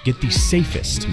Get the safest,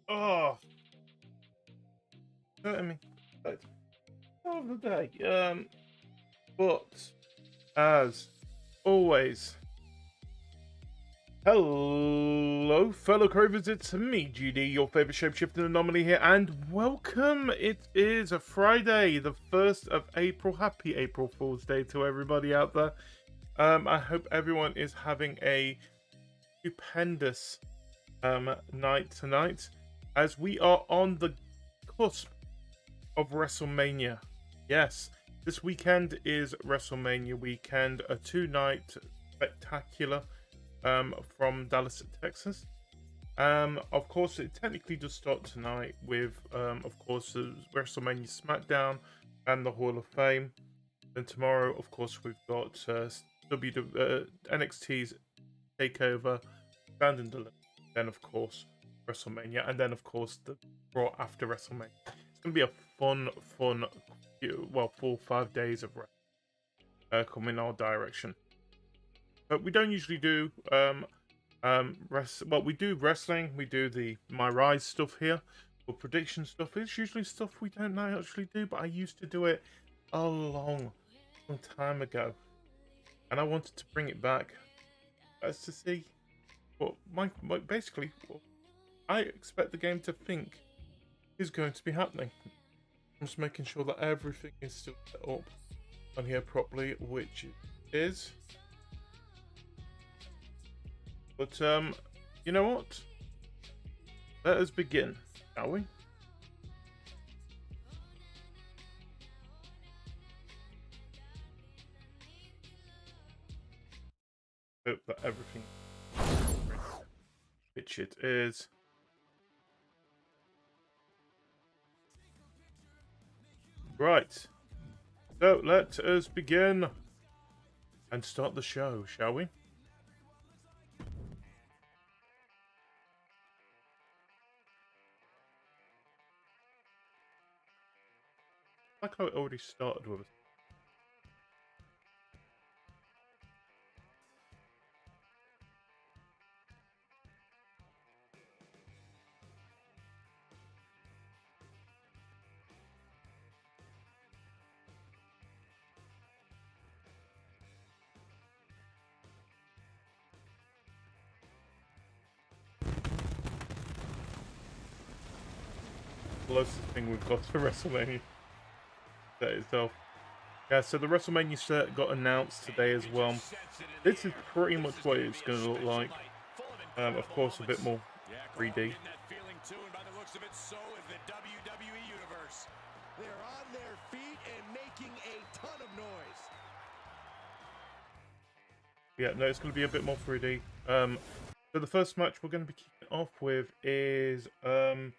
Oh, I mean, that's of the day. But as always, hello, fellow Cravers. It's me, GD, your favorite shapeshifting anomaly here, and welcome. It is a Friday, the 1st of April. Happy April Fool's Day to everybody out there. I hope everyone is having a stupendous night tonight, as we are on the cusp of WrestleMania. Yes, this weekend is WrestleMania weekend, a 2-night spectacular from Dallas, Texas. Of course, it technically does start tonight with, of course, the WrestleMania SmackDown and the Hall of Fame. Then tomorrow, of course, we've got NXT's Takeover, Stand and Deliver. Then, of course, WrestleMania, and then, of course, the Raw after WrestleMania. It's going to be a fun, 4 or 5 days of coming our direction. But we don't usually do we do wrestling. We do the My Rise stuff here, or prediction stuff. It's usually stuff we don't actually do, but I used to do it a long time ago, and I wanted to bring it back as to see what basically what I expect the game to think is going to be happening. I'm just making sure that everything is still set up on here properly, which it is. But you know what? Let us begin, shall we? Hope that everything, which it is. Right. So let us begin and start the show, shall we? Like how it already started with us. Closest thing we've got to WrestleMania that itself. Yeah, so the WrestleMania set got announced today as well. This is pretty much what it's going to look like. Of course, a bit more 3D. Yeah, no, it's going to be a bit more 3D. So the first match we're going to be kicking off with is a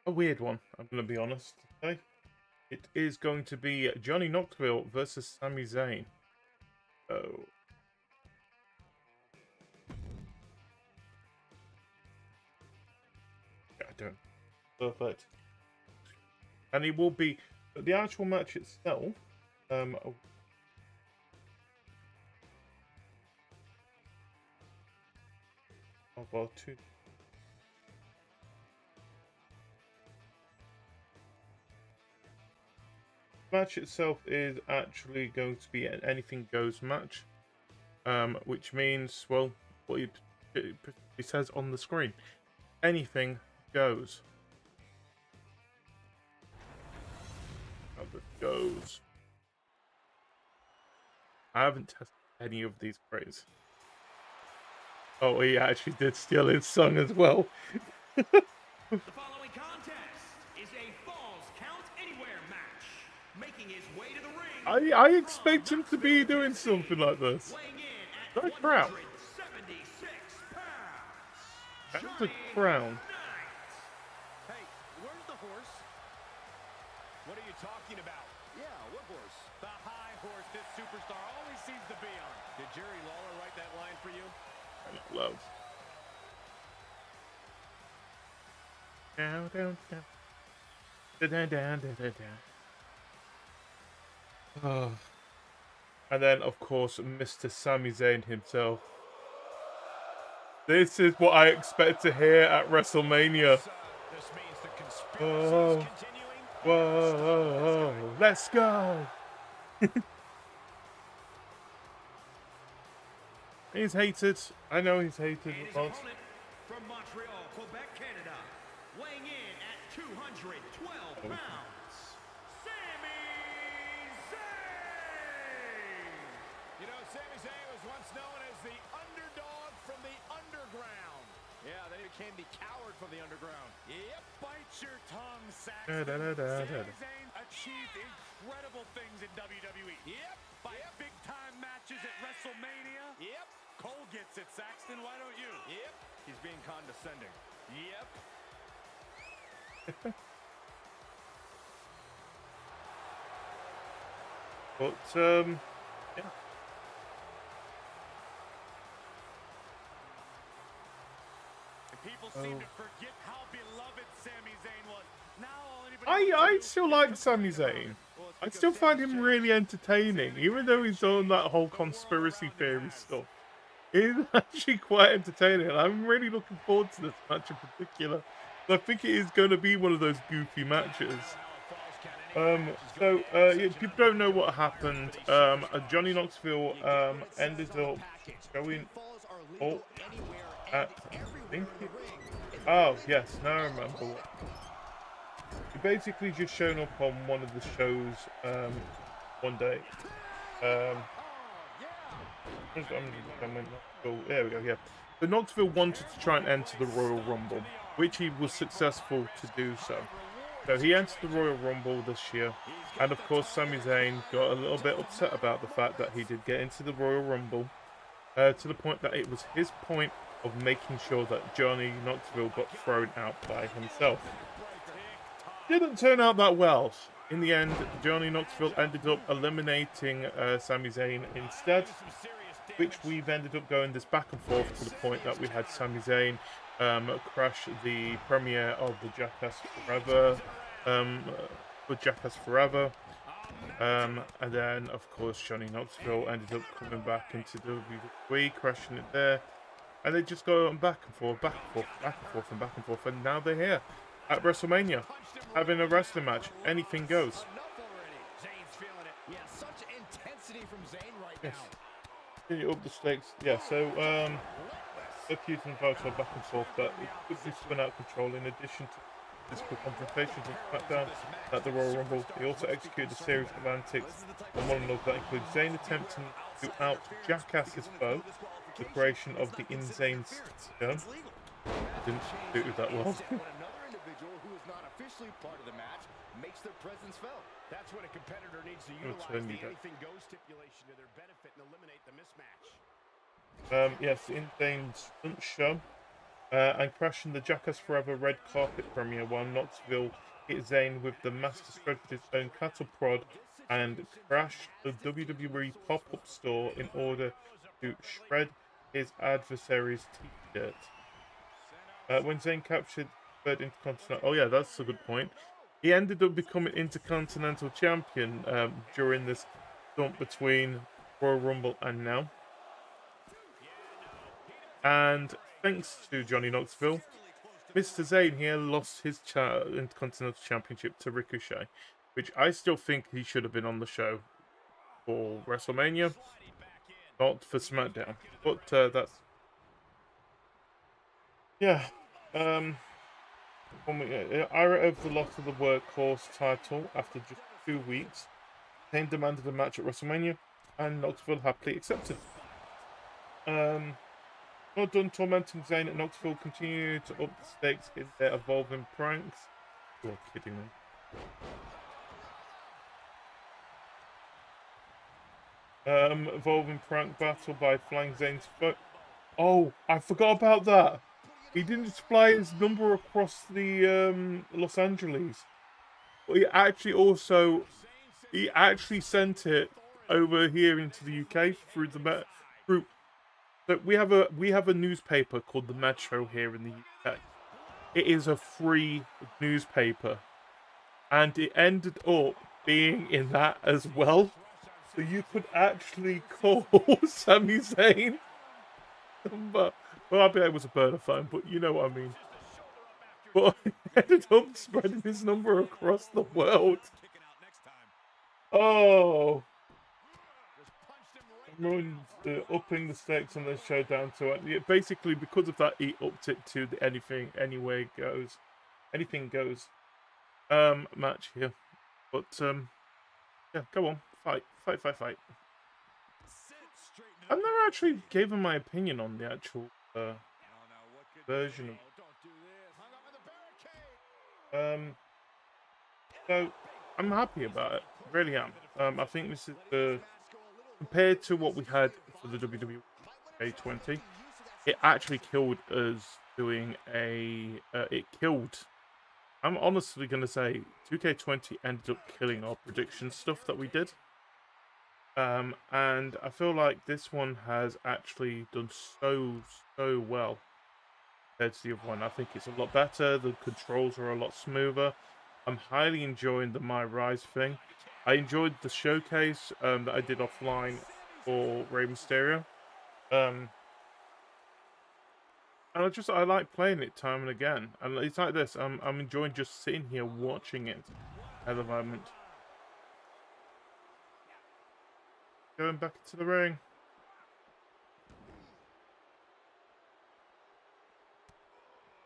weird one, I'm going to be honest today. It is going to be Johnny Knoxville versus Sami Zayn. Oh. Yeah, I don't. Perfect. And it will be the actual match itself. Well, two. Match itself is actually going to be an anything goes match, which means, well, what it says on the screen, anything goes. How it goes. I haven't tested any of these phrases. Oh, he actually did steal his song as well. The following contest is a Falls Count Anywhere match. Making his way to the ring. I expect him to be doing something like this. That crown. That's a crown. Hey, where's the horse? What are you talking about? Yeah, what horse? The high horse this superstar always seems to be on. Did Jerry Lawler write that line for you? Love. Down, down, down. Down, down, down, down, down. Oh. And then, of course, Mr. Sami Zayn himself. This is what I expect to hear at WrestleMania. Whoa, whoa, let's go. He's hated. I know he's hated. From Montreal, Quebec, Canada, weighing in at 212 pounds, Sami Zayn. You know, Sami Zayn was once known as the underdog from the underground. Yeah, then he became the coward from the underground. Yep, bite your tongue, Saxon. Sami Zayn achieved incredible things in WWE. Yep, by big-time matches at WrestleMania. Yep. Cole gets it, Saxton. Why don't you? Yep. He's being condescending. Yep. But yeah. People seem to forget how beloved Sami Zayn was. Now I still like Sami Zayn. I still find him really entertaining, even though he's done that whole conspiracy theory stuff. It's actually quite entertaining. I'm really looking forward to this match in particular. I think it is going to be one of those goofy matches. People don't know what happened. Johnny Knoxville ended up going up at, oh yes, now I remember what. He basically just shown up on one of the shows one day. There we go, yeah. So Knoxville wanted to try and enter the Royal Rumble, which he was successful to do so. So he entered the Royal Rumble this year, and of course Sami Zayn got a little bit upset about the fact that he did get into the Royal Rumble, to the point that it was his point of making sure that Johnny Knoxville got thrown out by himself. Didn't turn out that well. In the end, Johnny Knoxville ended up eliminating Sami Zayn instead, which we've ended up going this back and forth to the point that we had Sami Zayn crash the premiere of the Jackass Forever, and then of course Johnny Knoxville ended up coming back into WWE, crashing it there, and they just go on back and forth, back and forth, back and forth, and back and forth, and now they're here at WrestleMania, having a wrestling match. Anything goes. Yes. Continue up the stakes. Yeah, so accusing Vital back and forth that it could be spun out of control. In addition to physical confrontations and SmackDown at the Royal Rumble, he also executed a series of antics on one another that include Zayn attempting to out-jackass his foe, the creation of the Insane System. Didn't do it that well. Part of the match makes their presence felt. That's when a competitor needs to utilize the anything goes stipulation to their benefit and eliminate the mismatch. Yes, the Insane Stunt Show, and crashing the Jackass Forever red carpet premiere while Knoxville hit Zayn with the Master Shredder's own cattle prod and crashed the WWE pop-up store in order to shred his adversary's t-shirt. When Zayn captured third Intercontinental, oh yeah, that's a good point. He ended up becoming Intercontinental Champion during this dump between Royal Rumble and now. And thanks to Johnny Knoxville, Mr. Zayn here lost his Intercontinental Championship to Ricochet, which I still think he should have been on the show for WrestleMania, not for SmackDown. But that's, yeah. Ira over the loss of the Workhorse title after just 2 weeks. Zayn demanded a match at WrestleMania, and Knoxville happily accepted. Not done tormenting Zayn, and Knoxville continued to up the stakes in their evolving pranks. You're kidding me. Evolving prank battle by flying Zayn's foot. Oh, I forgot about that. He didn't just fly his number across the Los Angeles, but he actually sent it over here into the UK through the through. So we have a newspaper called the Metro here in the UK. It is a free newspaper, and it ended up being in that as well. So you could actually call Sami Zayn. Well, I bet it was a burner phone, but you know what I mean. but I ended up spreading his number across the world. Oh, everyone's upping the stakes on the showdown to it. Yeah, basically, because of that, he upped it to the anything goes match here. But yeah, go on, fight. I've never actually given my opinion on the actual version of so I'm happy about it. Really am. I think this is compared to what we had for the WWE 20, it actually killed us doing a it killed. I'm honestly gonna say 2K20 ended up killing our prediction stuff that we did. And I feel like this one has actually done so well compared to the other one. I think it's a lot better. The controls are a lot smoother. I'm highly enjoying the My Rise thing. I enjoyed the showcase that I did offline for Rey Mysterio. And I like playing it time and again. And it's like this. I'm enjoying just sitting here watching it at the moment. Going back into the ring.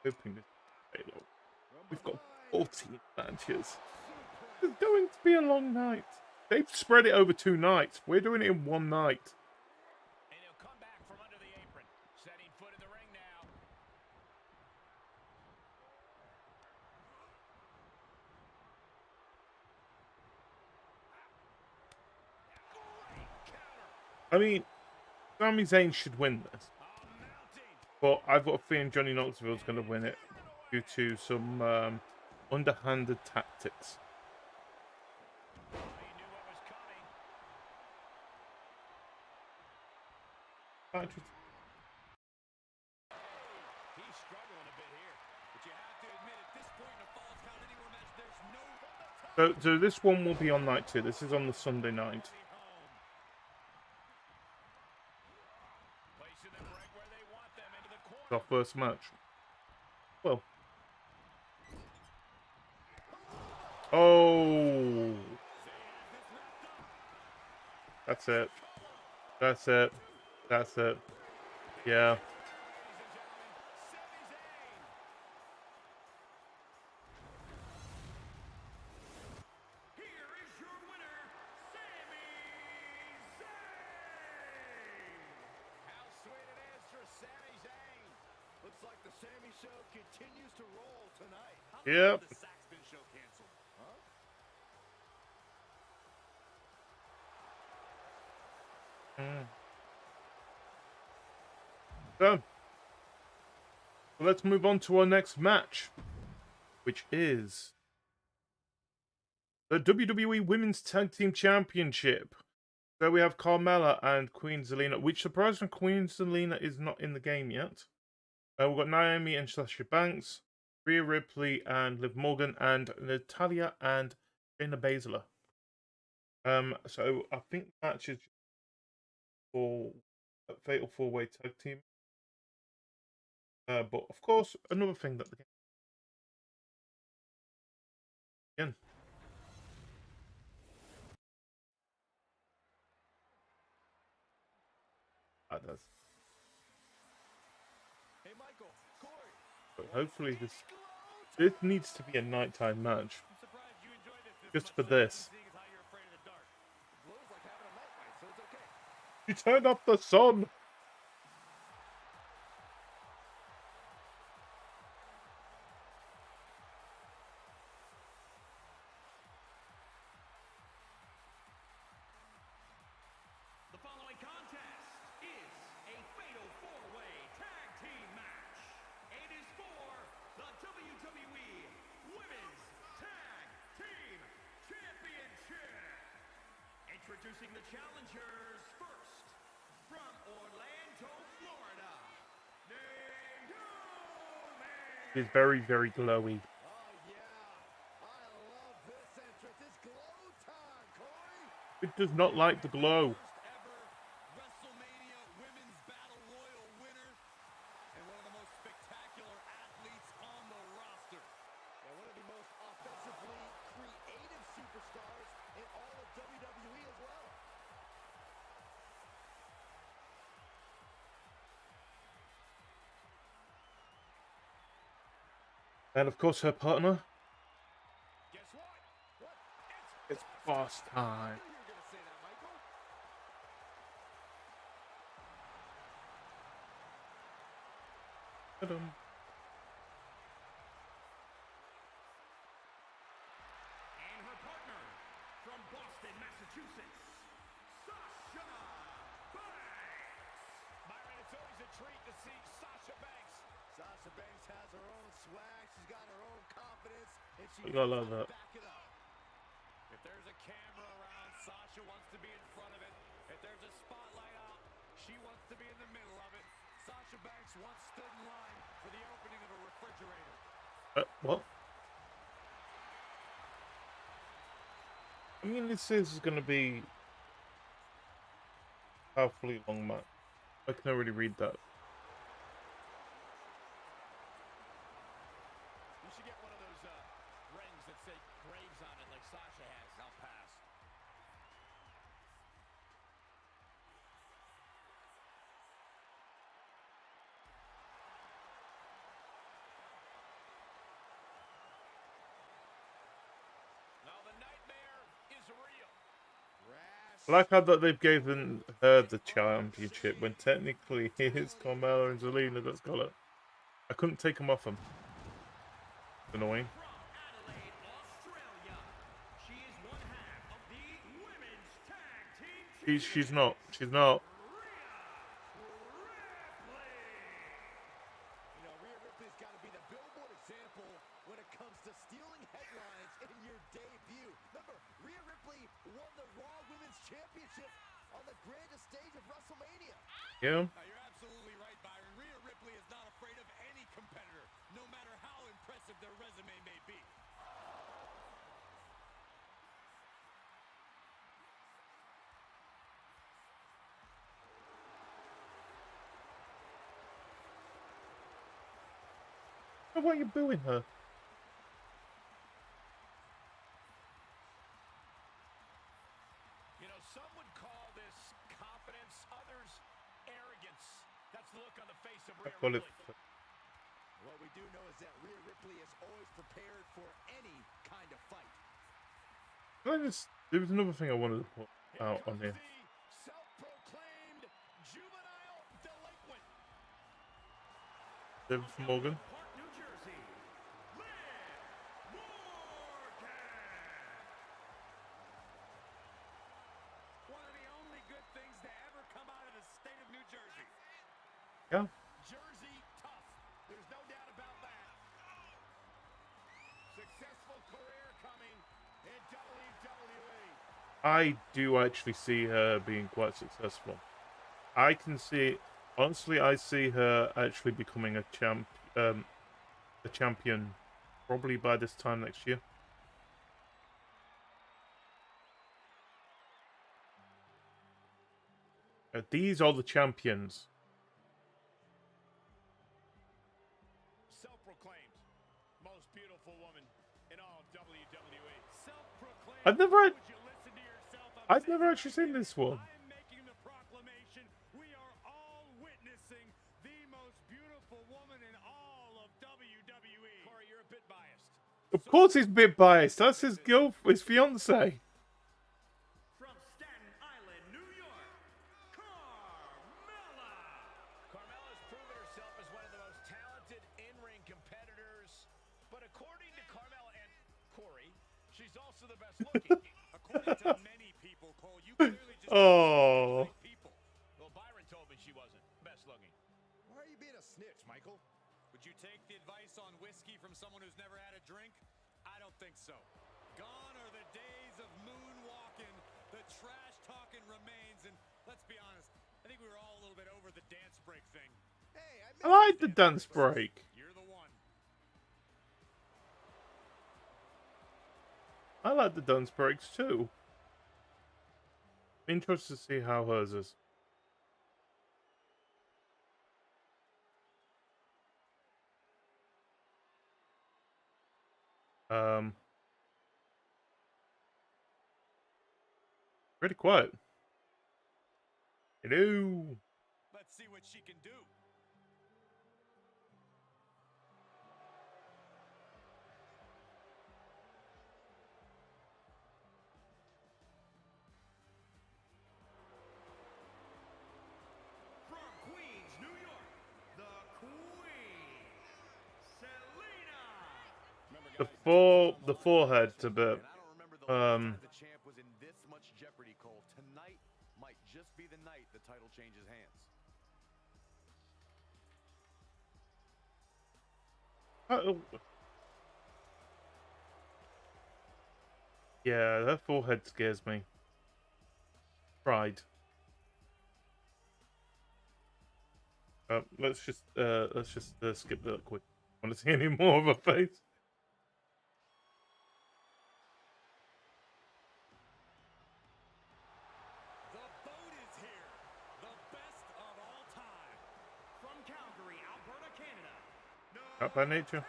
Hoping this Halo. We've got 14 matches. It's going to be a long night. They've spread it over 2 nights. We're doing it in 1 night. And he'll come back from under the apron, setting foot in the ring now. I mean, Sami Zayn should win this. But I've got a feeling Johnny Knoxville's going to win it due to some underhanded tactics. So this one will be on night 2. This is on the Sunday night. It's our first match. Well. Oh. That's it. That's it. That's it. Yeah. Looks like the Sammy show continues to roll tonight. Yep. The Saxton show canceled. Huh? So let's move on to our next match, which is the WWE Women's Tag Team Championship. So we have Carmella and Queen Zelina, which surprisingly Queen Zelina is not in the game yet. We've got Naomi and Sasha Banks, Rhea Ripley and Liv Morgan, and Natalya and Shayna Baszler. So I think the match is for a Fatal 4-Way Tag Team. But of course, another thing that the game again. That does. Hey, Michael, Corey. But hopefully this needs to be a nighttime match. Just for this. You turned off the sun. The following contest is a Fatal 4-Way Tag Team match. It is for the WWE Women's Tag Team Championship. Introducing the challengers first, from Orlando, Florida. It's very, very glowy. It does not like the glow. WrestleMania Women's Battle Royal winner and one of the most spectacular athletes on the roster. And of course her partner. Guess what? What? It's boss time. You're gonna say that, Michael. Ta-dum. And her partner from Boston, Massachusetts, Sasha Banks. Byron, it's always a treat to see Sasha Banks. Sasha Banks has her own swag. She's got her own confidence, and she I love that. back it up. If there's a camera around, Sasha wants to be in front of it. If there's a spotlight out, she wants to be in the middle of it. Sasha Banks once stood in line for the opening of a refrigerator. What? I mean, this is going to be a powerfully long match. I can already read that. You should get one of those rings that say Graves on it like Sasha has. I'll pass. Now the nightmare is real. I like how that they've given her the championship when technically it's Carmella and Zelina that's got it. I couldn't take them off them. It's annoying. From Adelaide, Australia, she is one half of the women's tag team. She's not. She's not. You know, Rhea Ripley's got to be the billboard example when it comes to stealing headlines in your debut. Remember, Rhea Ripley won the Raw Women's Championship on the grandest stage of WrestleMania. Yeah. You're absolutely right, Byron. Rhea Ripley is not afraid of any competitor, no matter how impressive their resume may be. Why are you booing her? You know, some would call this confidence, others arrogance. That's the look on the face of I Rhea call it. Ripley. What we do know is that Rhea Ripley is always prepared for any kind of fight. There was another thing I wanted to put out on here. The self-proclaimed juvenile delinquent. David from Morgan. Park, New Jersey, Liv Morgan. One of the only good things to ever come out of the state of New Jersey. Yeah. Jersey tough. There's no doubt about that. Successful career coming in WWE. I do actually see her being quite successful. I can see, honestly, I see her actually becoming a champion, probably by this time next year. These are the champions. Self-proclaimed most beautiful woman in all of WWE. Self-proclaimed. I've never, Would you listen to yourself? I've never actually seen this one. I'm making the proclamation. We are all witnessing the most beautiful woman in all of WWE. Corey, you're a bit biased. Of course, he's a bit biased. That's his fiance. From Staten Island, New York, Carmella. Carmella's proven herself as one of the most talented in-ring competitors. But according to Carmella and Corey, she's also the best looking. According to many people, Cole, you clearly just Oh. like people. Well, Byron told me she wasn't best looking. Why are you being a snitch, Michael? Would you take the advice on whiskey from someone who's never had a drink? I don't think so. Gone are the days of moonwalking. The trash talking remains, and let's be honest, I think we were all a little bit over the dance break thing. Hey, I like the dance break. You're the one. I like the dance breaks too. Interested to see how hers is. Pretty quiet. Hello. Let's see what she can do. the forehead's a bit. And I don't remember the last time the champ was in this much jeopardy, Cole. Tonight might just be the night the title changes hands. Yeah, that forehead scares me. Pride. Let's just skip that quick. I want to see any more of her face. The boat is here. The best of all time. From Calgary, Alberta, Canada. Out by nature.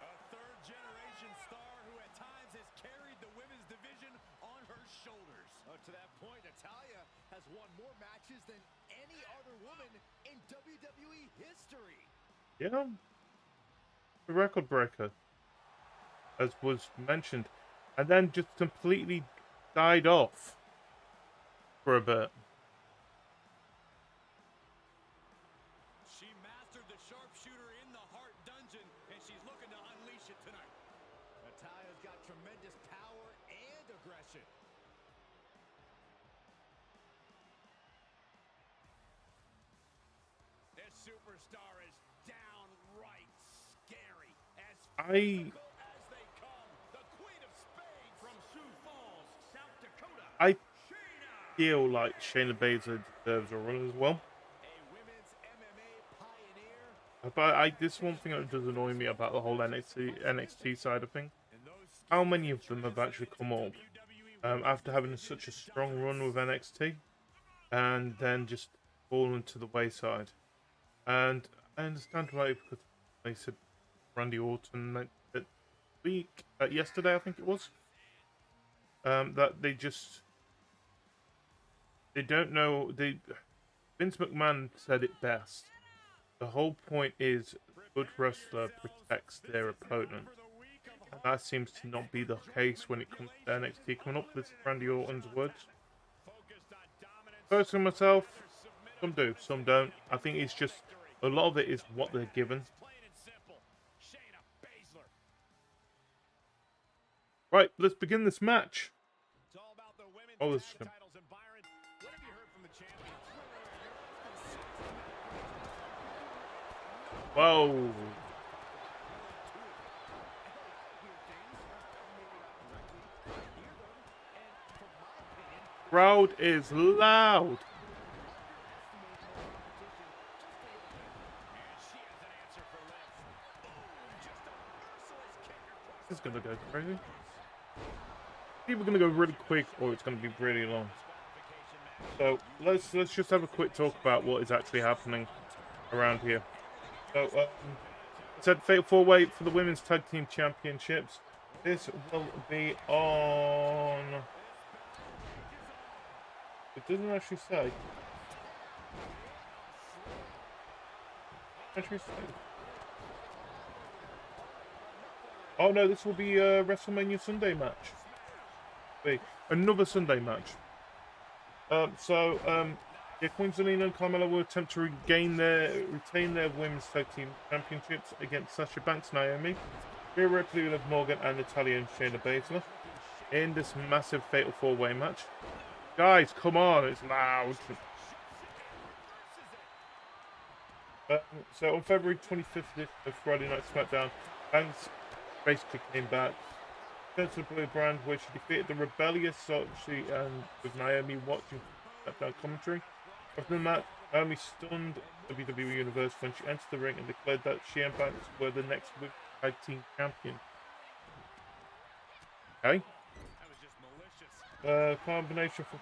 A third-generation star who at times has carried the women's division on her shoulders. To that point, Natalya has won more matches than any other woman in WWE history. Yeah. The record breaker, as was mentioned, and then just completely died off for a bit. She mastered the sharpshooter in the heart dungeon, and she's looking to unleash it tonight. Natalya's got tremendous power and aggression. This superstar is downright scary. As physical as they come, the Queen of Spades from Sioux Falls, South Dakota. I feel like Shayna Baszler deserves a run as well. A women's MMA pioneer. But this one thing that does annoy me about the whole NXT side of things. How many of them have actually come up after having such a strong run with NXT and then just fallen to the wayside? And I understand why, because they said Randy Orton that week, yesterday I think it was, that they don't know. Vince McMahon said it best. The whole point is a good wrestler protects their opponent. And that seems to not be the case when it comes to NXT. Coming up with Randy Orton's words. Personally, myself, some do, some don't. I think it's just a lot of it is what they're given. Right, let's begin this match. Oh, this is good. Whoa. Crowd is loud. This is gonna go crazy. Either gonna go really quick or it's gonna be really long. So let's just have a quick talk about what is actually happening around here. So it said Fatal 4-Way for the Women's Tag Team Championships. This will be on. It doesn't actually say. Oh no, this will be a WrestleMania Sunday match. Another Sunday match. Yeah, Queen Zelina and Carmella will attempt to retain their Women's Tag Team Championships against Sasha Banks, Naomi, Rhea Ripley, Liv Morgan, and Natalya and Shayna Baszler in this massive Fatal 4-Way match. Guys, come on, it's loud. So on February 25th of Friday Night SmackDown, Banks basically came back to the Blue Brand, where she defeated the rebellious Sochi and with Naomi watching SmackDown commentary. After the match, Naomi stunned WWE Universe when she entered the ring and declared that she and Banks were the next Women's Tag Team Champion. Okay. Combination from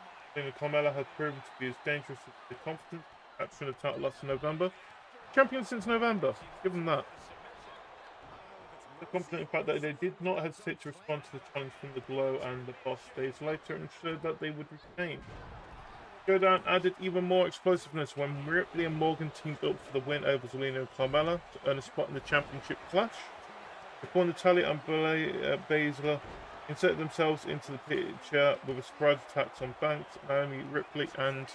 Carmella has proven to be as dangerous as the confident, capturing the title last November. Champion since November. Give them that. The confident in fact that they did not hesitate to respond to the challenge from the Glow and the Boss days later and showed that they would retain. Showdown added even more explosiveness when Ripley and Morgan teamed up for the win over Zelina and Carmella to earn a spot in the championship clash. Before Natalya and Baszler inserted themselves into the picture with a surprise attack on Banks, Naomi, Ripley, and...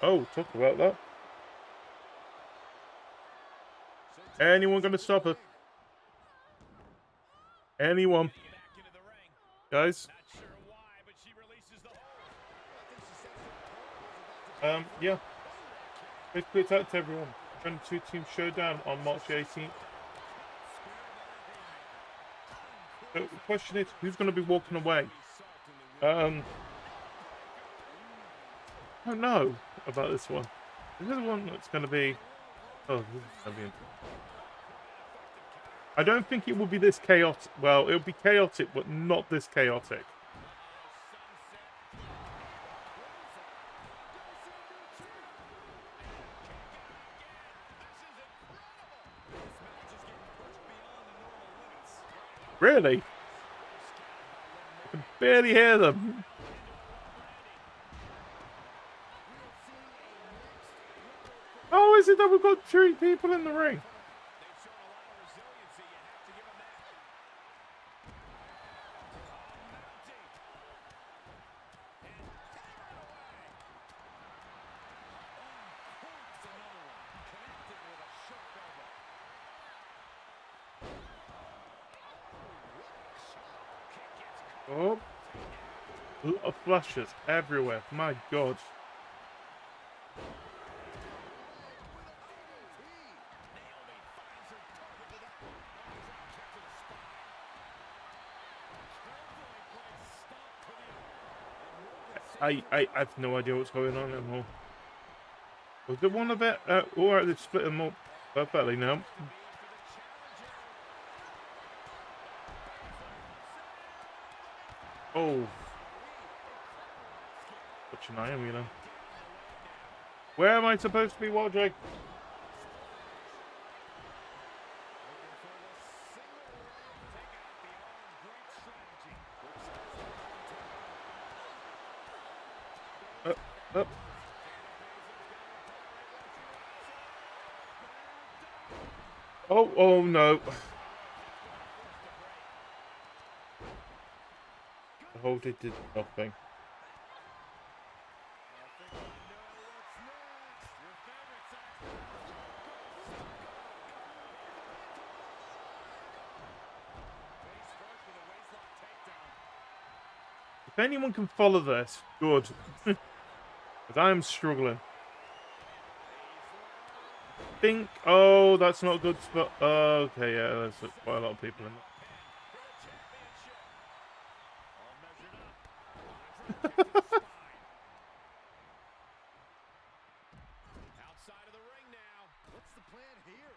Oh, talk about that. Anyone going to stop her? Anyone. Guys. Yeah. Basically, it's out to everyone. 22-team showdown on March 18th. So the question is, who's going to be walking away? I don't know about this one. This is one that's going to be... Oh, this is going to be interesting. I don't think it will be this chaotic. Well, it'll be chaotic, but not this chaotic. Really? I can barely hear them. Oh, is it that we've got 3 people in the ring? Oh. A lot of flashes everywhere. My God. I have no idea what's going on anymore. Was there one of it? Alright, they've split them up perfectly now. Oh. Such an iron, you know. Where am I supposed to be watching? Up. Oh no. The hold it did nothing. If anyone can follow this, good. Because I am struggling. Oh, that's not a good spot. Okay, yeah, there's quite a lot of people in there. Outside of the ring now. What's the plan here?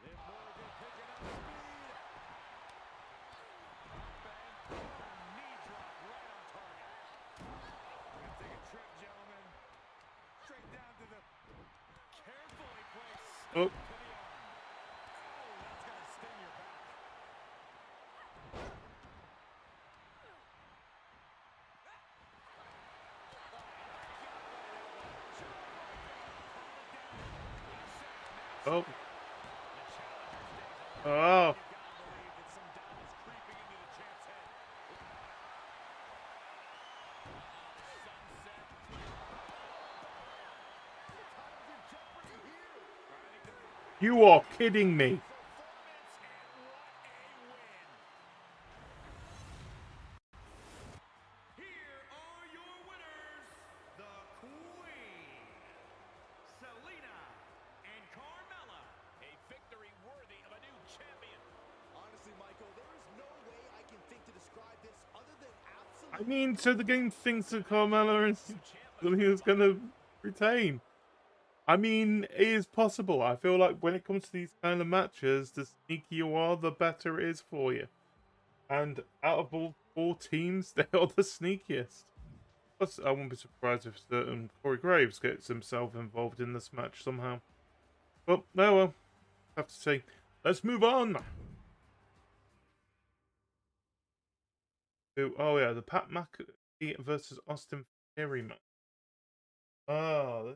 Liv Morgan picking up speed. Knee drop right on target. We're gonna take a trip, gentlemen. Straight down to the carefully placed Oh. to the arm. Oh, that's gonna sting your back. Oh. Oh. You are kidding me. I mean, so the game thinks that Carmella is going to retain. I mean, it is possible. I feel like when it comes to these kind of matches, the sneakier you are, the better it is for you. And out of all 4 teams, they are the sneakiest. Plus, I wouldn't be surprised if certain Corey Graves gets himself involved in this match somehow. But, no, well, have to say, let's move on. Oh yeah, the Pat McAfee versus Austin Theory match. Oh,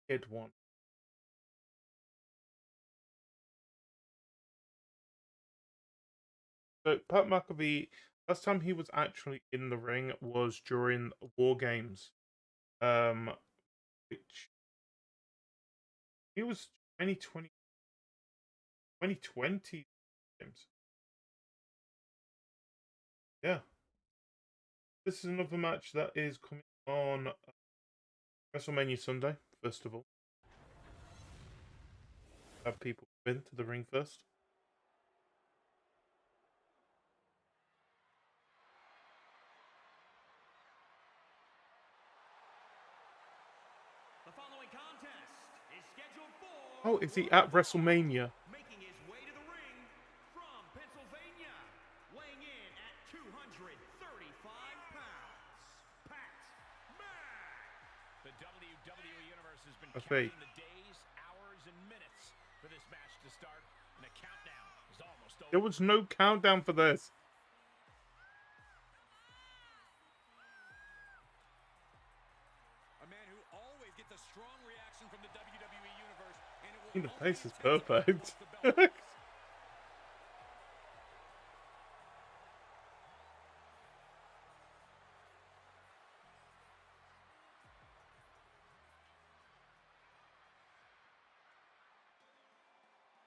the kid one. So Pat McAfee, last time he was actually in the ring was during War Games, which he was 2020 2020 games. Yeah. This is another match that is coming on WrestleMania Sunday, first of all. Have people come into the ring first. The following contest is scheduled for... Oh, is he at WrestleMania? Making his way to the ring from Pennsylvania, weighing in at 235 pounds, Pat Mac. The WWE Universe has been Okay. counting the days, hours, and minutes for this match to start, and the countdown is almost over. There was no countdown for this. A man who always gets a strong reaction from the WWE Universe, and it will The face is only perfect. the belt.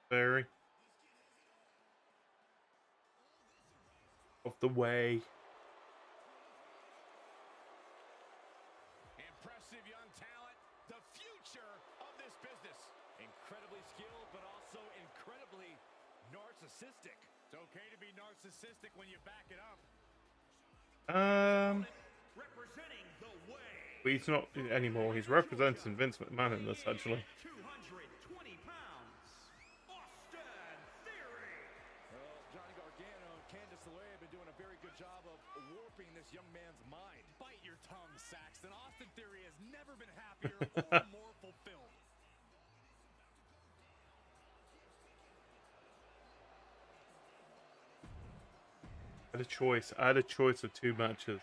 Very. Of the way. Impressive young talent, the future of this business. Incredibly skilled, but also incredibly narcissistic. It's okay to be narcissistic when you back it up. Representing the way. But he's not anymore. He's representing Vince McMahon in this, actually. 220 pounds, Austin Theory. Well, Johnny Gargano and Candice LeRae have been doing a very good job of warping this young man's mind. Bite your tongue, Saxton. Austin Theory has never been happier or more fulfilled. I had a choice of two matches.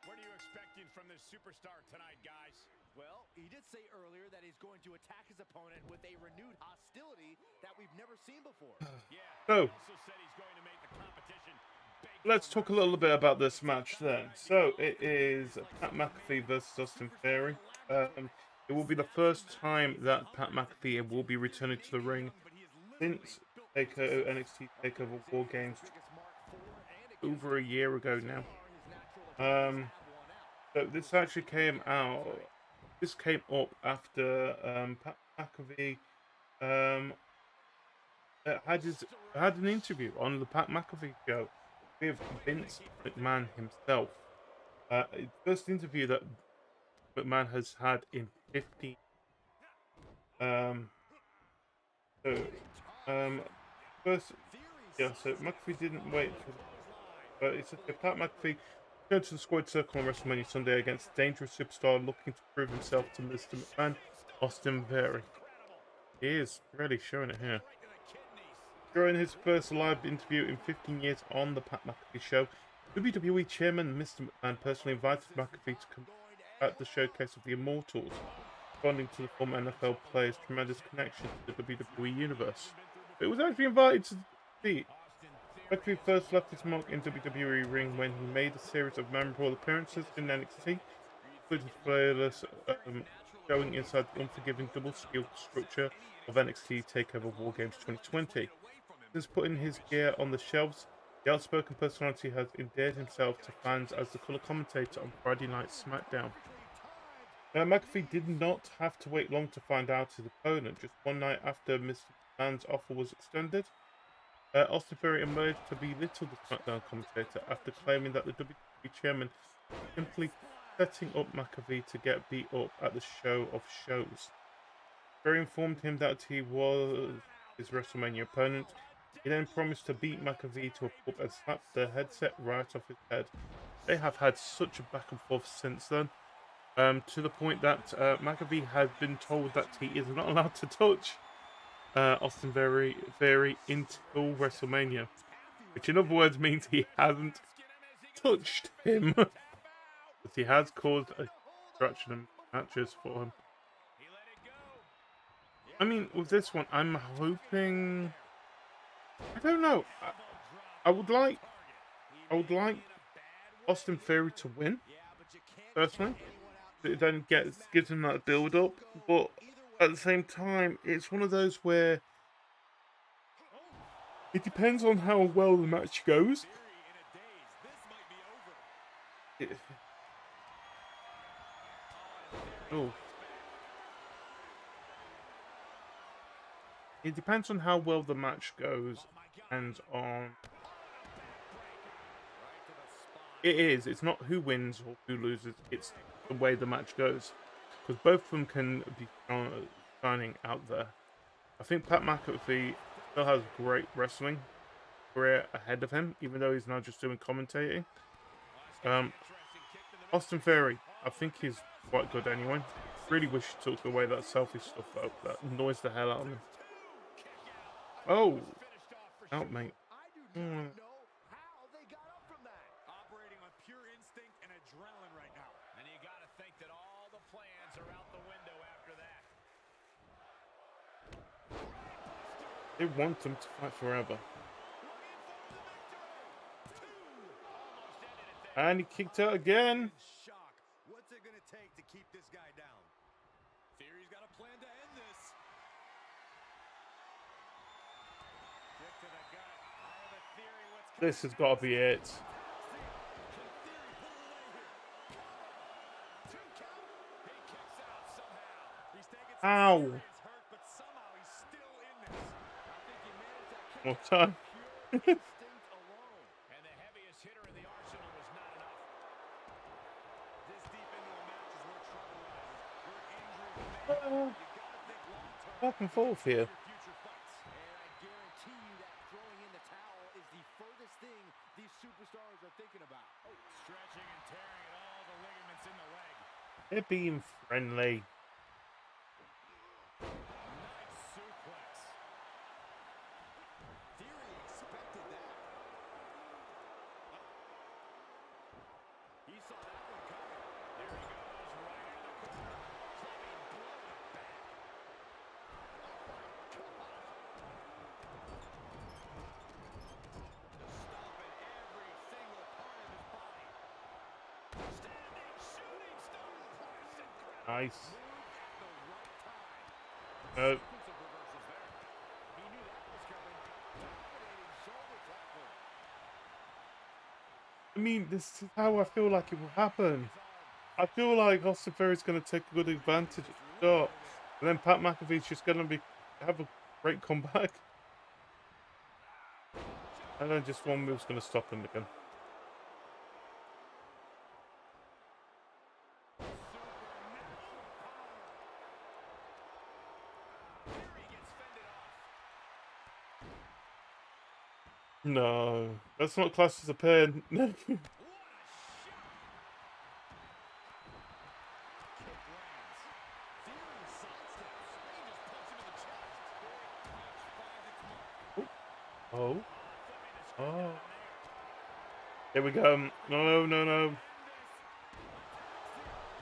What are you expecting from this superstar tonight, guys? Well, he did say earlier that he's going to attack his opponent with a renewed hostility that we've never seen before. Yeah. So, He also said he's going to make the competition beg let's for talk a little bit about this match then. So, it is Pat McAfee versus Austin Theory. It will be the first time that Pat McAfee will be returning to the ring since NXT TakeOver War Games over a year ago now. So this actually came out. This came up after Pat McAfee had an interview on the Pat McAfee show with Vince McMahon himself. First interview that McMahon has had in 50. First, yeah. So McAfee didn't wait for, but it's Pat McAfee returned to the squared circle on WrestleMania Sunday against a dangerous superstar looking to prove himself to Mr. McMahon, Austin Theory. He is really showing it here. During his first live interview in 15 years on the Pat McAfee show, WWE Chairman Mr. McMahon personally invited McAfee to come at the showcase of the Immortals, responding to the former NFL player's tremendous connection to the WWE Universe. It was actually invited to the McAfee first left his mark in WWE ring when he made a series of memorable appearances in NXT, including fearless showing inside the unforgiving double-skilled structure of NXT TakeOver War Games 2020. Since putting his gear on the shelves, the outspoken personality has endeared himself to fans as the color commentator on Friday Night SmackDown. McAfee did not have to wait long to find out his opponent. Just one night after Mr. McMahon's offer was extended, Austin Theory emerged to belittle the SmackDown commentator after claiming that the WWE chairman was simply setting up McAfee to get beat up at the show of shows. Theory informed him that he was his WrestleMania opponent. He then promised to beat McAfee to a pulp and slap the headset right off his head. They have had such a back and forth since then, to the point that McAfee has been told that he is not allowed to touch Austin Theory until WrestleMania, which in other words means he hasn't touched him, but he has caused a distraction in matches for him. I mean, with this one, I'm hoping. I don't know. I would like Austin Theory to win, personally. it then gives him that build up, but at the same time, it's one of those where it depends on how well the match goes. Oh. It depends on how well the match goes and on... It's not who wins or who loses, it's the way the match goes. Because both of them can be shining out there. I think Pat McAfee still has great wrestling career ahead of him, even though he's now just doing commentating. Austin Theory, I think he's quite good anyway. Really wish he took away that selfish stuff that annoys the hell out of me. Oh, out, mate. Operating on pure instinct and adrenaline right now. And you got to think that all the plans are out the window after that. They want them to fight forever. And he kicked out again. What's it going to take to keep this guy down? Theory's got a plan to end this. Kick to the gut. I have a theory what's This has got to be it. Ow. More time. And the heaviest hitter in the arsenal was not enough. This deep into a match is where trouble lies. Where injury can make you gotta think long-term. Back and forth here. Future fights. And I guarantee you that throwing in the towel is the furthest thing these superstars are thinking about. Oh, stretching and tearing at all the ligaments in the leg. They're being friendly. Nice suplex. Theory expected that. He saw that one coming. There he goes, right into the corner. Clubbing, blowing it back. Stomping every single part of his body. Standing, shooting star. That's incredible. Nice. Move at the right time. Sequence of reversals there. He knew that was coming. Dominating shoulder tackle. I mean, this is how I feel like it will happen. I feel like Austin Theory's going to take a good advantage at the start, and then Pat McAfee's just going to have a great comeback, and then just one move's going to stop him again. No, that's not classed as a pin. No. Oh. Oh. Here we go. No, no, no.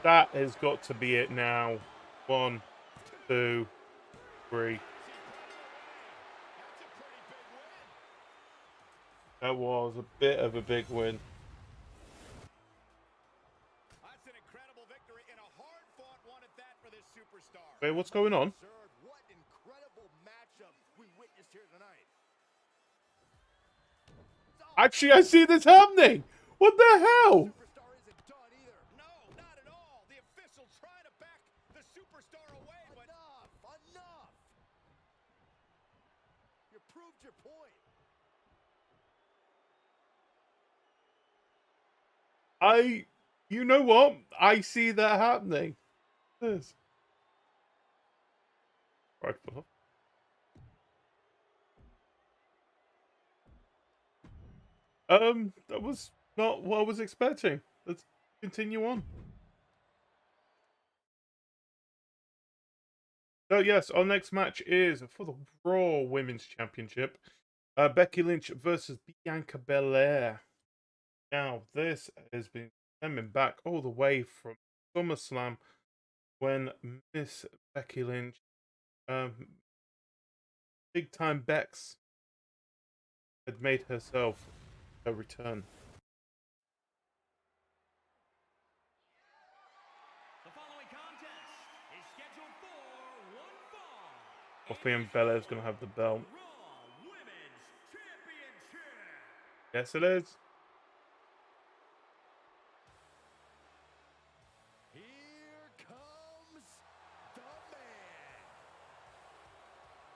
That has got to be it now. 1, 2, 3. That was a bit of a big win. That's an incredible victory and a hard-fought one at that for this superstar. Wait, what's going on? What incredible matchup we witnessed here tonight. Actually, I see this happening. What the hell? Superstar isn't done either. No, not at all. The official trying to back the superstar away, but enough. You proved your point. You know what? I see that happening. This. Right. That was not what I was expecting. Let's continue on. So yes, our next match is for the Raw Women's Championship. Becky Lynch versus Bianca Belair. Now, this has been coming back all the way from SummerSlam when Miss Becky Lynch, big time Bex, had made herself a return. and Belair's going to have the belt. Yes, it is. Here comes the man.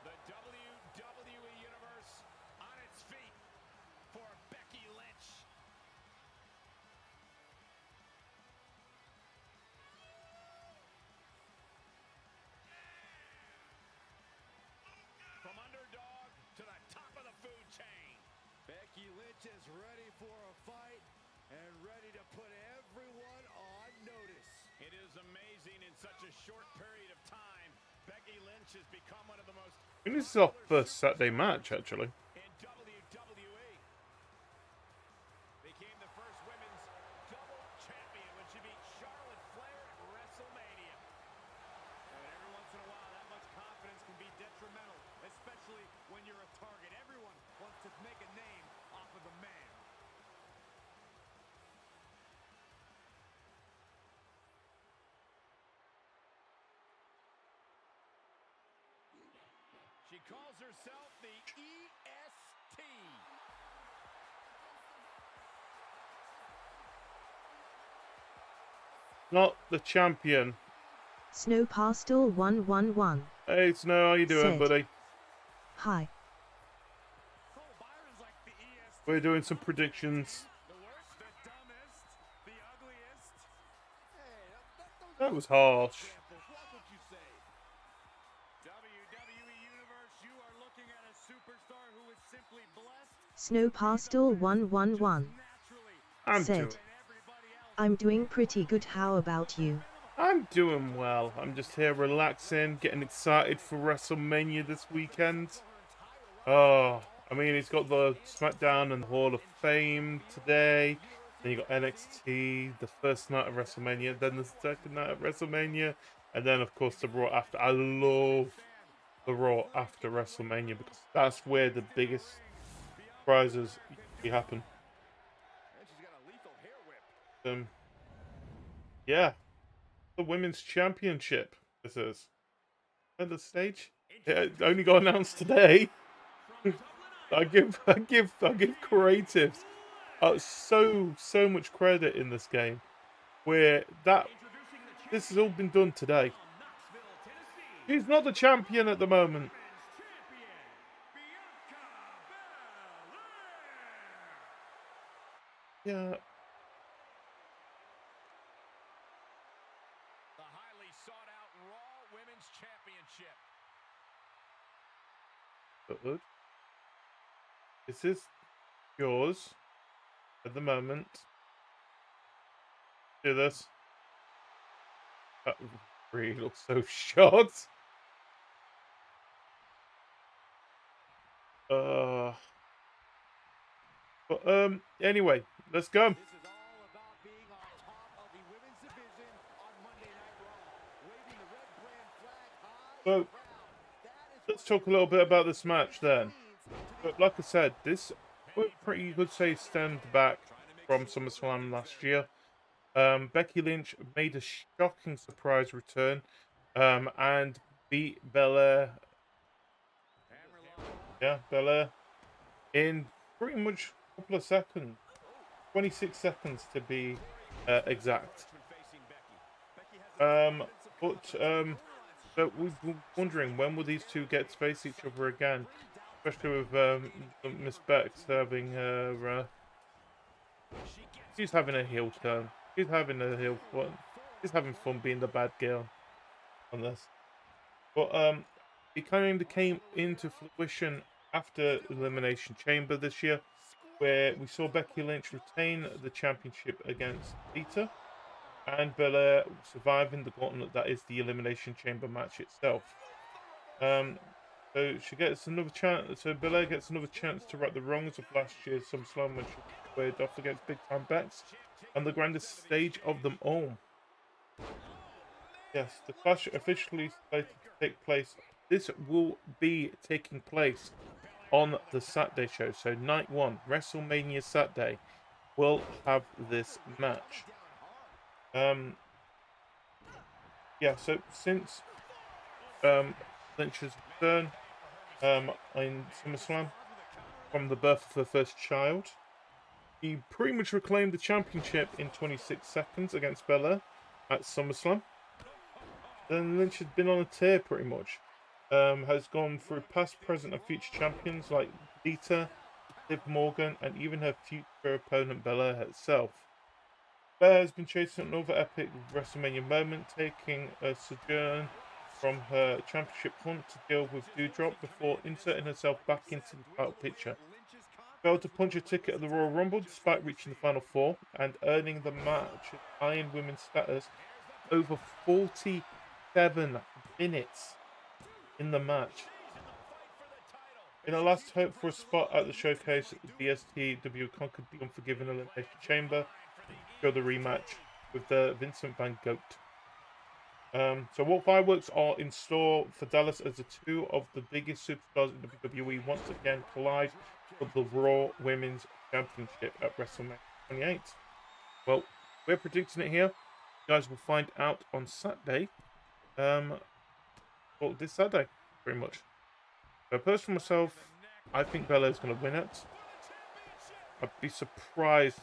The WWE Universe on its feet for Becky Lynch. From underdog to the top of the food chain. Becky Lynch is ready for a fight and ready to put everyone on notice. It is amazing in such a short period of time. Becky Lynch has become one of the most... I think this is our first Saturday match, actually. in WWE. Became the first women's double champion when she beat Charlotte Flair at WrestleMania. And every once in a while, that much confidence can be detrimental, especially when you're a target. Everyone wants to make a name off of the man. She calls herself the EST. Not the champion. Snowpastel 111. Hey, Snow, how you doing, Sid. buddy? Hi. Cole Byron's like the EST. We're doing some predictions. The worst, the dumbest, the ugliest. Hey, That was harsh. examples. Watch what you say. WWE Universe, you are looking at a superstar who is simply blessed Snowpastel 111. naturally. I'm Sid. doing. I'm doing pretty good. How about you? I'm doing well. I'm just here relaxing, getting excited for WrestleMania this weekend. Oh, I mean, it's got the SmackDown and the Hall of Fame today. Then you got NXT, the first night of WrestleMania, then the second night of WrestleMania, and then of course the Raw after. I love the Raw after WrestleMania because that's where the biggest prizes usually happen. And she's got a lethal hair whip. Yeah, the Women's Championship. This is at the stage. It only got announced today. I give creatives so much credit in this game, where this has all been done today. She's not the champion at the moment. Yeah, The highly sought out Raw Women's Championship. good. This is yours at the moment. Do this. That really looks so short. But anyway, let's go. This is all about being on top of the women's division on Monday Night Raw. Waving the red brand flag high So and proud. That is let's talk a little bit about this match then. But like I said, this pretty good say stemmed back from SummerSlam last year. Becky Lynch made a shocking surprise return and beat Belair. Yeah, Belair in pretty much a couple of seconds. 26 seconds to be exact. So we've been wondering when will these two get to face each other again, especially with Miss Bex having her. She's having a heel turn. She's having a heel fun. She's having fun being the bad girl on this. But it kind of came into fruition after Elimination Chamber this year, where we saw Becky Lynch retain the championship against Lita, and Belair surviving the gauntlet that is the Elimination Chamber match itself. So she gets another chance. So Belair gets another chance to right the wrongs of last year's SummerSlam when she squared off against Big Time Bex on the grandest stage of them all. Yes, the clash officially slated to take place. This will be taking place on the Saturday show. So night one, WrestleMania Saturday, will have this match. Yeah, so since Lynch's return in SummerSlam from the birth of her first child. He pretty much reclaimed the championship in 26 seconds against Bella at SummerSlam. Then Lynch has been on a tear pretty much. Has gone through past, present, and future champions like Lita, Liv Morgan, and even her future opponent Bella herself. Bella has been chasing another epic WrestleMania moment, taking a sojourn from her championship hunt to deal with Doudrop before inserting herself back into the title picture. Failed to punch a ticket at the Royal Rumble despite reaching the Final Four and earning the match Iron Women's status over 47 minutes in the match. In a last hope for a spot at the showcase, the STW conquered the Unforgiven Elimination Chamber for the rematch with the Vincent Van Gogh. So what fireworks are in store for Dallas as the two of the biggest superstars in WWE once again collide for the Raw Women's Championship at WrestleMania 28? Well, we're predicting it here. You guys will find out on Saturday. Well, this Saturday, pretty much. So, personally myself, I think Bella is going to win it. I'd be surprised.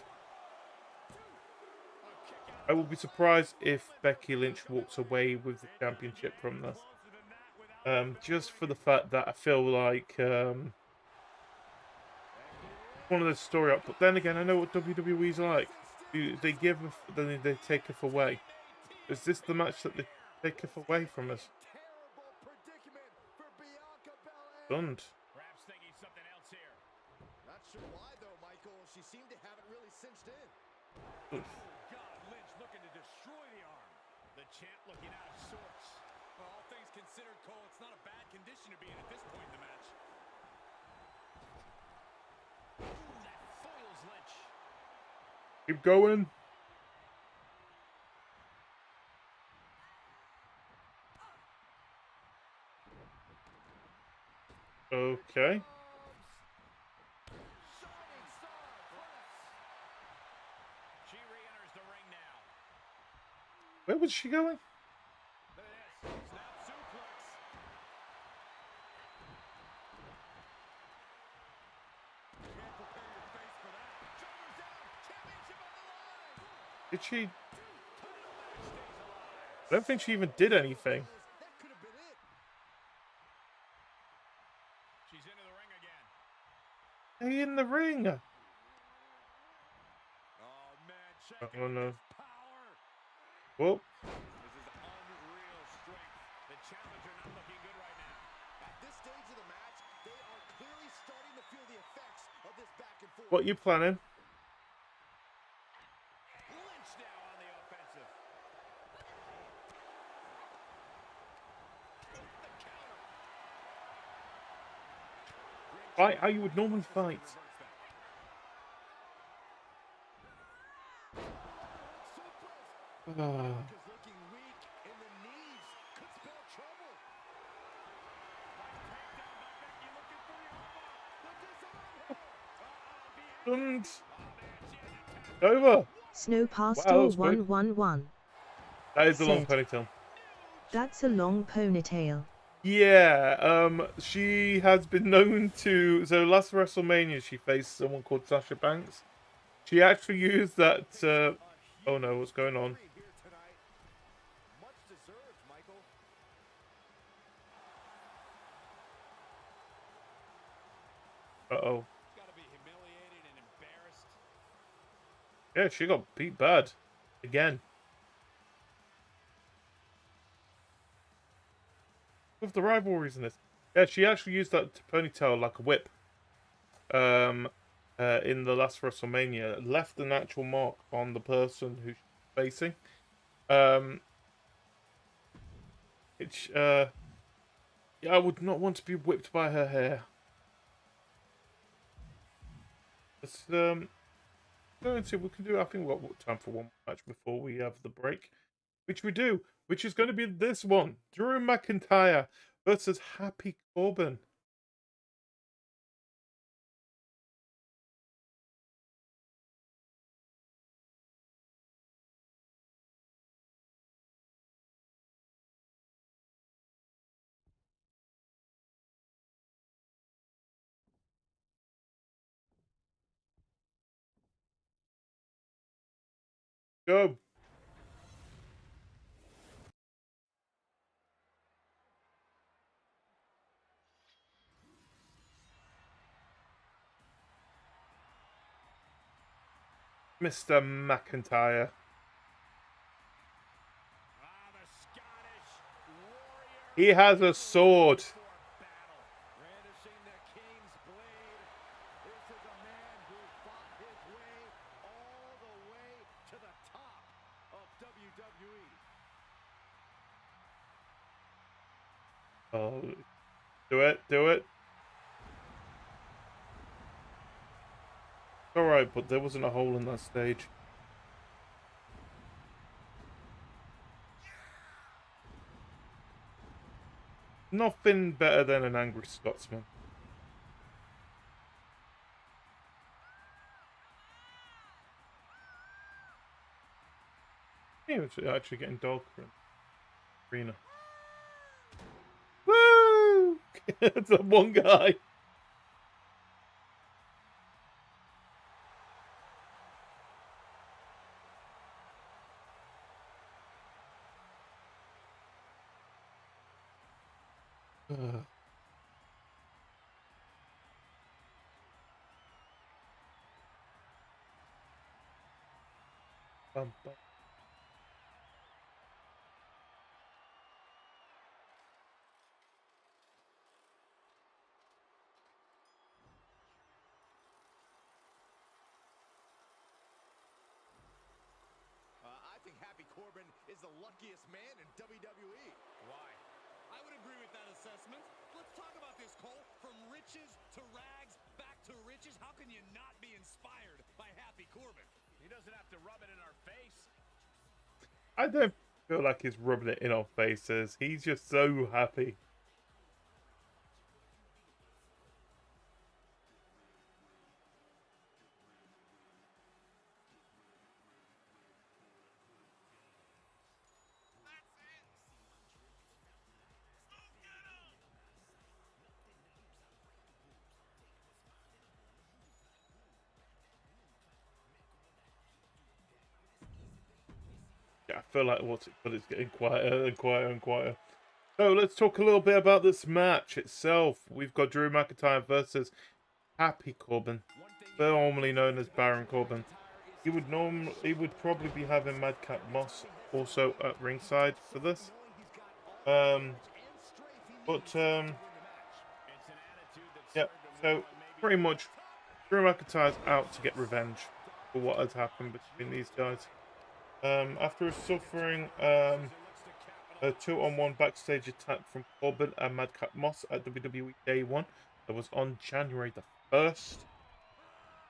I will be surprised if Becky Lynch walks away with the championship from this. Just for the fact that I feel like one of the story up. But then again, I know what WWE's like. They give, then they take it away. Is this the match that they take it away from us? Stunned. Perhaps thinking something else here. Not sure why though, Michael. She seemed to have it really cinched in. Oof. God, Lynch looking to destroy the arm. The champ looking out of sorts. Well, all things considered, Cole, it's not a bad condition to be in at this point in the match. Ooh, that foils Lynch. Keep going. Okay. She re-enters the ring now. Where was she going? Look at this. Snap suplex. Can't prepare your face for that. Shoulders down. Championship on the line. Did she? Stays alive. I don't think she even did anything. That could have been it. She's into the ring again. Hey, in the ring. Oh man, check Oh no. out this power. Well, This is unreal strength. The challenger not looking good right now. At this stage of the match, they are clearly starting to feel the effects of this back and forth. what you planning? Lynch now on the offensive. The counter. Fight how you would normally fight. Reverse that. Suplex. Ah. Is looking weak in the knees. Could spell trouble. And over. Snow Wow, that Pastor was quick. 111. That is a long Said. ponytail. That's a long ponytail. Yeah, she has been known to. So last WrestleMania, she faced someone called Sasha Banks. She actually used that. Oh no, what's going on? Here tonight. Much deserved, Michael. Uh-oh. Got to be humiliated and embarrassed. Yeah, she got beat bad. Again. With the rivalries in this. Yeah, she actually used that ponytail like a whip. In the last WrestleMania. Left an actual mark on the person who she's facing. Which, yeah, I would not want to be whipped by her hair. Let's, go into, we can do, I think we've got time for one match before we have the break. Which we do, which is going to be this one. Drew McIntyre versus Happy Corbin. Go. Mr. McIntyre. He has a sword. Oh, do it, do it. Alright, but there wasn't a hole in that stage. Nothing better than an angry Scotsman. Yeah, it's actually getting darker in the arena. Woo! It's that one guy. Bum, bum. I think Happy Corbin is the luckiest man in WWE. Why? I would agree with that assessment. Let's talk about this, Cole. From riches to rags, back to riches. How can you not be inspired by Happy Corbin? He doesn't have to rub it in our face. I don't feel like he's rubbing it in our faces. He's just so happy. Yeah, I feel like it's getting quieter and quieter and quieter. So let's talk a little bit about this match itself. We've got Drew McIntyre versus Happy Corbin, formerly known as Baron Corbin. He would probably be having Madcap Moss also at ringside for this. Yeah. So pretty much, Drew McIntyre's out to get revenge for what has happened between these guys. After suffering a 2-on-1 backstage attack from Corbin and Madcap Moss at WWE Day 1, that was on January the 1st.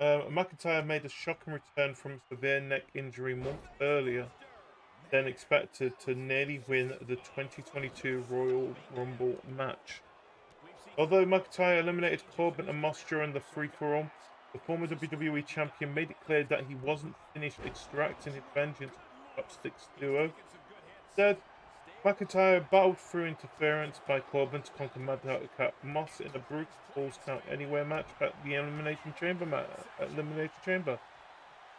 McIntyre made a shocking return from a severe neck injury months earlier than expected to nearly win the 2022 Royal Rumble match. Although McIntyre eliminated Corbin and Moss during the free-for-all, the former WWE champion made it clear that he wasn't finished extracting his vengeance from the Chopsticks duo. Instead, McIntyre battled through interference by Corbin to conquer Madcap Moss in a brutal Falls Count Anywhere match at the Elimination Chamber.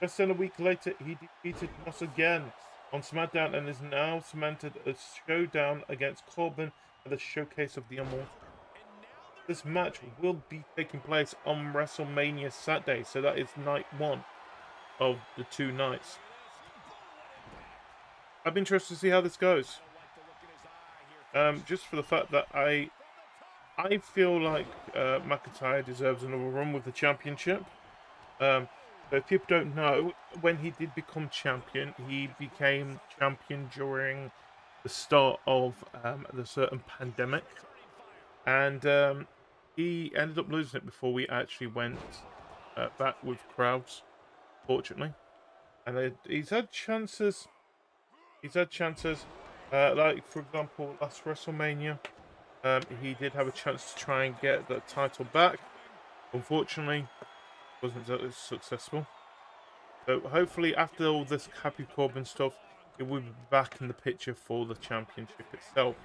Just then a week later, he defeated Moss again on SmackDown and is now cemented a showdown against Corbin at the Showcase of the Immortal. This match will be taking place on WrestleMania Saturday, so that is night 1 of the 2 nights. I'm interested to see how this goes. Just for the fact that I feel like McIntyre deserves another run with the championship. But if people don't know, when he did become champion, he became champion during the start of the certain pandemic. And he ended up losing it before we actually went back with crowds, fortunately. And he's had chances. Like, for example, last WrestleMania, he did have a chance to try and get the title back. Unfortunately, wasn't as successful. So hopefully, after all this Happy Corbin stuff, he will be back in the picture for the championship itself.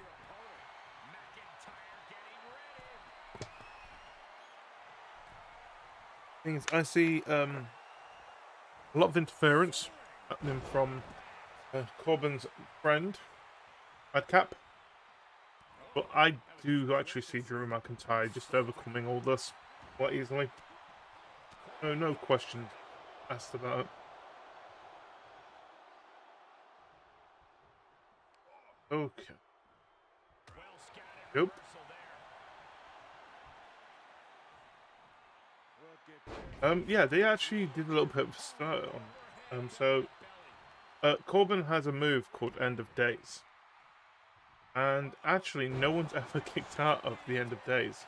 Thing is, I see a lot of interference happening from Corbin's friend, Madcap. But I do actually see Drew McIntyre just overcoming all this quite easily. No questions asked about it. Okay. Nope. Yeah, they actually did a little bit of a start on. Corbin has a move called End of Days. And actually, no one's ever kicked out of the End of Days.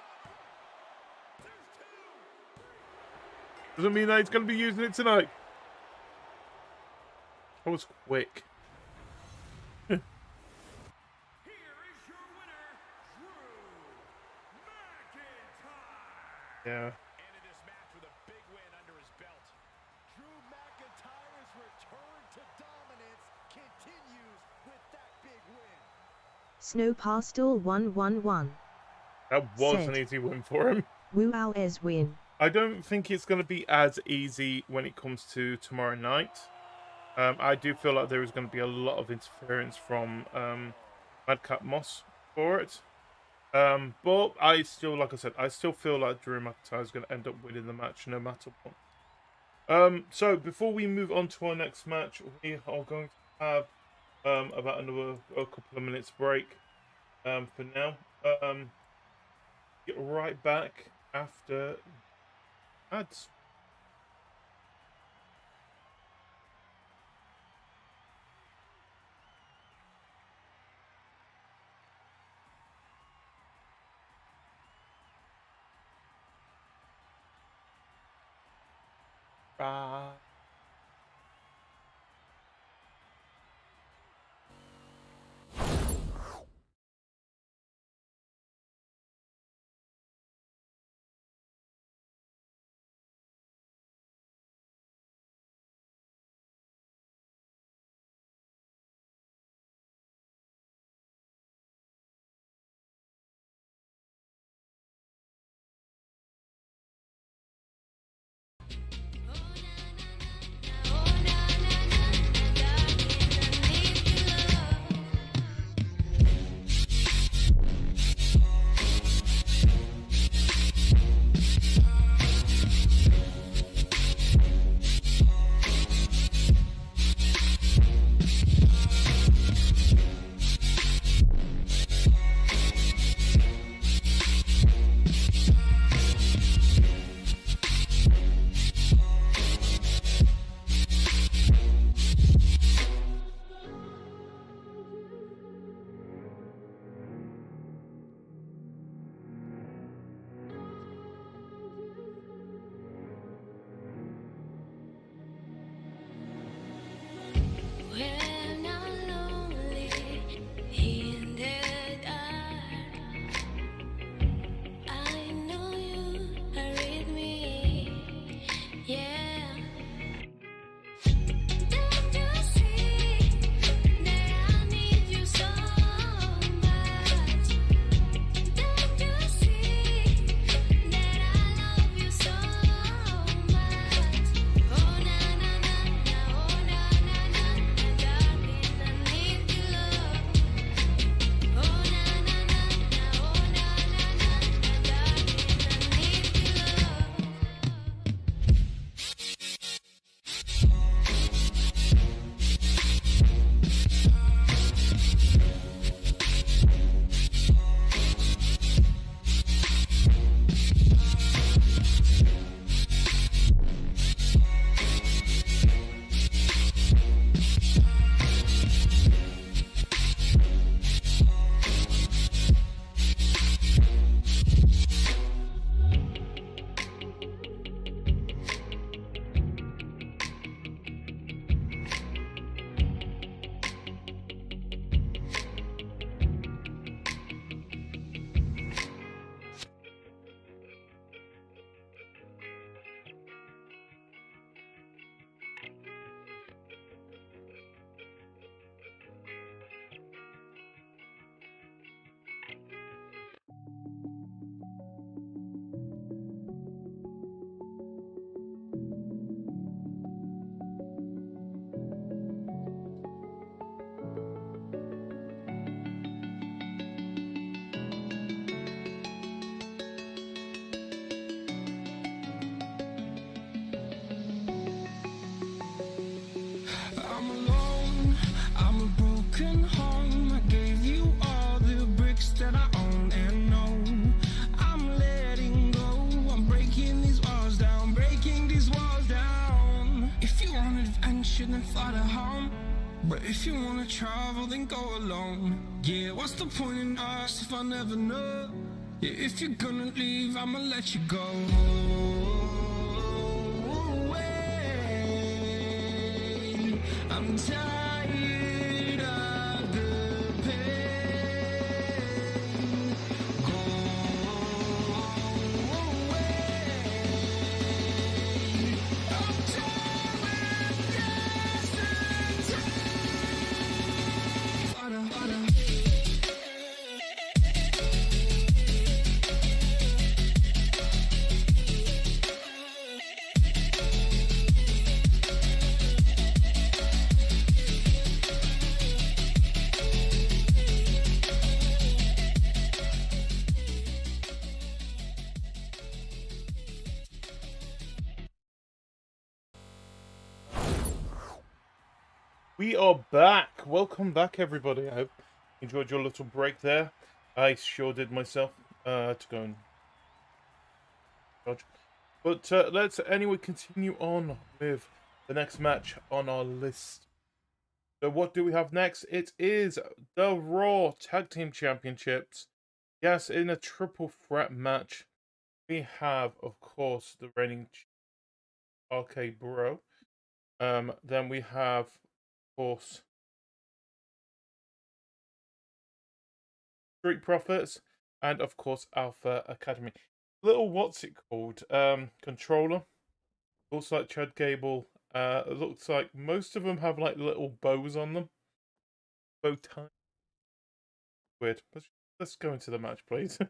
Doesn't mean that he's going to be using it tonight. That was quick. Yeah. And in this match with a big win under his belt. Drew McIntyre's return to dominance continues with that big win. Snowpastel 111. That was an easy win for him. Wow as win. I don't think it's going to be as easy when it comes to tomorrow night. I do feel like there is going to be a lot of interference from Madcap Moss for it. But I still, like I said, I still feel like Drew McIntyre is going to end up winning the match no matter what. So before we move on to our next match, we are going to have about a couple of minutes break for now. Get right back after ads. Bye. fight at home. But if you wanna travel, then go alone. Yeah, what's the point in us if I never know? Yeah, if you're gonna leave, I'ma let you go. Away. I'm tired of the pain. Go away. I'm tired of yesterday. Fighter. We are back. Welcome back, everybody. I hope you enjoyed your little break there. I sure did myself. To go and dodge. But let's anyway continue on with the next match on our list. So what do we have next? It is the Raw Tag Team Championships. Yes, in a triple threat match, we have, of course, the reigning RK Bro. Then we have, of course, Street Profits, and of course Alpha Academy. Little what's it called? Controller. Looks like Chad Gable. It looks like most of them have like little bows on them. Bow tie. Weird. Let's go into the match, please. It's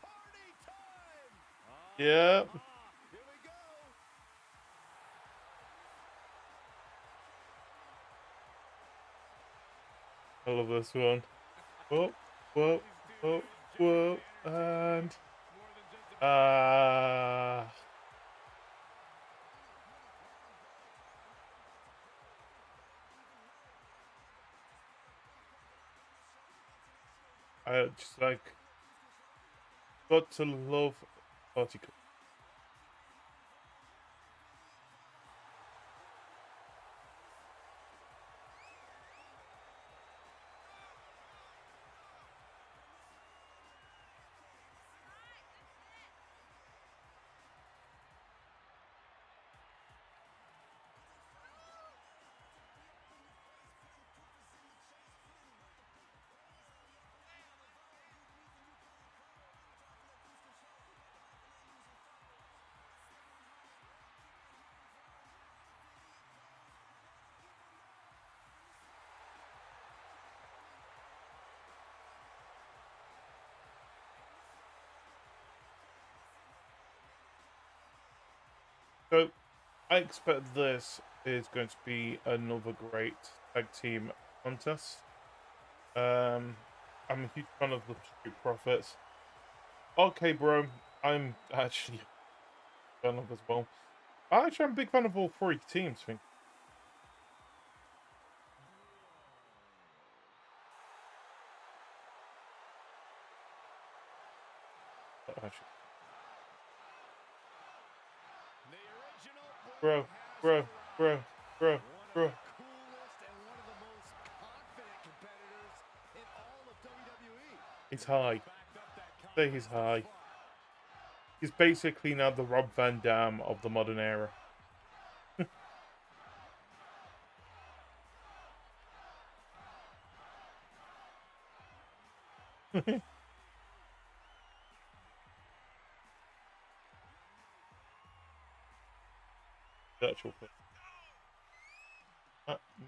party time! Yeah. Here we go! I love this one. Whoa, whoa, whoa, whoa, and I just like got to love party. So, I expect this is going to be another great tag team contest. I'm a huge fan of the Street Profits. Okay, bro, I'm actually a fan of as well. I'm a big fan of all three teams. I think. Actually. Bro. He's high. Say he's high. He's basically now the Rob Van Dam of the modern era. Virtual.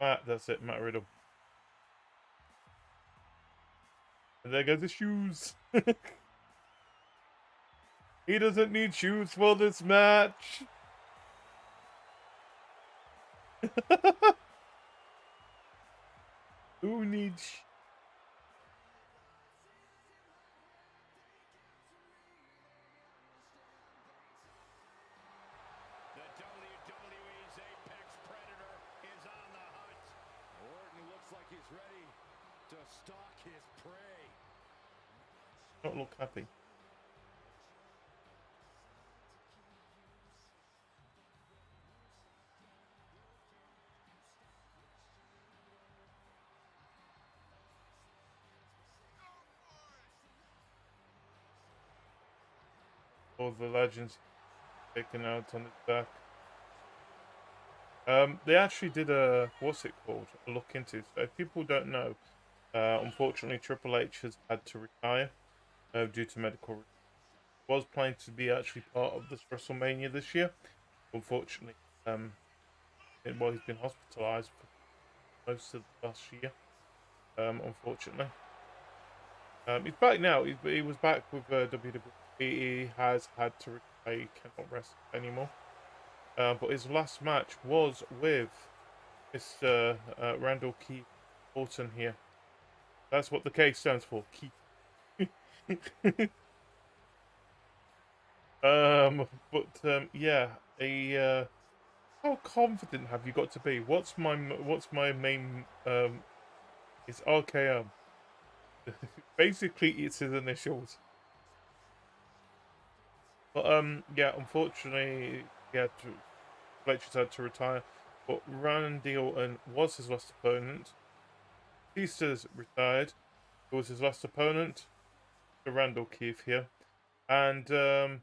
Matt, that's it, Matt Riddle. And there goes the shoes. He doesn't need shoes for this match. Who needs? The WWE's Apex Predator is on the hunt. Orton looks like he's ready stalk his prey. Not look happy. All the legends taken out on his back. They actually did a, what's it called? A look into. So if people don't know, unfortunately Triple H has had to retire due to medical reasons. Was planning to be actually part of this WrestleMania this year. Unfortunately, he's been hospitalized for most of the last year. Unfortunately. He's back now. He was back with WWE. He has had to retire. He cannot wrestle anymore. But his last match was with Mr. Randall Keith Orton here. That's what the K stands for, Keith. Yeah, how confident have you got to be? What's my main it's RKO. Basically, it's his initials. But yeah, unfortunately, Fletcher's had to retire. But Randy Orton was his last opponent. Batista's retired. It was his last opponent. The Randall Keith here, and oh,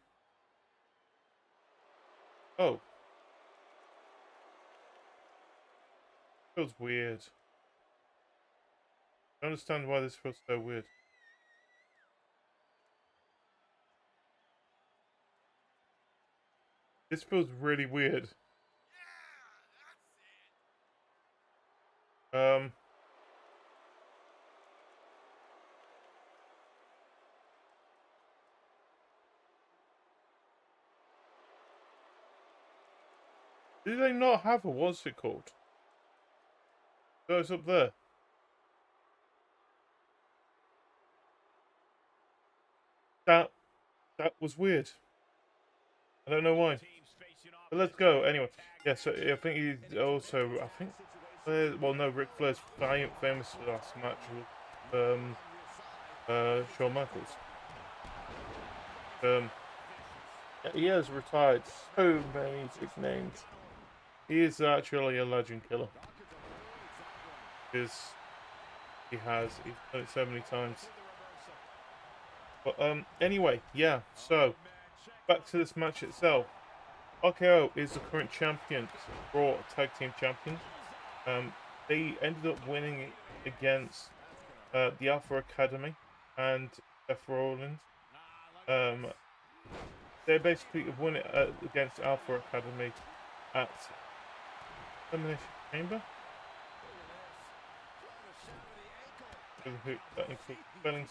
feels weird. I don't understand why this feels so weird. This feels really weird. Do they not have a, what's it called? Oh, it's up there. That was weird. I don't know why. But let's go anyway. Yeah, so I think he also, well, no, Ric Flair's famous last match with Shawn Michaels. He has retired so many big names. He is actually a legend killer. Because he's done it so many times. But anyway, yeah, so back to this match itself. RKO is the current champion, Raw Tag Team Champions. They ended up winning it against the Alpha Academy and Seth Rollins. They basically won it against Alpha Academy at Elimination Chamber. That includes spellings.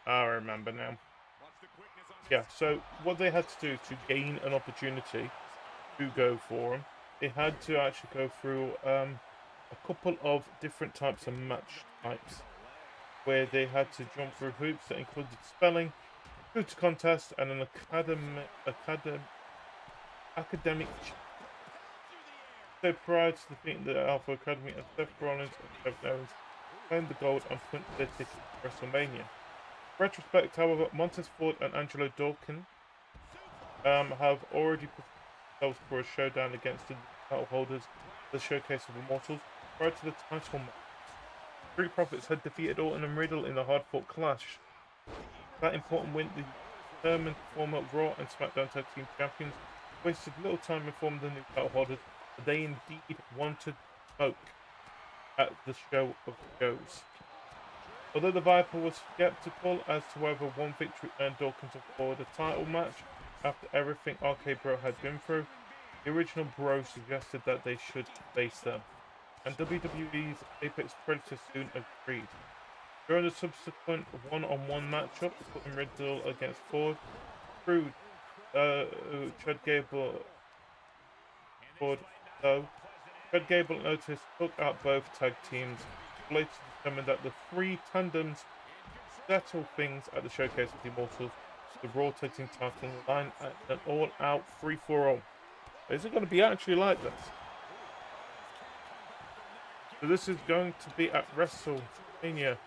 I remember now. Yeah, so what they had to do to gain an opportunity to go for them, they had to actually go through a couple of different types of match types, where they had to jump through hoops that included spelling, hoops contest, and an academic. So prior to defeating the Alpha Academy, and Seth Rollins and Kevin Owens claimed the gold and clinched their ticket to WrestleMania. Retrospect, however, Montez Ford and Angelo Dawkins have already put themselves for a showdown against the title holders, the Showcase of Immortals, prior to the title match. Street Profits had defeated Orton and Riddle in a hard-fought clash. That important win, the determined former Raw and SmackDown Tag Team Champions wasted little time informing the new title holders that they indeed wanted smoke at the show of shows. Although the Viper was skeptical as to whether one victory earned Dawkins afford a title match after everything RK Bro had been through, the original Bro suggested that they should face them, and WWE's Apex Predators soon agreed. During the subsequent one-on-one matchup, putting Riddle against Ford, through Chad Gable, Ford, though, Chad Gable and Otis took out both tag teams, later determined that the three tandems settle things at the Showcase of the Immortals, the Raw Tag Team title line at an all-out 3-for-all. Is it going to be actually like this? So this is going to be at Mania.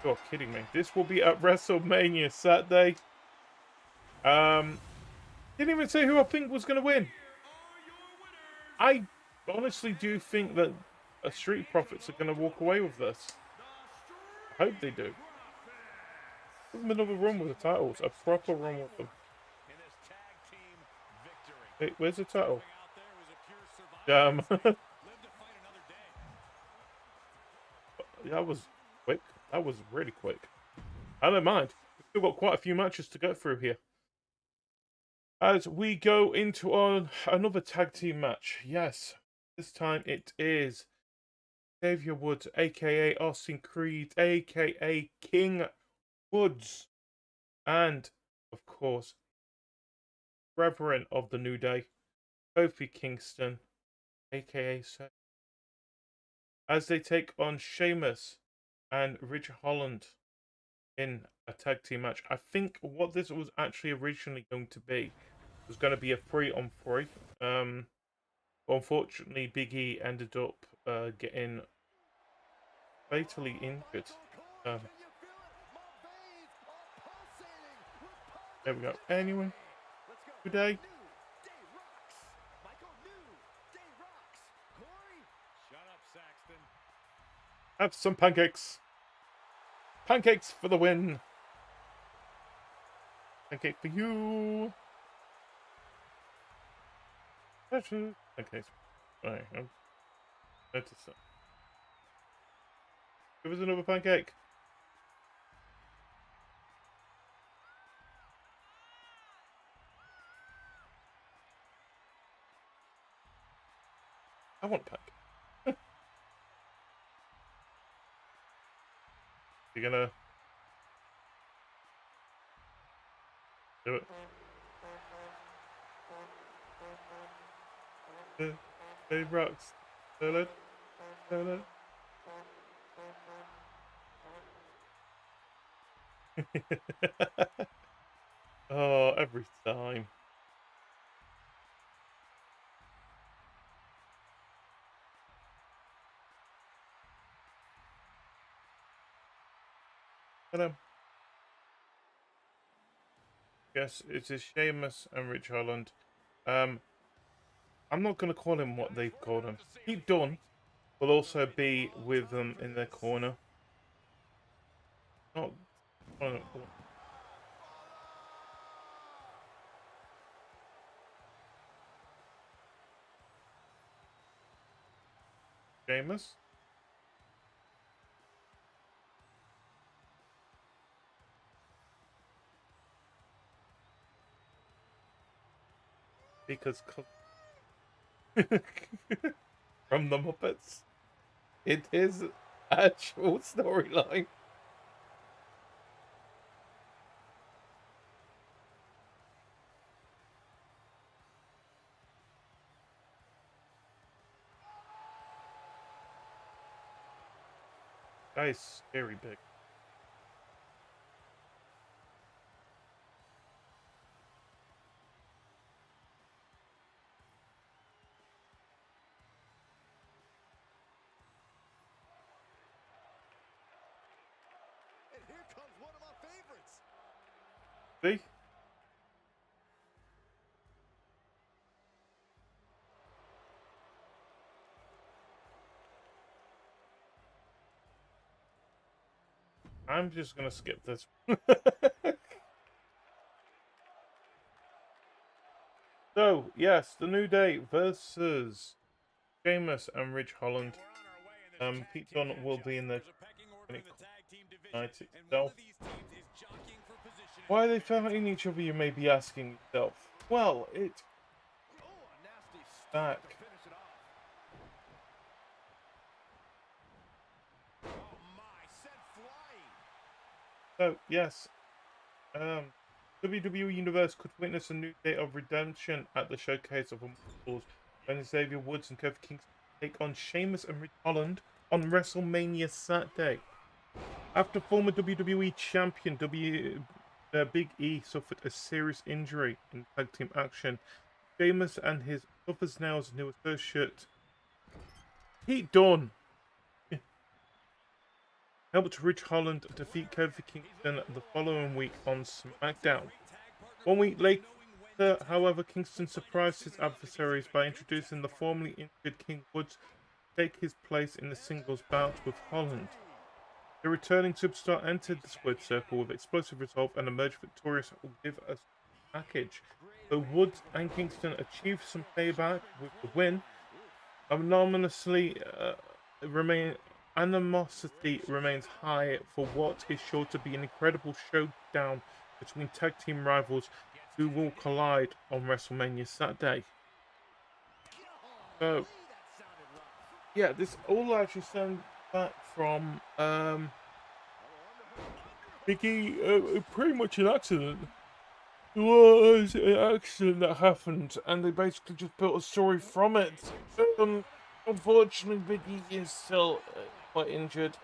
You're kidding me. This will be at WrestleMania Saturday. Didn't even say who I think was going to win. I honestly do think that Street Profits are going to walk away with this. I hope they do. Give them another run with the titles. A proper run with them. Wait, where's the title? That was quick. That was really quick. I don't mind. We've still got quite a few matches to go through here. As we go into another tag team match. Yes, this time it is Xavier Woods, aka Austin Creed, aka King Woods, and of course, Brethren of the New Day, Kofi Kingston, aka Seth, as they take on Sheamus and Ridge Holland in a tag team match. I think what this was actually originally going to be was going to be a 3-on-3. Unfortunately, Big E ended up getting fatally injured. There we go. Anyway, good day. Have some pancakes. Pancakes for the win. Pancake for you. Okay. Alright, I'll notice that. Give us another pancake. I want pancake. You're gonna do it. Hey, rocks. Tell it. Tell it. Oh, every time. Hello. Yes, it is Sheamus and Rich Holland. I'm not going to call him what they've called him. Pete Dunne will also be with them in their corner. Not Sheamus. Because from the Muppets, it is actual storyline. That is scary big. See? I'm just gonna skip this. So, yes, the New Day versus Sheamus and Ridge Holland. Pete Dunne will be in the night itself. Why are they fighting each other, you may be asking yourself. Well, it's back. So, yes, WWE Universe could witness a new day of redemption at the Showcase of Immortals when Xavier Woods and Kofi Kingston take on Sheamus and Ridge Holland on WrestleMania Saturday. After former WWE champion Big E suffered a serious injury in tag team action, Sheamus and his tough as nails new associate Pete Dunne helped Ridge Holland defeat Kofi Kingston the following week on SmackDown. 1 week later, however, Kingston surprised his adversaries by introducing the formerly injured King Woods to take his place in the singles bout with Holland. The returning superstar entered the squared circle with explosive resolve and emerged victorious with a package. Though Woods and Kingston achieved some payback with the win, animosity remains high for what is sure to be an incredible showdown between tag team rivals who will collide on WrestleMania Saturday. So, yeah, this all actually stems back from Biggie, pretty much an accident. It was an accident that happened, and they basically just built a story from it. Unfortunately, Biggie is still quite injured.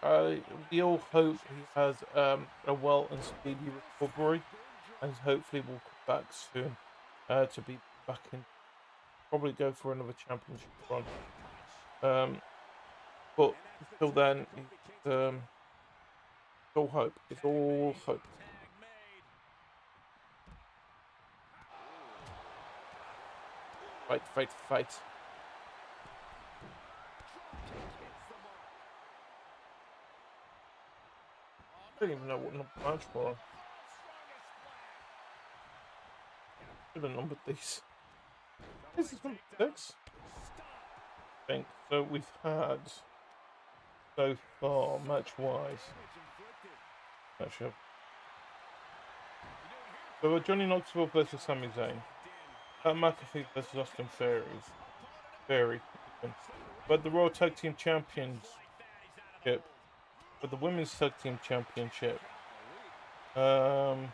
We all hope he has a well and speedy recovery, and hopefully will come back soon to be back in. Probably go for another championship run. But until then, it's all hope. It's all hope. Fight, fight, fight. I don't even know what number match for. Should have numbered these. This is number 6. I think. So we've had so far, match-wise. Actually, so Johnny Knoxville versus Sami Zayn. Pat McAfee versus Austin Theory. But the Raw Tag Team Championship. But the Women's Tag Team Championship. Drew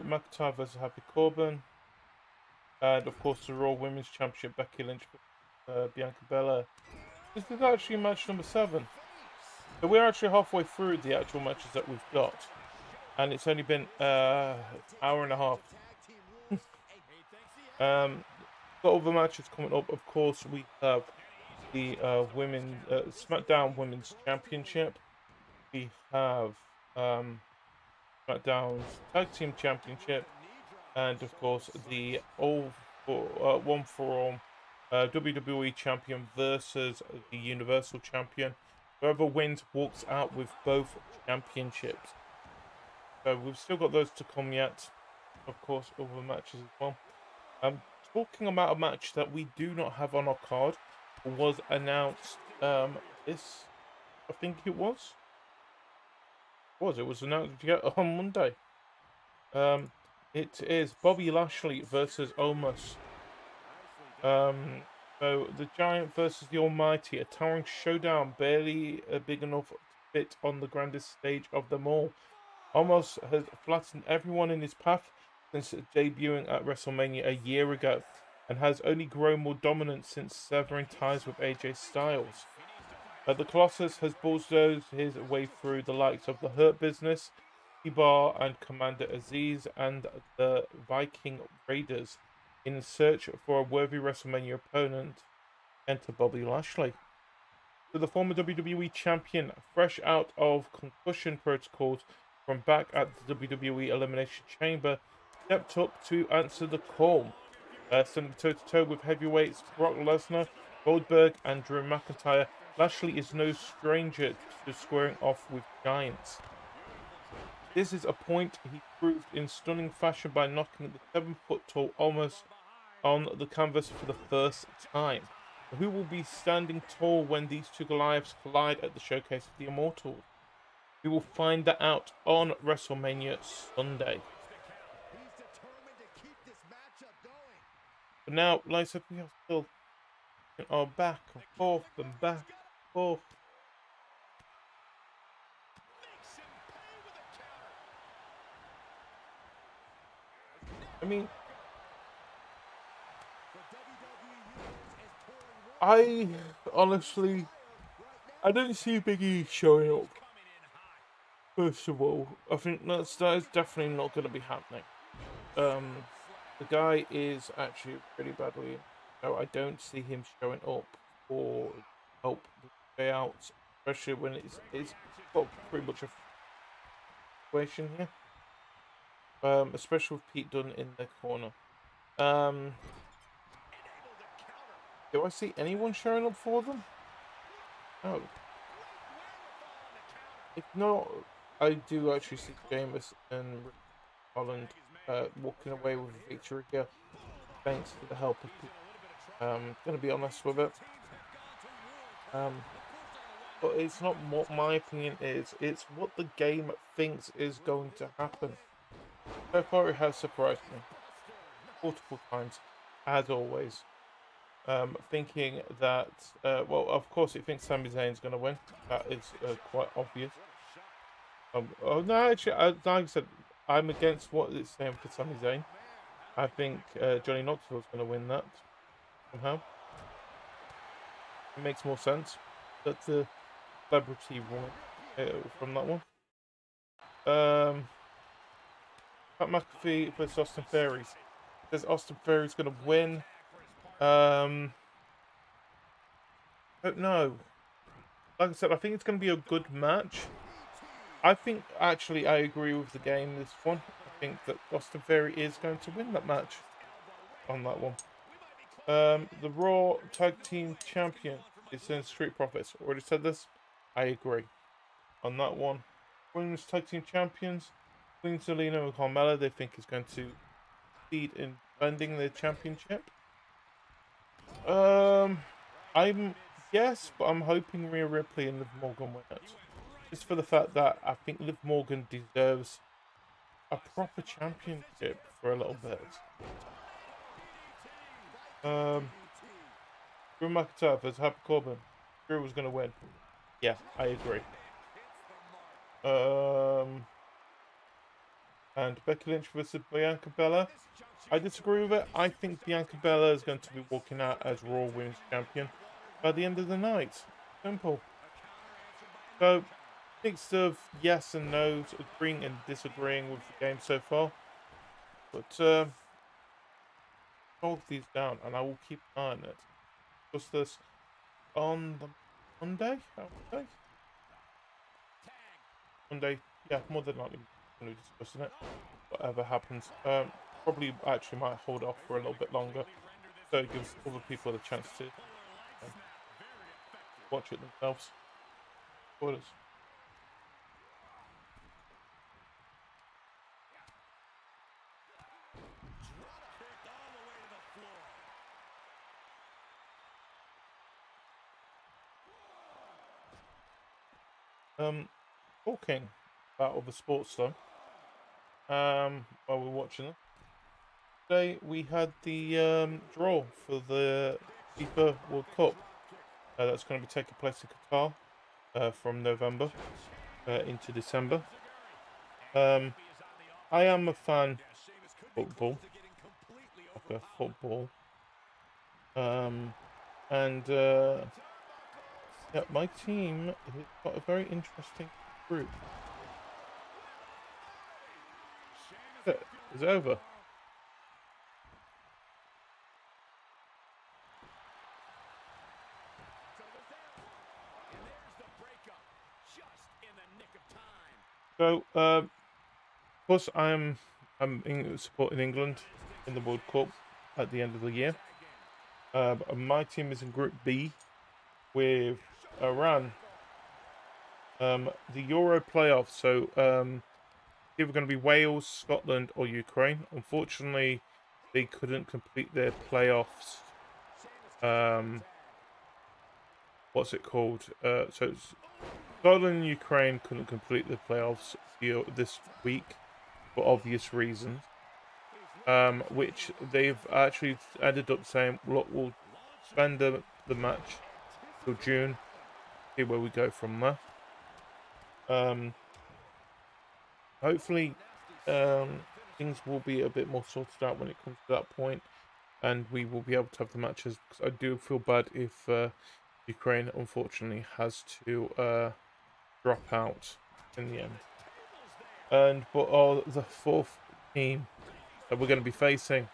McIntyre versus Happy Corbin. And of course the Raw Women's Championship, Becky Lynch versus Bianca Belair. This is actually match number 7. So we're actually halfway through the actual matches that we've got. And it's only been an hour and a half. Got other matches coming up. Of course, we have the SmackDown Women's Championship. We have SmackDown's Tag Team Championship, and of course the one for all WWE Champion versus the Universal Champion. Whoever wins walks out with both championships. So we've still got those to come yet. Of course, other matches as well. Talking about a match that we do not have on our card, was announced this, I think it was. It was announced on Monday. It is Bobby Lashley versus Omos. So the Giant versus the Almighty, a towering showdown, barely big enough to fit on the grandest stage of them all. Omos has flattened everyone in his path since debuting at WrestleMania a year ago, and has only grown more dominant since severing ties with AJ Styles. The Colossus has bulldozed his way through the likes of the Hurt Business, T-Bar and Commander Aziz, and the Viking Raiders in search for a worthy WrestleMania opponent. Enter Bobby Lashley. So the former WWE Champion, fresh out of concussion protocols from back at the WWE Elimination Chamber, stepped up to answer the call. Standing toe-to-toe with heavyweights Brock Lesnar, Goldberg, and Drew McIntyre, Lashley is no stranger to squaring off with giants. This is a point he proved in stunning fashion by knocking the 7-foot-tall Omos on the canvas for the first time. Who will be standing tall when these two Goliaths collide at the Showcase of the Immortals? We will find that out on WrestleMania Sunday. But now, like I said, we are still back and forth and back and forth. I mean, I honestly, I don't see Big E showing up. First of all, I think that is definitely not going to be happening. The guy is actually pretty badly, so I don't see him showing up or help the way out especially when it's got pretty much a situation here. Especially with Pete Dunne in the corner. Do I see anyone showing up for them? No. If not, I do actually see Jameis and Holland walking away with a victory here, thanks to the help of Pete. Gonna be honest with it. But it's not what my opinion is, it's what the game thinks is going to happen. So far it has surprised me. Multiple times, as always. Thinking that, well, of course it thinks Sami Zayn's going to win. That is quite obvious. Oh no, actually, like I said, I'm against what it's saying for Sami Zayn. I think Johnny Knoxville's going to win that, somehow. It makes more sense. That's a celebrity win from that one. Pat McAfee versus Austin Theory. Says Austin Theory's going to win. Don't know. Like I said, I think it's going to be a good match. I think, actually, I agree with the game this one. I think that Austin Theory is going to win that match on that one. The Raw Tag Team Champion is in Street Profits. Already said this. I agree on that one. Women's Tag Team Champions, Queen Zelina and Carmella, they think is going to succeed in defending the championship. Yes, but I'm hoping Rhea Ripley and Liv Morgan win it. Just for the fact that I think Liv Morgan deserves a proper championship for a little bit. Drew McIntyre versus Happy Corbin. Drew was going to win. Yeah, I agree. And Becky Lynch versus Bianca Belair. I disagree with it. I think Bianca Belair is going to be walking out as Raw Women's Champion by the end of the night. Simple. So, mix of yes and no's, agreeing and disagreeing with the game so far. But, hold these down and I will keep an eye on it. Just this on the Monday? Monday, yeah, more than likely we'll be discussing it. Whatever happens. Probably actually might hold off for a little bit longer, so it gives other people a chance to watch it themselves. Spoilers. Talking about other sports though, while we're watching them. Today we had the draw for the FIFA World Cup. That's going to be taking place in Qatar from November into December. I am a fan of football. And yeah, my team has got a very interesting group. It's over. So, of course, I'm supporting England in the World Cup at the end of the year. My team is in Group B with Iran. The Euro playoffs. So, either going to be Wales, Scotland, or Ukraine. Unfortunately, they couldn't complete their playoffs. What's it called? So it's Scotland and Ukraine couldn't complete the playoffs this week for obvious reasons. Which they've actually ended up saying, look, we'll spend the match till June, see where we go from there. Hopefully, things will be a bit more sorted out when it comes to that point, and we will be able to have the matches. Because I do feel bad if Ukraine, unfortunately, has to drop out in the end. But the fourth team that we're going to be facing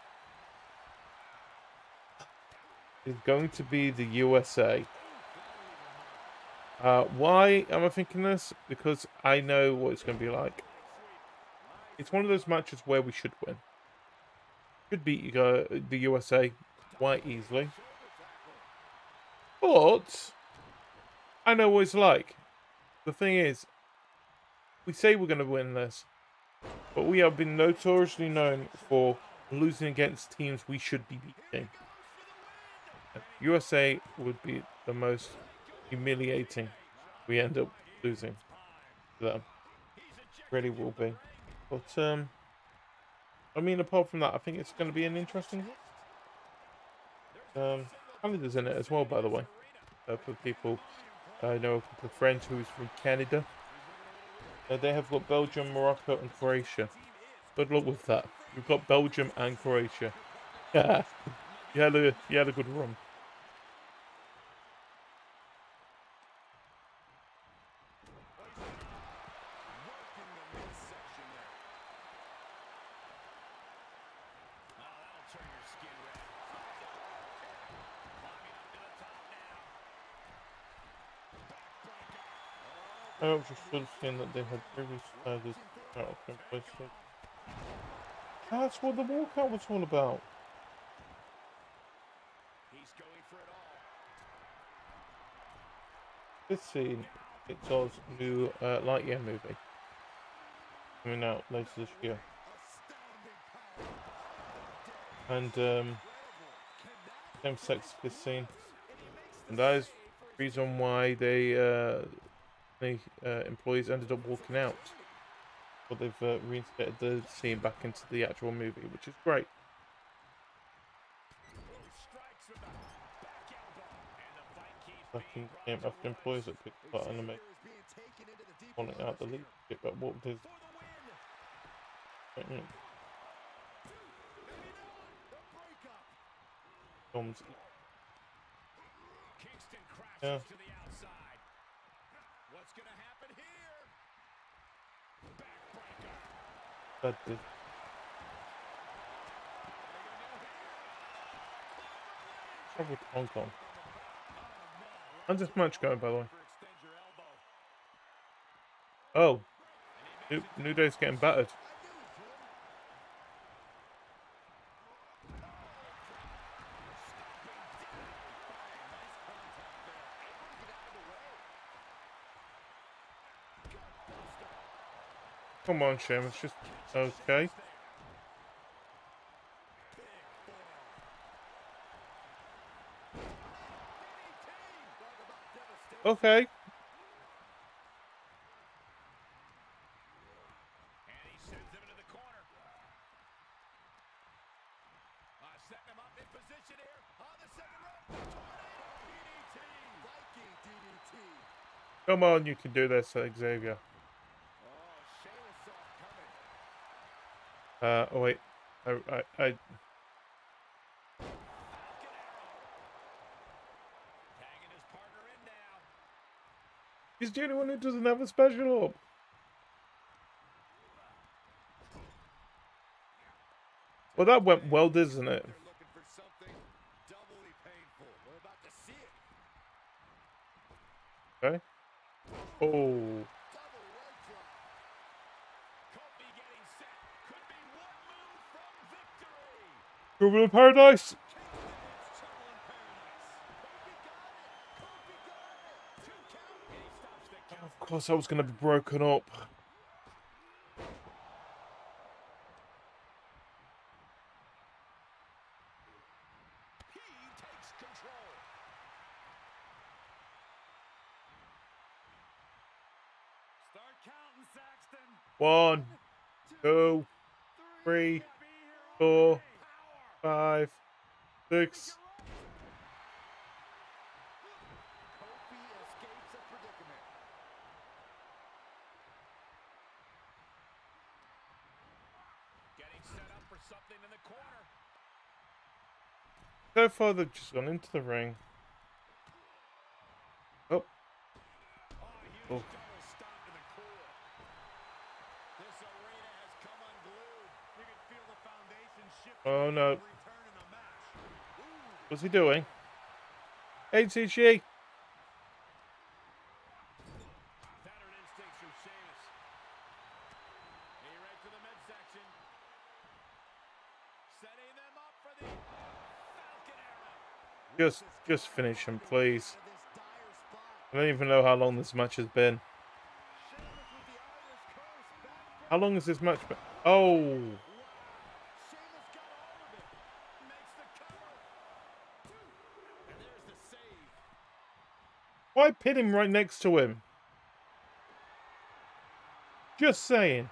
is going to be the USA. Why am I thinking this? Because I know what it's going to be like. It's one of those matches where we should win. Should beat the USA quite easily. But I know what it's like. The thing is, we say we're going to win this, but we have been notoriously known for losing against teams we should be beating. And USA would be the most humiliating. We end up losing to them. Really will be. But I mean, apart from that, I think it's going to be an interesting one. Canada's in it as well, by the way. For people, I know a couple of friends who's from Canada. They have got Belgium, Morocco, and Croatia. Good luck with that. You've got Belgium and Croatia. Yeah, you had a good run. I was just seeing that they had previously decided to PlayStation. That's what the walkout was all about. This scene, it's Oz new Lightyear movie coming out later this year, and same-sex kiss scene, and that is the reason why the employees ended up walking out. But they've reinstated the scene back into the actual movie, which is great. Back in the game after employees that picked part and make calling out the leadership at what does. Yeah. That did. Trouble with Hong Kong. How's this match going, by the way? Oh, New Day's getting battered. Come on, Sheamus, just okay. Okay. Come on, you can do this, Xavier. Oh wait, I. He's the only one who doesn't have a special up. Well, that went well, doesn't it? Okay. Oh. Groovin' in Paradise. Of course, I was going to be broken up. One, 2, 3, 4, 5, 6. So far, they've just gone into the ring. Oh. Oh. Oh no. What's he doing? HCG. Setting them up for the Falcon Arrow. Just finish him, please. I don't even know how long this match has been. How long has this match been? Oh! Why pin him right next to him? Just saying.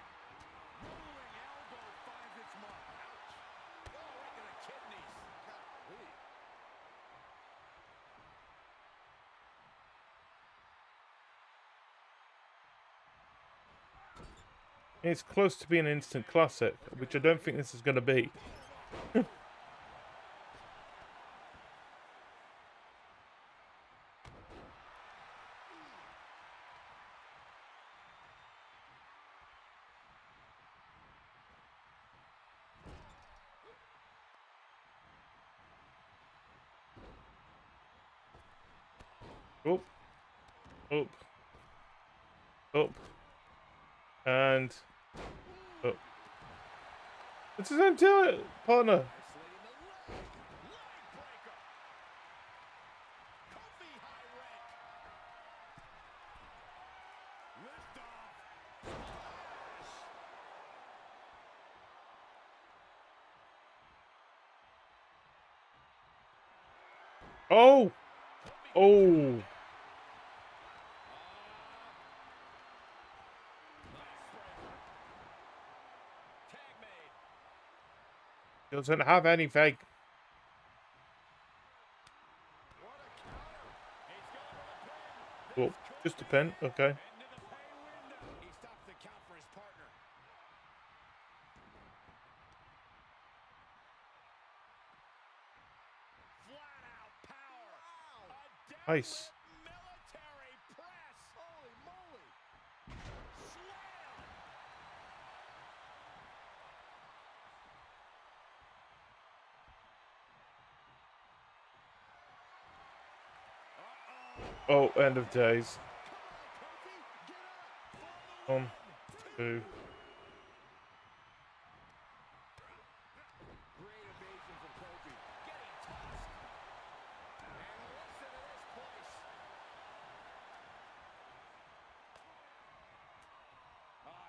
It's close to being an instant classic, which I don't think this is going to be. Up, up, up, and up. It's his own partner. Oh! Oh! Doesn't have anything. Oh, just a pin. Okay. He stops the count for his partner. Flat out power. A Nice. military press. Holy moly. Slam. Oh, end of days. 1, 2. Great evasion from Kofi. Getting tossed. And listen to this place.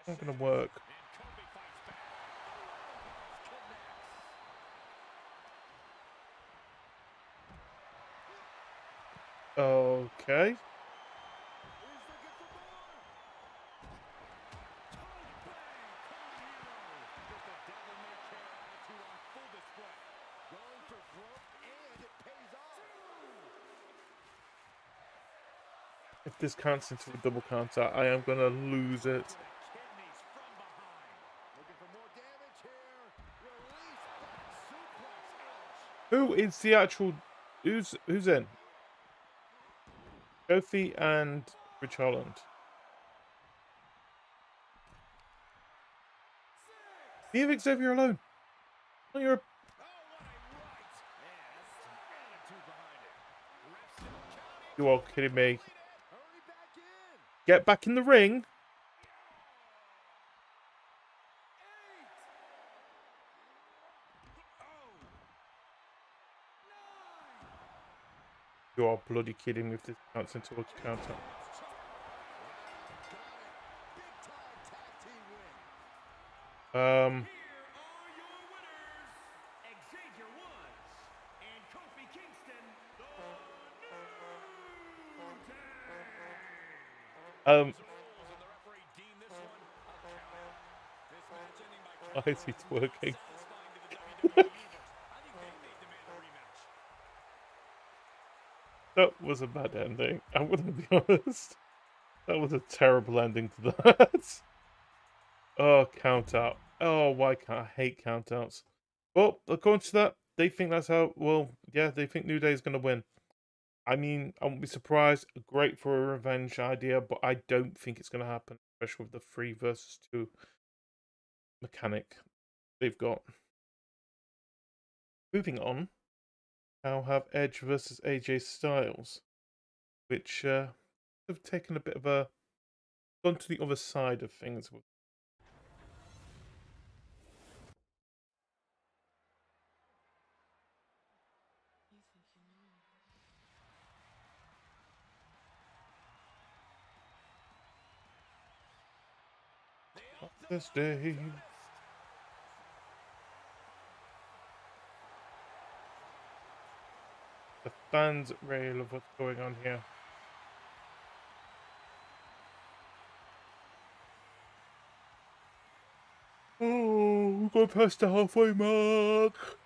Not gonna work. And Kofi fights back. Connects. Okay. If this counts into a double counter, I am gonna lose it. Who is the actual? Who's in? Kofi and Rich Holland. Leave Xavier alone. Oh, you're. You are kidding me. Get back in the ring. You are bloody kidding me if this counts into a counter. Why is he twerking? That was a bad ending. I'm gonna be honest. That was a terrible ending to that. Oh, count out. Oh, why can't I hate count outs? Well, according to that, they think that's how. Well, yeah, they think New Day is gonna win. I mean, I won't be surprised. Great for a revenge idea, but I don't think it's gonna happen, especially with the 3 versus 2 mechanic they've got. Moving on, I'll have Edge versus AJ Styles, which have taken a bit of a gone to the other side of things. on the stage. The fans really love what's going on here. Oh, we've got past the halfway mark.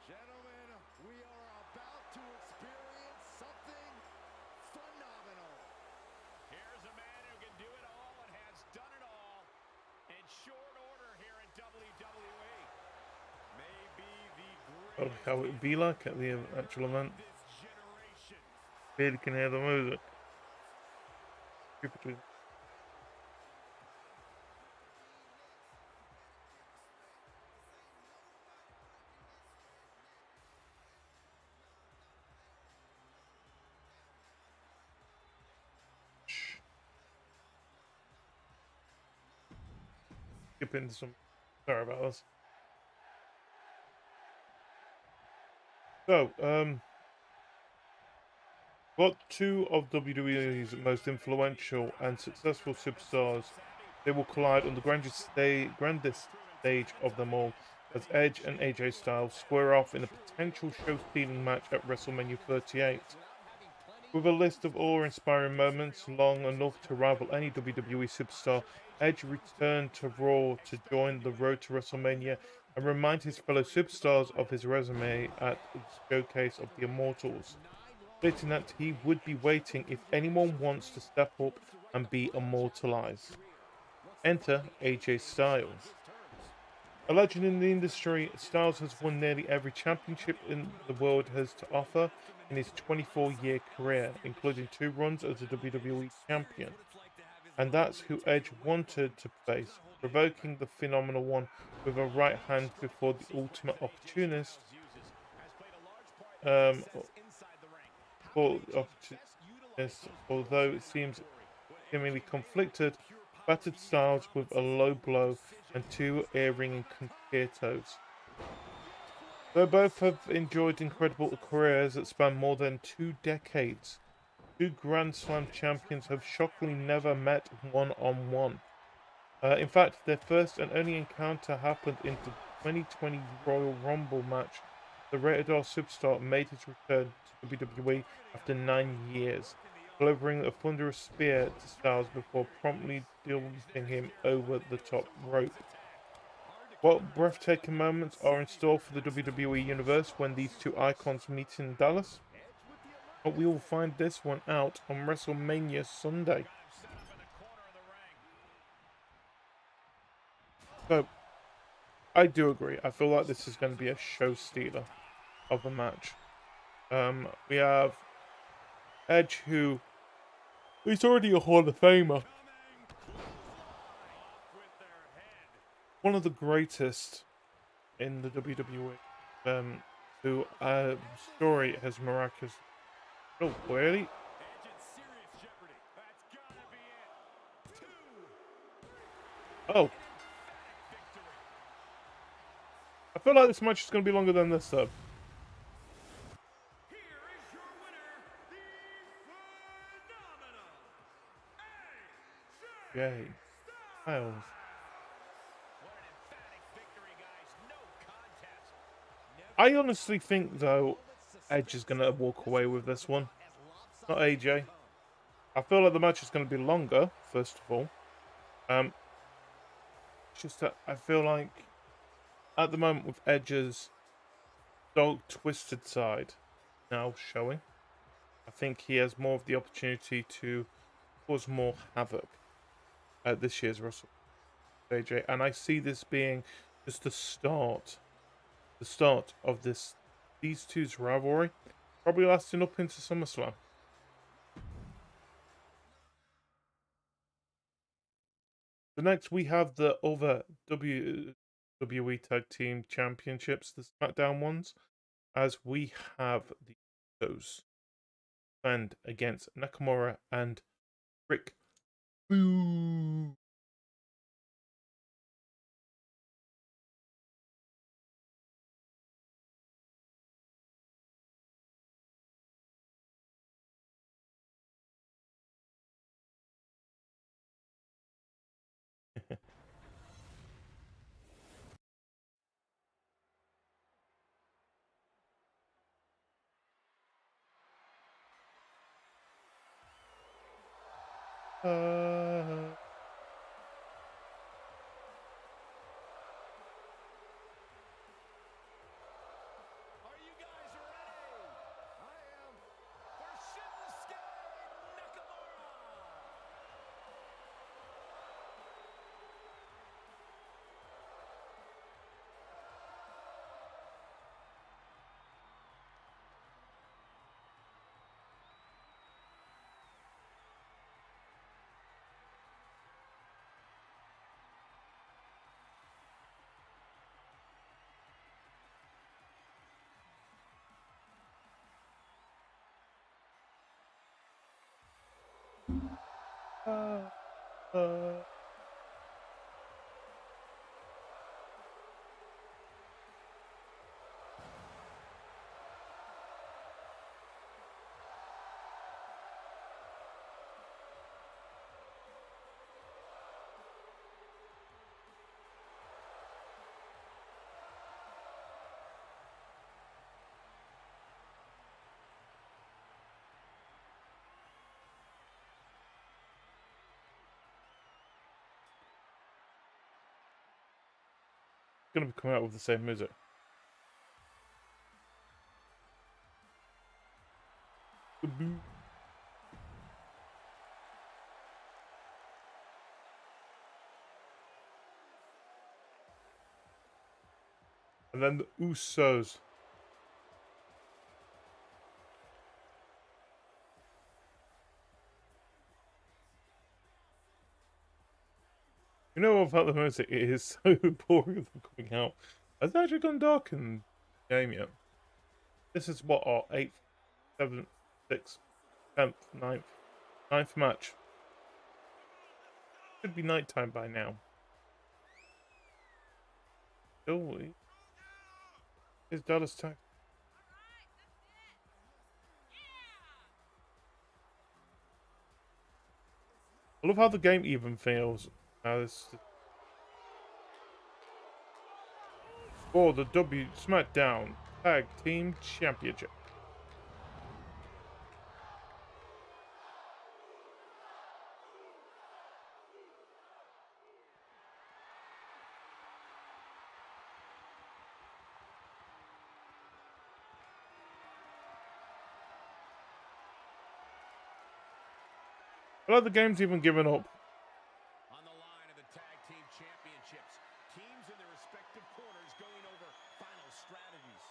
Gentlemen, we are about to experience something phenomenal. Here's a man who can do it all and has done it all in short order here in WWE. Maybe the Oh, greatest how it would be like at the actual event. this generation. Really can hear the music. Stupidly. Skip into some. Sorry about this. So, got two of WWE's most influential and successful superstars. They will collide on the grandest stage of them all, as Edge and AJ Styles square off in a potential show-stealing match at WrestleMania 38. With a list of awe-inspiring moments long enough to rival any WWE superstar, Edge returned to Raw to join the road to WrestleMania and remind his fellow superstars of his resume at the Showcase of the Immortals, stating that he would be waiting if anyone wants to step up and be immortalized. Enter AJ Styles. A legend in the industry, Styles has won nearly every championship in the world has to offer in his 24-year career, including 2 runs as a WWE champion. And that's who Edge wanted to face, provoking the phenomenal one with a right hand before the ultimate opportunist. Although it seems seemingly conflicted, battered Styles with a low blow and 2 ear-ringing concertos. Though both have enjoyed incredible careers that span more than 2 decades, 2 Grand Slam champions have shockingly never met one-on-one. In fact, their first and only encounter happened in the 2020 Royal Rumble match. The Rated R superstar made his return to WWE after 9 years, delivering a thunderous spear to Styles before promptly dumping him over the top rope. What breathtaking moments are in store for the WWE Universe when these 2 icons meet in Dallas? But we will find this one out on WrestleMania Sunday. So, I do agree. I feel like this is going to be a show stealer of a match. We have Edge, who he's already a Hall of Famer. One of the greatest in the WWE. Who story has miraculous. Oh, really? Oh. I feel like this match is going to be longer than this, though. Yay. Styles. I honestly think, though, Edge is going to walk away with this one. Not AJ. I feel like the match is going to be longer, first of all. Just that I feel like, at the moment, with Edge's dog twisted side now showing, I think he has more of the opportunity to cause more havoc at this year's WrestleMania, AJ. And I see this being just the start of these two's rivalry, probably lasting up into SummerSlam. So next we have the other WWE Tag Team Championships, the SmackDown ones, as we have the Usos defend against Nakamura and Rick Boo. uh, Are you guys ready? I am for Shinsuke Nakamura. uh, uh. Gonna be coming out with the same music. And then the Usos. You know about the music? It is so boring for coming out. Has it actually gone dark in the game yet? This is what our 8th, 7th, 6th, 10th, 9th match. Should be nighttime by now. Still, is Dallas Tag? I love how the game even feels. For the SmackDown Tag Team Championship. I like the game's even given up. On the line of the tag team championships, teams in their respective corners going over final strategies.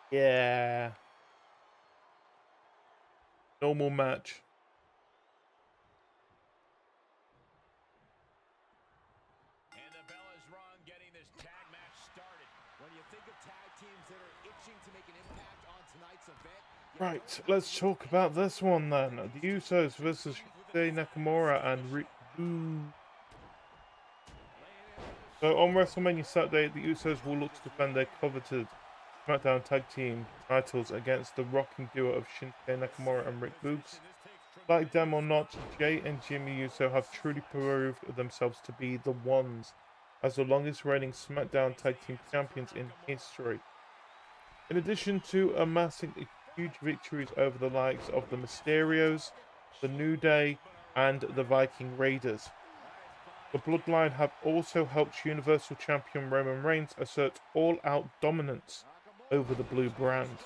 Yeah. Normal match. And the bell is rung, getting this tag match started. When you think of tag teams that are itching to make an impact on tonight's event, Right, let's talk about this one then. The Usos versus Shinsuke Nakamura and Rick Boo. So on WrestleMania Saturday, the Usos will look to defend their coveted SmackDown Tag Team titles against the rocking duo of Shinsuke Nakamura and Rick Boogs. Like them or not, Jay and Jimmy Uso have truly proved themselves to be the ones as the longest reigning SmackDown Tag Team champions in history. In addition to amassing huge victories over the likes of the Mysterios, the New Day, and the Viking Raiders, the Bloodline have also helped Universal Champion Roman Reigns assert all-out dominance over the blue brand.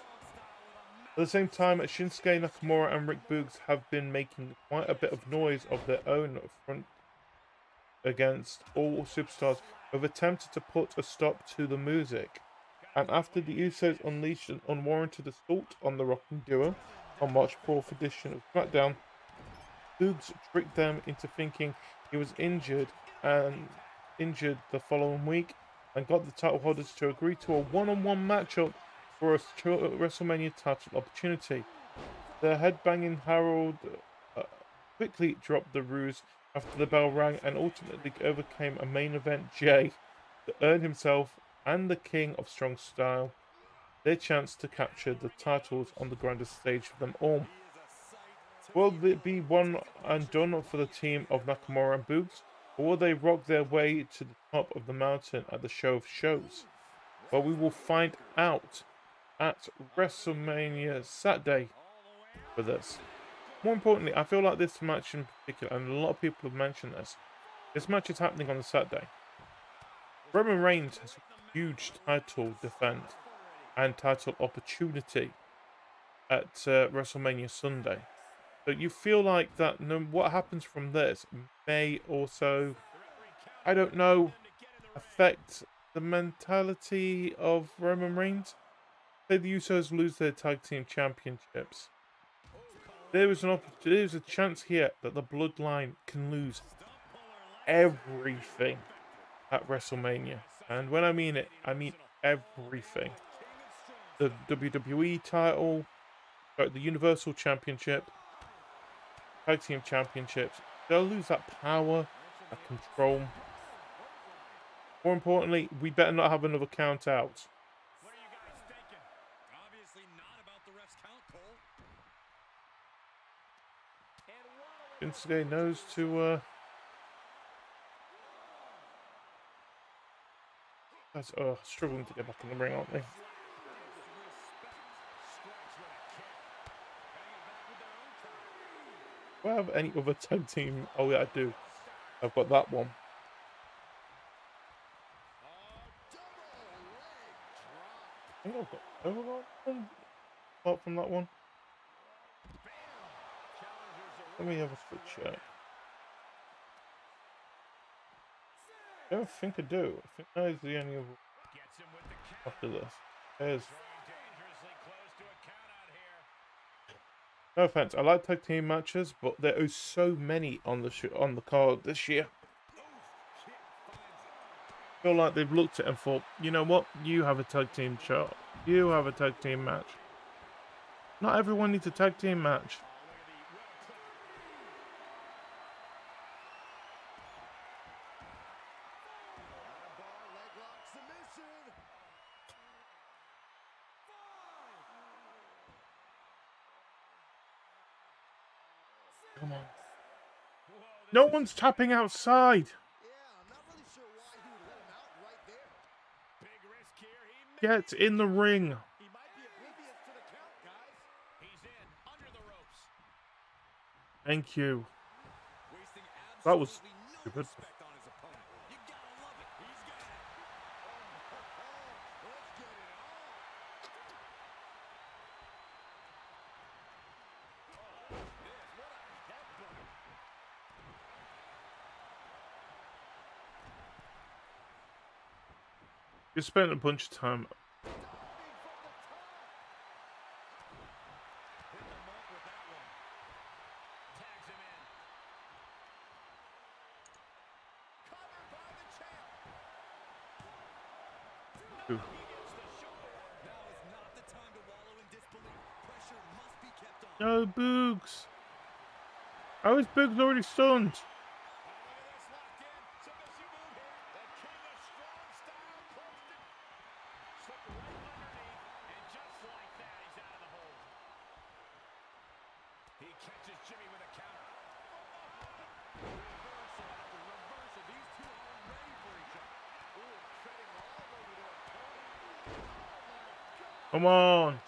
At the same time, Shinsuke Nakamura and Rick Boogs have been making quite a bit of noise of their own front against all superstars who have attempted to put a stop to the music. And after the Usos unleashed an unwarranted assault on the rocking duo on March 4th edition of SmackDown, Boogs tricked them into thinking he was injured the following week and got the title holders to agree to a one-on-one matchup for a WrestleMania title opportunity. The headbanging Harold quickly dropped the ruse after the bell rang and ultimately overcame a main event Jay to earn himself and the King of Strong Style their chance to capture the titles on the grandest stage for them all. Will it be one and done for the team of Nakamura and Boogs, or will they rock their way to the top of the mountain at the show of shows? Well, we will find out at WrestleMania Saturday for this. More importantly, I feel like this match in particular, and a lot of people have mentioned this match is happening on a Saturday. Roman Reigns has a huge title defense and title opportunity at WrestleMania Sunday. So you feel like that what happens from this may also, I don't know, affect the mentality of Roman Reigns. Say the Usos lose their tag team championships. There is a chance here that the Bloodline can lose everything at WrestleMania. And when I mean it, I mean everything. The WWE title, the Universal Championship, Tag Team Championships. They'll lose that power, that control. More importantly, we better not have another count out. What are you guys thinking? Obviously not about the ref's count, Cole. Shinsuke knows to that's struggling to get back in the ring, aren't they? Do I have any other tag team? Oh yeah, I do. I've got that one. I think I've got overall one apart from that one. Let me have a quick check. I don't think I do. I think that is the only other after this. There's no offense, I like tag team matches, but there are so many on the card this year. I feel like they've looked at it and thought, you know what? You have a tag team chart. You have a tag team match. Not everyone needs a tag team match. Come on. No one's tapping outside. Get in the ring. Thank you. That was stupid. You spent a bunch of time. Ooh. No, Boogs. How is Boogs already stunned? Come on.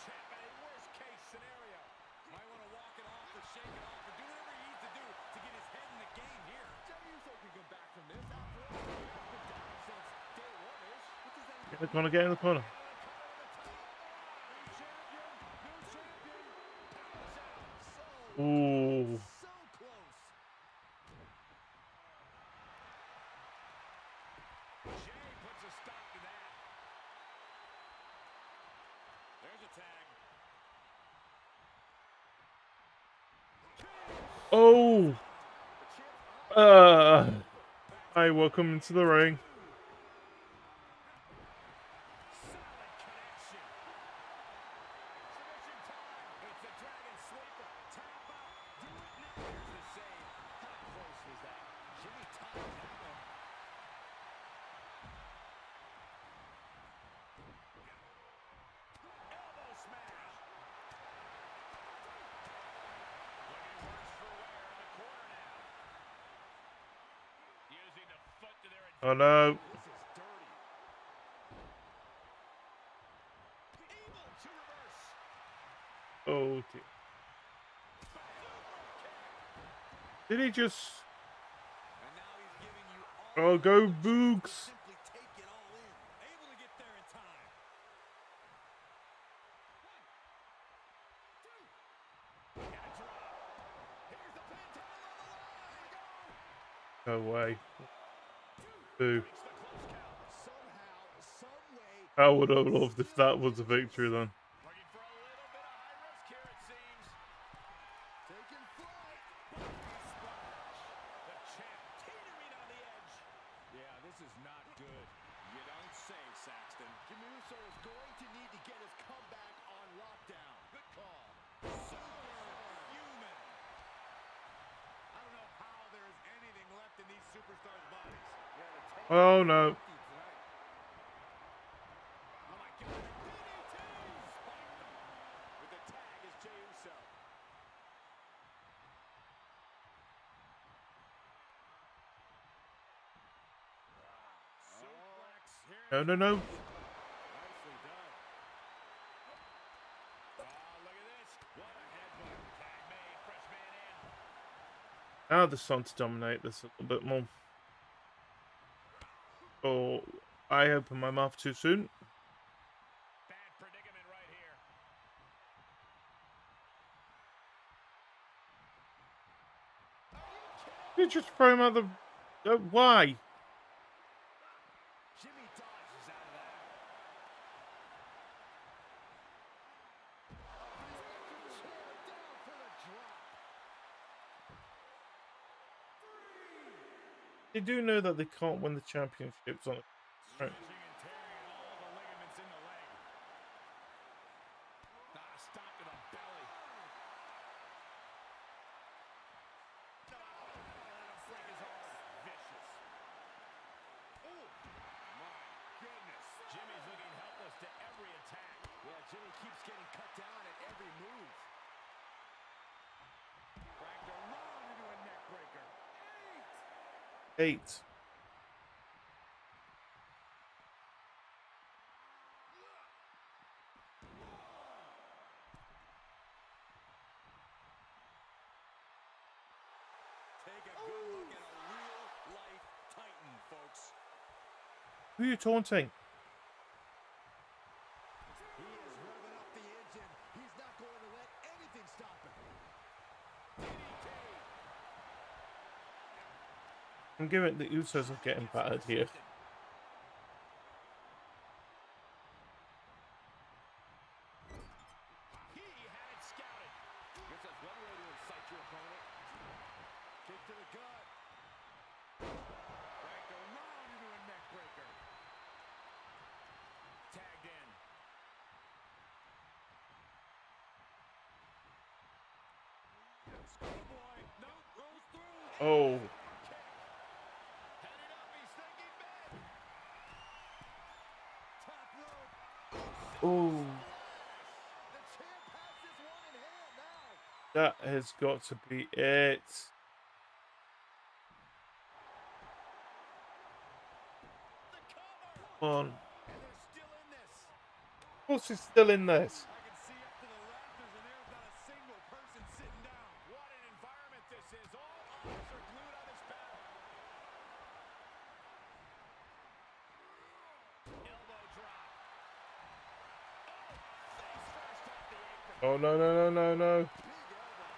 Gonna get in the corner. Ooh. Oh! Hi, welcome into the ring. Oh no. Oh dear. Did he just... Oh, go Boogs. No way. Boo. I would have loved if that was a victory then. Oh no. No, no, no. Now the Sun to dominate this a little bit more. Oh, I opened my mouth too soon. Bad predicament right here. You just throw him out the... why? Jimmy dodges out of that. They do know that they can't win the championships on it. Right. Jimmy's looking helpless to every attack. Yeah, Jimmy keeps getting cut down at every move. Cracked around into a neck breaker. 8. Take a good look at a real-life Titan, folks. Who are you taunting? He is revving up the engine. He's not going to let anything stop him. I'm giving the Usos are getting battered here. He had it scouted. Guess that's one way to incite your opponent. Kick to the gut. Cracked around into a neck breaker. Tagged in. Schoolboy. Nope, rolls through. Oh. Headed up, he's thinking big. Top rope. Oh. The champ has this one in hand now. That has got to be it. The cover. Come on. And they're still in this. Of course he's still in this. I can see up to the rafters, and there's not a single person sitting down. What an environment this is. All eyes are glued on this battle. Elbow drop. Oh, face first off the apron. Oh, no, no, no, no, no. Big elbow.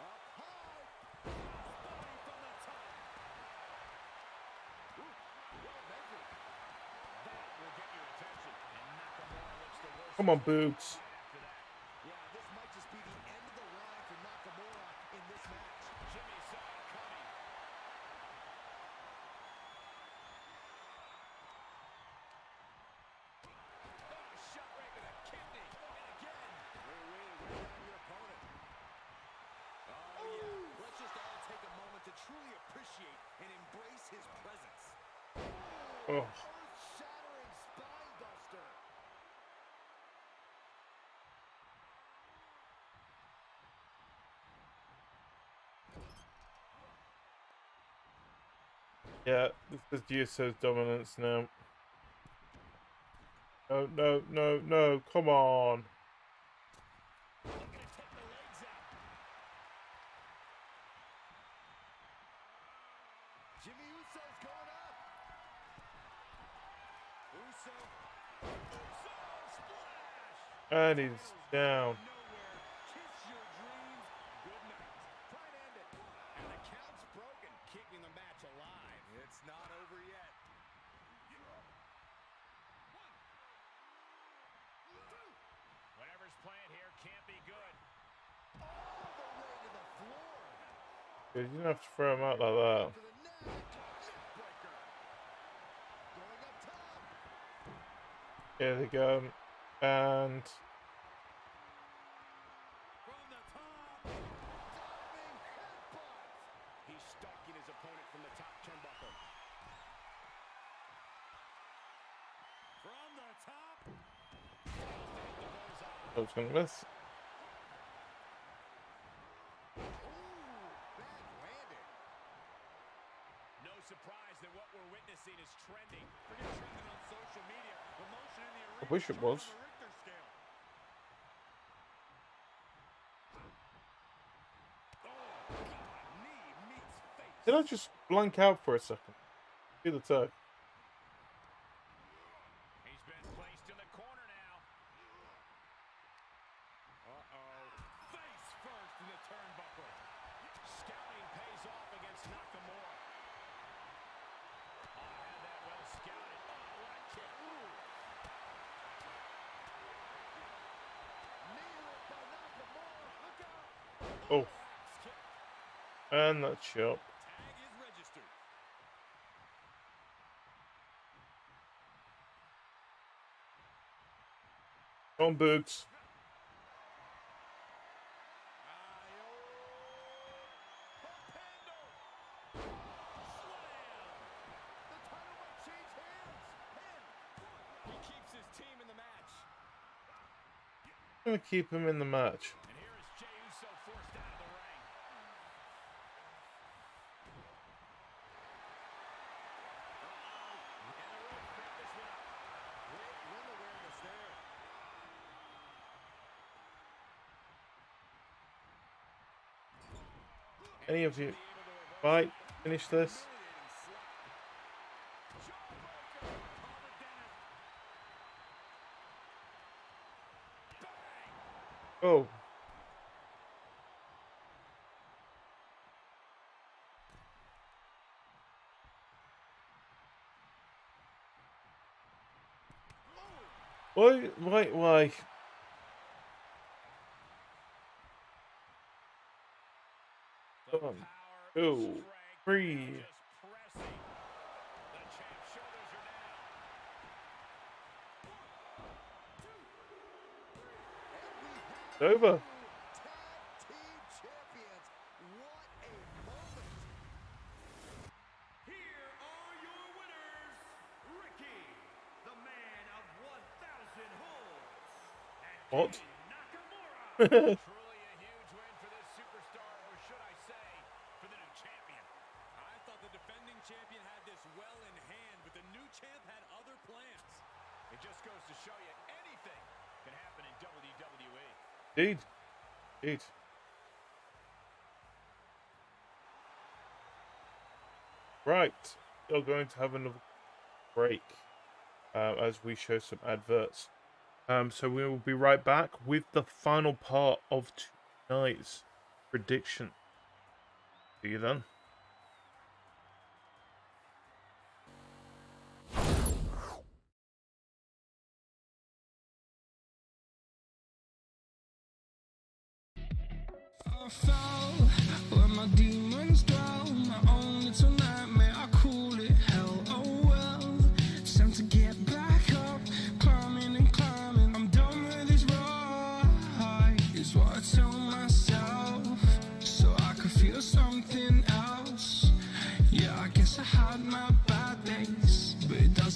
Up high. Body from the top. Ooh, well measured. That will get your attention. And Nakamura looks the worst. Come on, Boogs. After that. Yeah, this might just be the end of the Oh. Earth-shattering spine buster. Yeah, this is Uso's dominance now. No, no, no, no, come on. Looking to take the legs out. Jimmy Uso's going up. Uso splash. And he's down. Nowhere. Kiss your dreams. Good night. Try and end it. And the count's broken, keeping the match alive. It's not over yet. Whatever's playing here can't be good. All the way to the floor. You didn't have to throw him out like that. To the neck. Neckbreaker. Going up top. Here they go. And From the top. Diving headbutt. He's stalking his opponent from the top turnbuckle. From the top. I was going to miss. Backhanded. No surprise that what we're witnessing is trending. Forget trending on social media. Emotion in the arena. I wish it was. on the Richter scale. Oh, God. Knee meets face. Did I just blank out for a second? See the toe. He's been placed in the corner now. Uh-oh. Face first in the turnbuckle. Scouting pays off against Nakamura. Oh, had that well scouted. Oh, what a kick. Ooh. Knee whip by Nakamura. Look out. Oh, Axe kick. and that shot. Tag is registered. On Boogs. He keeps his team in the match. I'm going to keep him in the match. And here is Jey Uso forced out of the ring. And the rope picked this one up. Great ring awareness there. Any of you fight, finish this? Oh. Why? Come on. 2, 3. It's over. Tag team champions. What a moment. Here are your winners. Ricky, the man of 1,000 holds. And What? Nakamura. Truly a huge win for this superstar, or should I say, for the new champion. I thought the defending champion had this well in hand, but the new champ had other plans. It just goes to show you anything can happen in WWE. Indeed. Right, you're going to have another break as we show some adverts. So we will be right back with the final part of tonight's prediction. See you then. I fell where my demons dwell. My own little nightmare, I call it hell. Oh well, it's time to get back up, climbing and climbing. I'm done with this ride, is what I tell myself, so I could feel something else. Yeah, I guess I had my bad days, but it doesn't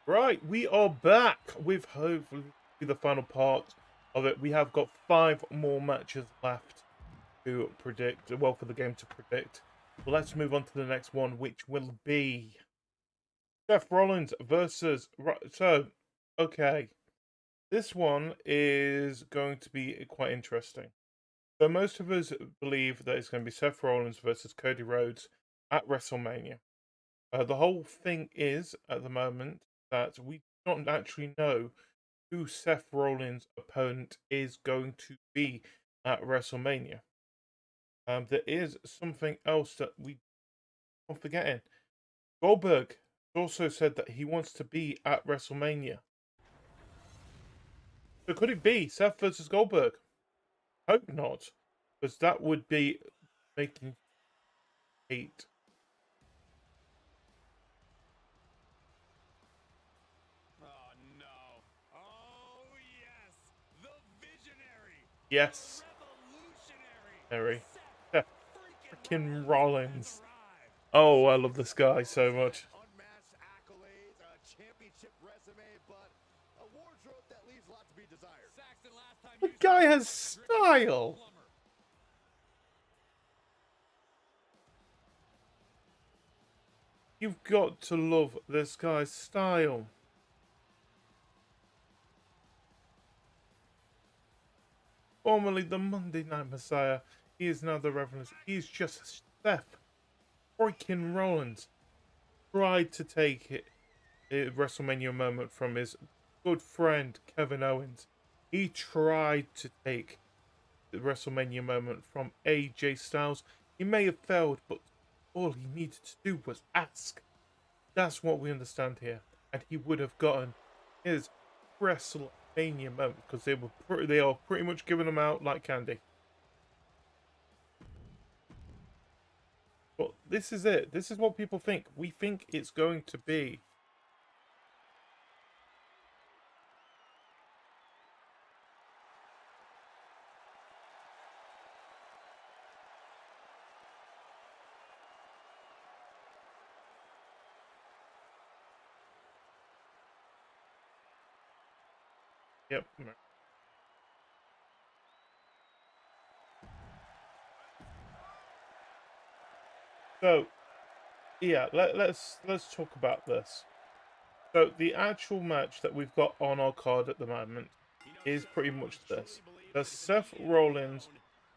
Right, we are back with hopefully the final part of it. We have got 5 more matches left to predict, well, for the game to predict. Well, let's move on to the next one, which will be Seth Rollins versus... So, okay. This one is going to be quite interesting. So most of us believe that it's going to be Seth Rollins versus Cody Rhodes at WrestleMania. The whole thing is, at the moment, that we don't actually know who Seth Rollins' opponent is going to be at WrestleMania. There is something else that we are forgetting. Goldberg also said that he wants to be at WrestleMania. So could it be Seth versus Goldberg? Hope not, because that would be making hate. Oh no. Oh yes. The visionary. Yes, Revolutionary. Harry. Seth freaking Rollins. Oh, I love this guy so much. Unmatched accolades, a championship resume, but a wardrobe that leaves a lot to be desired. Saxton, last time The guy has style. You've got to love this guy's style. Formerly the Monday Night Messiah, he is now the Reverend. He's just Seth freaking Rollins. Tried to take a WrestleMania moment from his good friend Kevin Owens. He tried to take the WrestleMania moment from AJ Styles. He may have failed, but all he needed to do was ask. That's what we understand here, and he would have gotten his WrestleMania moment because they are pretty much giving them out like candy. But this is it. This is what people think. We think it's going to be. Yep. So, yeah, let's talk about this. So the actual match that we've got on our card at the moment is pretty much this. That Seth Rollins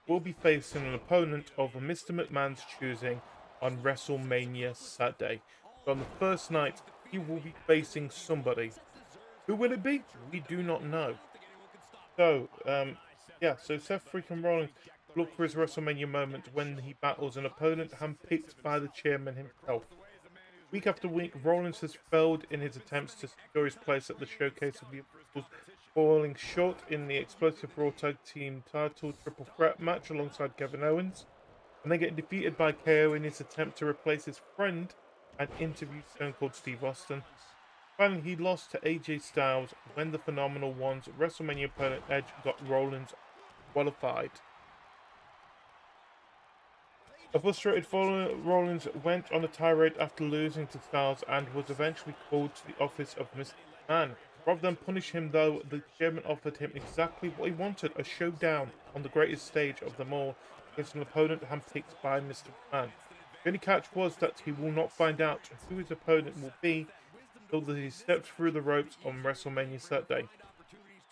will be facing an opponent of Mr. McMahon's choosing on WrestleMania Saturday. So on the first night, he will be facing somebody. Who will it be? We do not know. So, yeah, so Seth freaking Rollins, look for his WrestleMania moment when he battles an opponent handpicked by the chairman himself. Week after week, Rollins has failed in his attempts to secure his place at the showcase of the Immortals, falling short in the explosive Raw Tag Team title triple threat match alongside Kevin Owens, and then getting defeated by KO in his attempt to replace his friend and interview Stone Cold Steve Austin. Finally, he lost to AJ Styles when the Phenomenal One's WrestleMania opponent Edge got Rollins qualified. A frustrated Rollins went on a tirade after losing to Styles and was eventually called to the office of Mr. McMahon. Rather than punish him, though, the chairman offered him exactly what he wanted, a showdown on the greatest stage of them all against an opponent handpicked by Mr. McMahon. The only catch was that he will not find out who his opponent will be until he steps through the ropes on WrestleMania Saturday.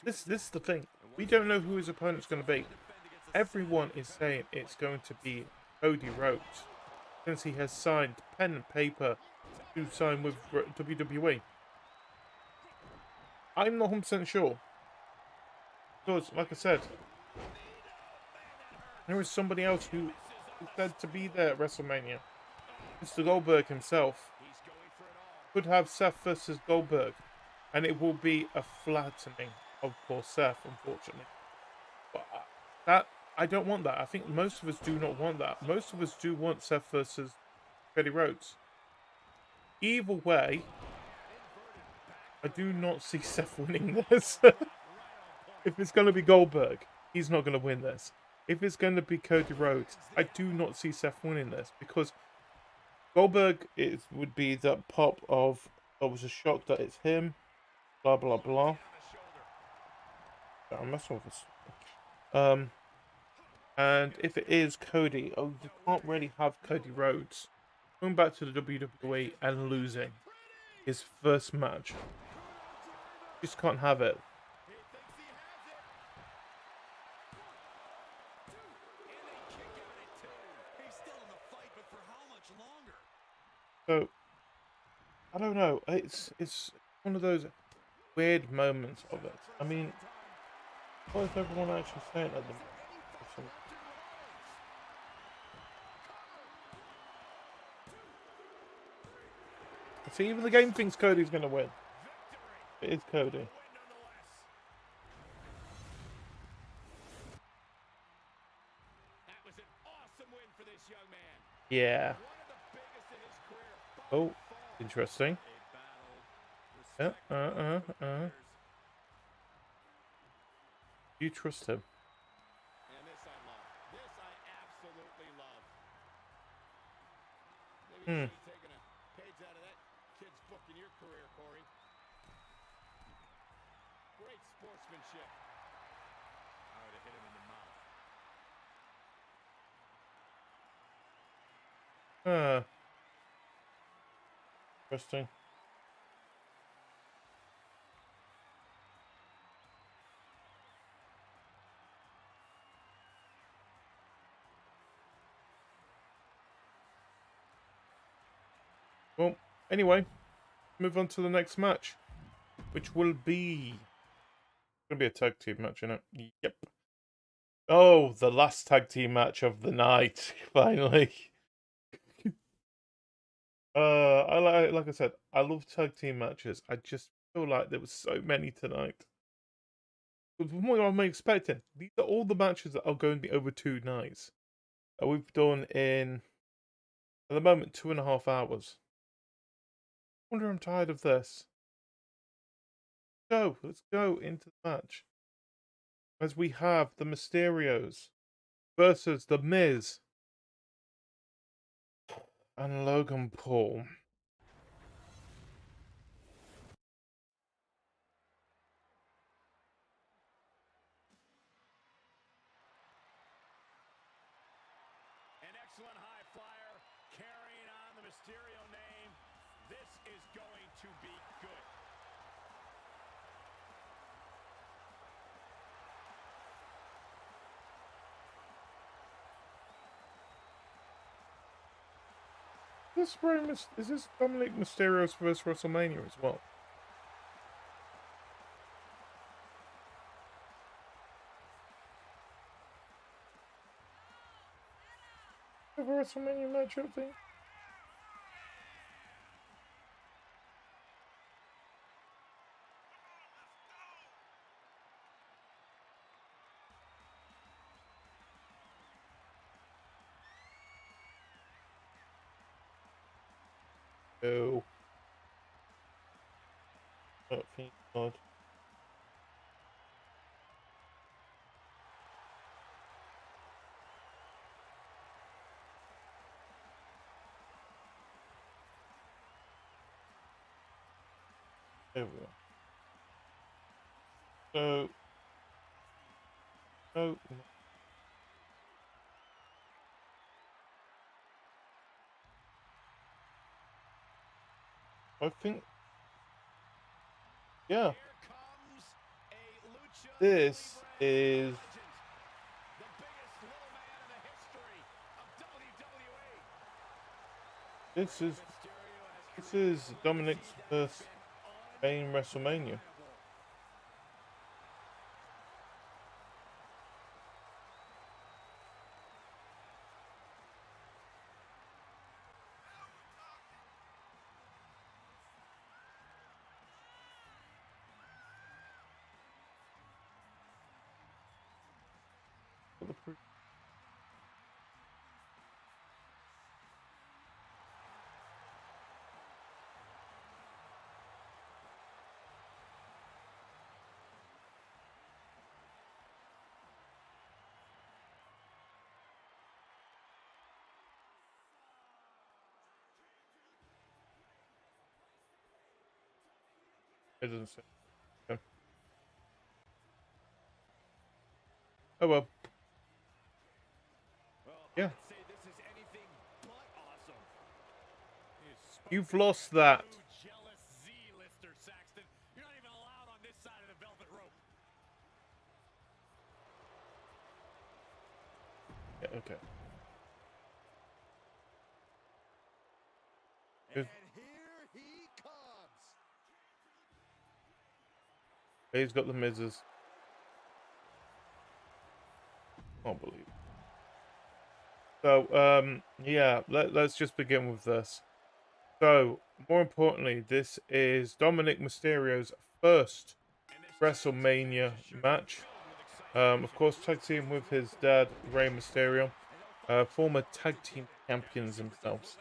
This is the thing. We don't know who his opponent's going to be. Everyone is saying it's going to be Cody Rhodes, since he has signed pen and paper to sign with WWE. I'm not 100% sure. Because, like I said, there is somebody else who is said to be there at WrestleMania. Mr. Goldberg himself could have Seth versus Goldberg, and it will be a flattening of poor Seth, unfortunately. But I don't want that. I think most of us do not want that. Most of us do want Seth versus Cody Rhodes. Either way, I do not see Seth winning this. If it's going to be Goldberg, he's not going to win this. If it's going to be Cody Rhodes, I do not see Seth winning this because Goldberg would be the pop of I was just shocked that it's him. Blah blah blah. I'm messing with this. And if it is Cody, oh, you can't really have Cody Rhodes going back to the WWE and losing his first match. Just can't have it. So I don't know. It's one of those weird moments of it. I mean, what is everyone actually saying at the moment? See, even the game thinks Cody's going to win. It is Cody. That was an awesome win for this young man. Yeah. One of the biggest in his career. Oh, interesting. You trust him? And this I love. This I absolutely love. Maybe you should have taken a page out of that kid's book in your career, Corey. Great sportsmanship. I would have hit him in the mouth. Interesting. Well, anyway, move on to the next match, which will be gonna be a tag team match, isn't it? Yep. Oh, the last tag team match of the night, finally. Like I said, I love tag team matches. I just feel like there was so many tonight. From what I'm expecting, these are all the matches that are going to be over 2 nights. We've done in, at the moment, 2.5 hours. I wonder I'm tired of this. Let's go into the match. As we have the Mysterios versus the Miz and Logan Paul. An excellent high flyer carrying on the Mysterio name. This is going to be good. Is this Dominic Mysterio's first WrestleMania as well? Have a WrestleMania match, I think. Oh. Oh, thank God. There we are. So. Oh. I think. Yeah. This is. This is Dominic's first main WrestleMania. It doesn't say. Okay. Oh well. Yeah. You've lost that. Yeah, okay. And here he comes. He's got the Miz's. Can't believe it. So, yeah, let's just begin with this. So, more importantly, this is Dominic Mysterio's first WrestleMania match. Of course, tag team with his dad, Rey Mysterio, former tag team champions themselves,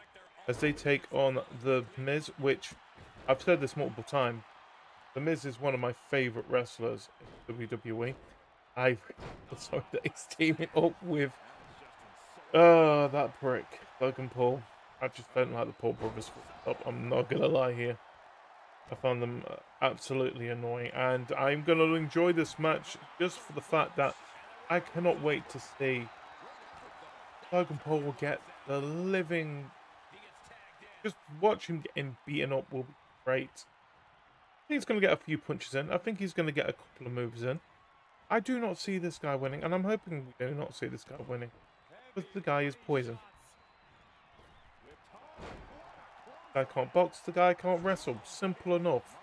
as they take on The Miz, which I've said this multiple times. The Miz is one of my favorite wrestlers in WWE. Sorry that he's teaming up with that prick, Logan Paul. I just don't like the Paul brothers. I'm not gonna lie here. I found them absolutely annoying, and I'm gonna enjoy this match just for the fact that I cannot wait to see Logan Paul will get the living. Just watch him getting beaten up will be great. I think he's gonna get a few punches in. I think he's gonna get a couple of moves in. I do not see this guy winning, and I'm hoping we do not see this guy winning. Because the guy is poison. The guy can't box, the guy can't wrestle. Simple enough.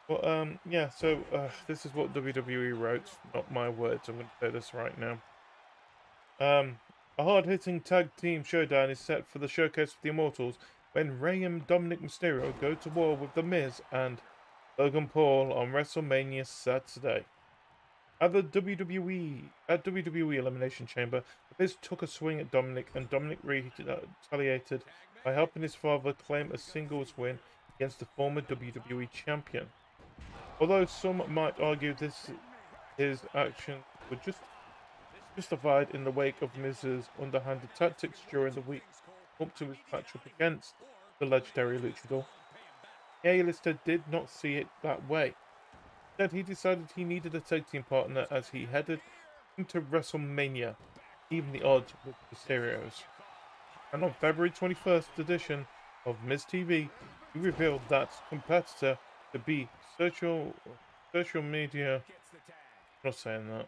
But, yeah, so, this is what WWE wrote. Not my words, I'm going to say this right now. A hard-hitting tag team showdown is set for the Showcase of the Immortals when Rey and Dominic Mysterio go to war with The Miz and Logan Paul on WrestleMania Saturday. At the WWE Elimination Chamber, The Miz took a swing at Dominic, and Dominic retaliated by helping his father claim a singles win against the former WWE champion. Although some might argue his actions were justified in the wake of Miz's underhanded tactics during the week up to his matchup against the legendary Luchador, the A-lister did not see it that way. Instead, he decided he needed a tag team partner as he headed into WrestleMania, even the odds with Mysterios. And on February 21st edition of Miz TV, he revealed that competitor to be social media. I'm not saying that.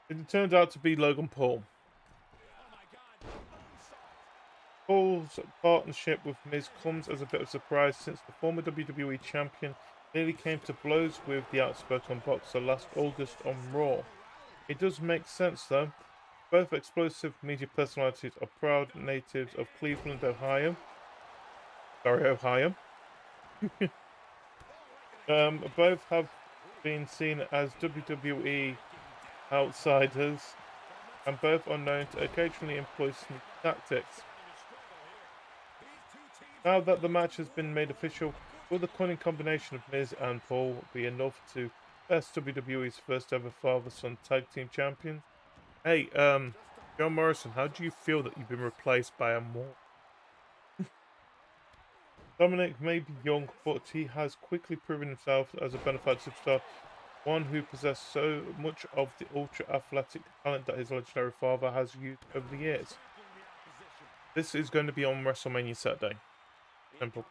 It turned out to be Logan Paul. Paul's partnership with Miz comes as a bit of a surprise since the former WWE champion nearly came to blows with the outspoken boxer last August on Raw. It does make sense though. Both explosive media personalities are proud natives of Cleveland, Ohio. Both have been seen as WWE outsiders, and both are known to occasionally employ sneaky tactics. Now that the match has been made official, will the cunning combination of Miz and Paul be enough to best WWE's first ever father-son tag team champions? Hey, John Morrison, how do you feel that you've been replaced by a more? Dominic may be young, but he has quickly proven himself as a bona fide superstar, one who possessed so much of the ultra-athletic talent that his legendary father has used over the years. This is going to be on WrestleMania Saturday. Simple.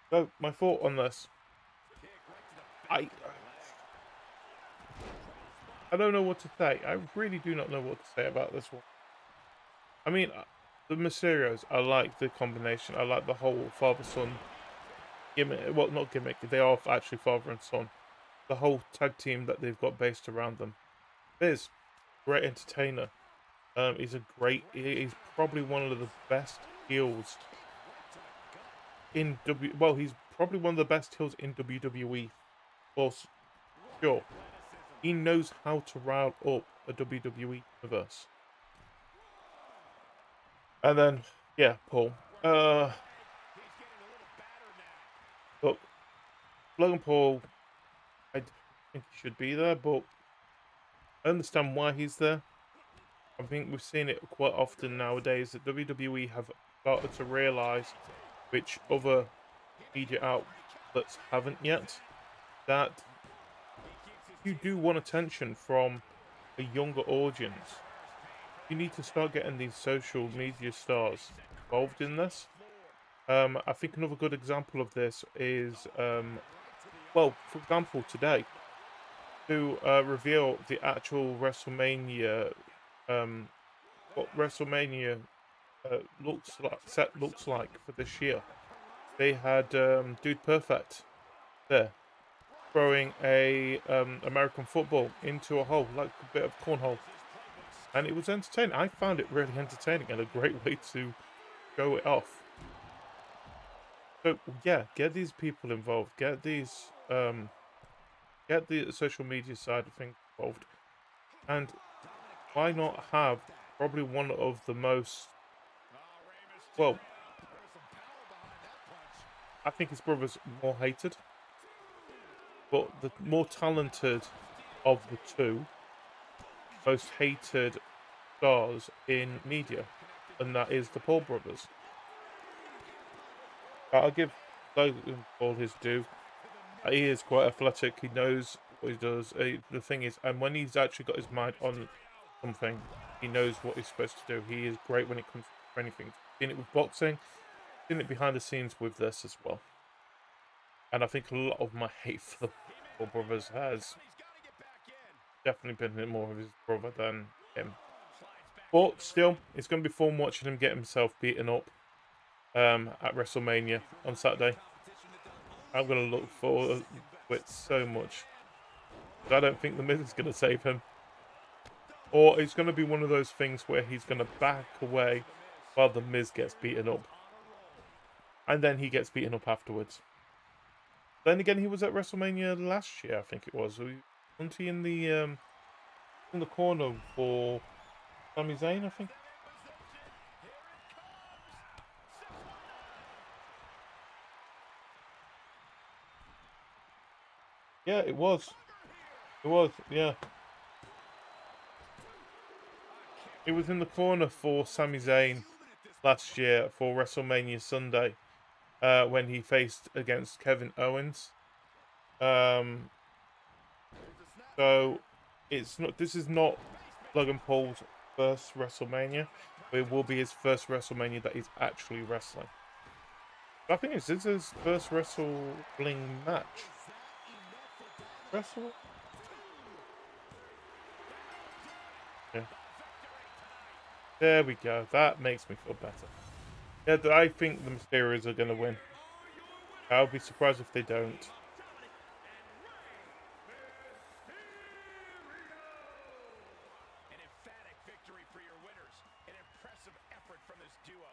So, my thought on this. I don't know what to say. I really do not know what to say about this one. I mean, the Mysterios, I like the combination. I like the whole father-son gimmick. Well, not gimmick. They are actually father and son. The whole tag team that they've got based around them. Miz, great entertainer. He's he's probably one of the best heels in he's probably one of the best heels in WWE. For sure. He knows how to rile up a WWE universe. And then, yeah, Paul. Look, Logan Paul, I think he should be there, but I understand why he's there. I think we've seen it quite often nowadays that WWE have started to realise which other media outlets haven't yet, that you do want attention from a younger audience, you need to start getting these social media stars involved in this. I think another good example of this is, well, for example, today, to reveal the actual WrestleMania, um, what WrestleMania looks like for this year. They had Dude Perfect there throwing a American football into a hole, like a bit of cornhole, and it was entertaining. I found it really entertaining and a great way to show it off. So yeah, get these people involved. Get the social media side of things involved, and why not have probably one of the most, well, I think his brother's more hated, but the more talented of the two, most hated stars in media, and that is the Paul brothers. I'll give Logan Paul his due. He is quite athletic. He knows what he does. The thing is, and when he's actually got his mind on something, he knows what he's supposed to do. He is great when it comes to anything. Seen it with boxing, seen it behind the scenes with this as well. And I think a lot of my hate for the Paul brothers has definitely been more of his brother than him. But still, it's going to be fun watching him get himself beaten up at WrestleMania on Saturday. I'm going to look forward to it so much. I don't think The Miz is going to save him. Or it's going to be one of those things where he's going to back away while The Miz gets beaten up. And then he gets beaten up afterwards. Then again, he was at WrestleMania last year, I think it was. Wasn't he in the corner for Sami Zayn, I think? Yeah, it was. It was, yeah. It was in the corner for Sami Zayn last year for WrestleMania Sunday, when he faced against Kevin Owens. So it's not. This is not Logan Paul's first WrestleMania, but it will be his first WrestleMania that he's actually wrestling. I think this is his first wrestling match. Wrestle? Yeah. There we go. That makes me feel better. Yeah, I think the Mysterios are going to win. I'll be surprised if they don't. An emphatic victory for your winners. An impressive effort from this duo.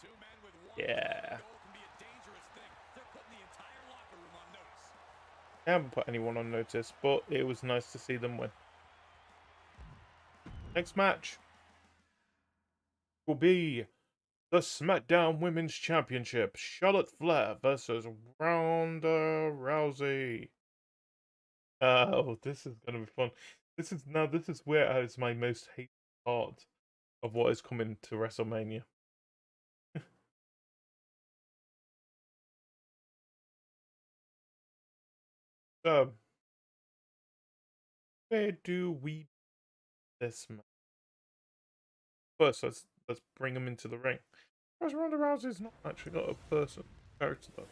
Two men with one Yeah. goal can be a dangerous thing. They're putting the entire locker room on notice. I haven't put anyone on notice, but it was nice to see them win. Next match will be the SmackDown Women's Championship. Charlotte Flair versus Ronda Rousey. Oh, this is gonna be fun. This is where is my most hated part of what is coming to WrestleMania. So, where do we this match? First, let's bring them into the ring. Whereas Ronda Rousey's not actually got a person character though.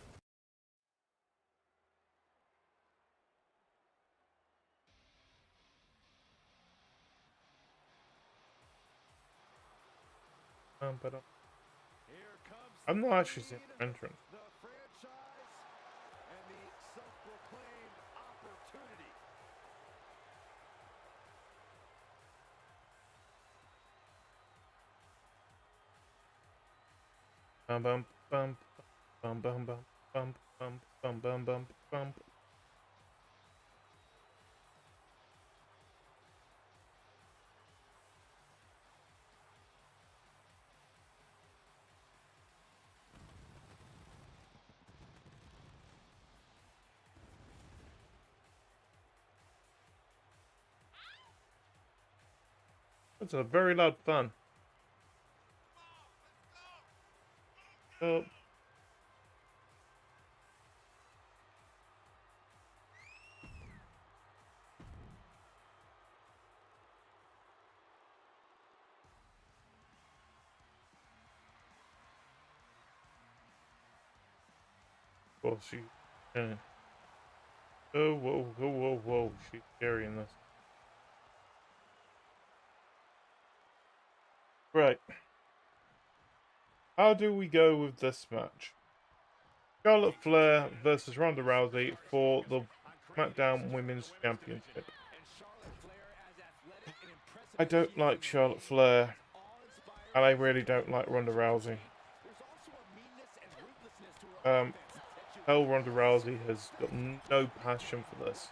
But Here comes I'm not actually seeing the entrance. the franchise and the self-proclaimed opportunity. Bum bum bum bum bum bum bum bum bum bum bum bum. That's a very loud fan. Oh, course, she. Oh, whoa, whoa, whoa, whoa! She's carrying this. Right. How do we go with this match? Charlotte Flair versus Ronda Rousey for the SmackDown Women's Championship. I don't like Charlotte Flair, and I really don't like Ronda Rousey. Hell, Ronda Rousey has got no passion for this.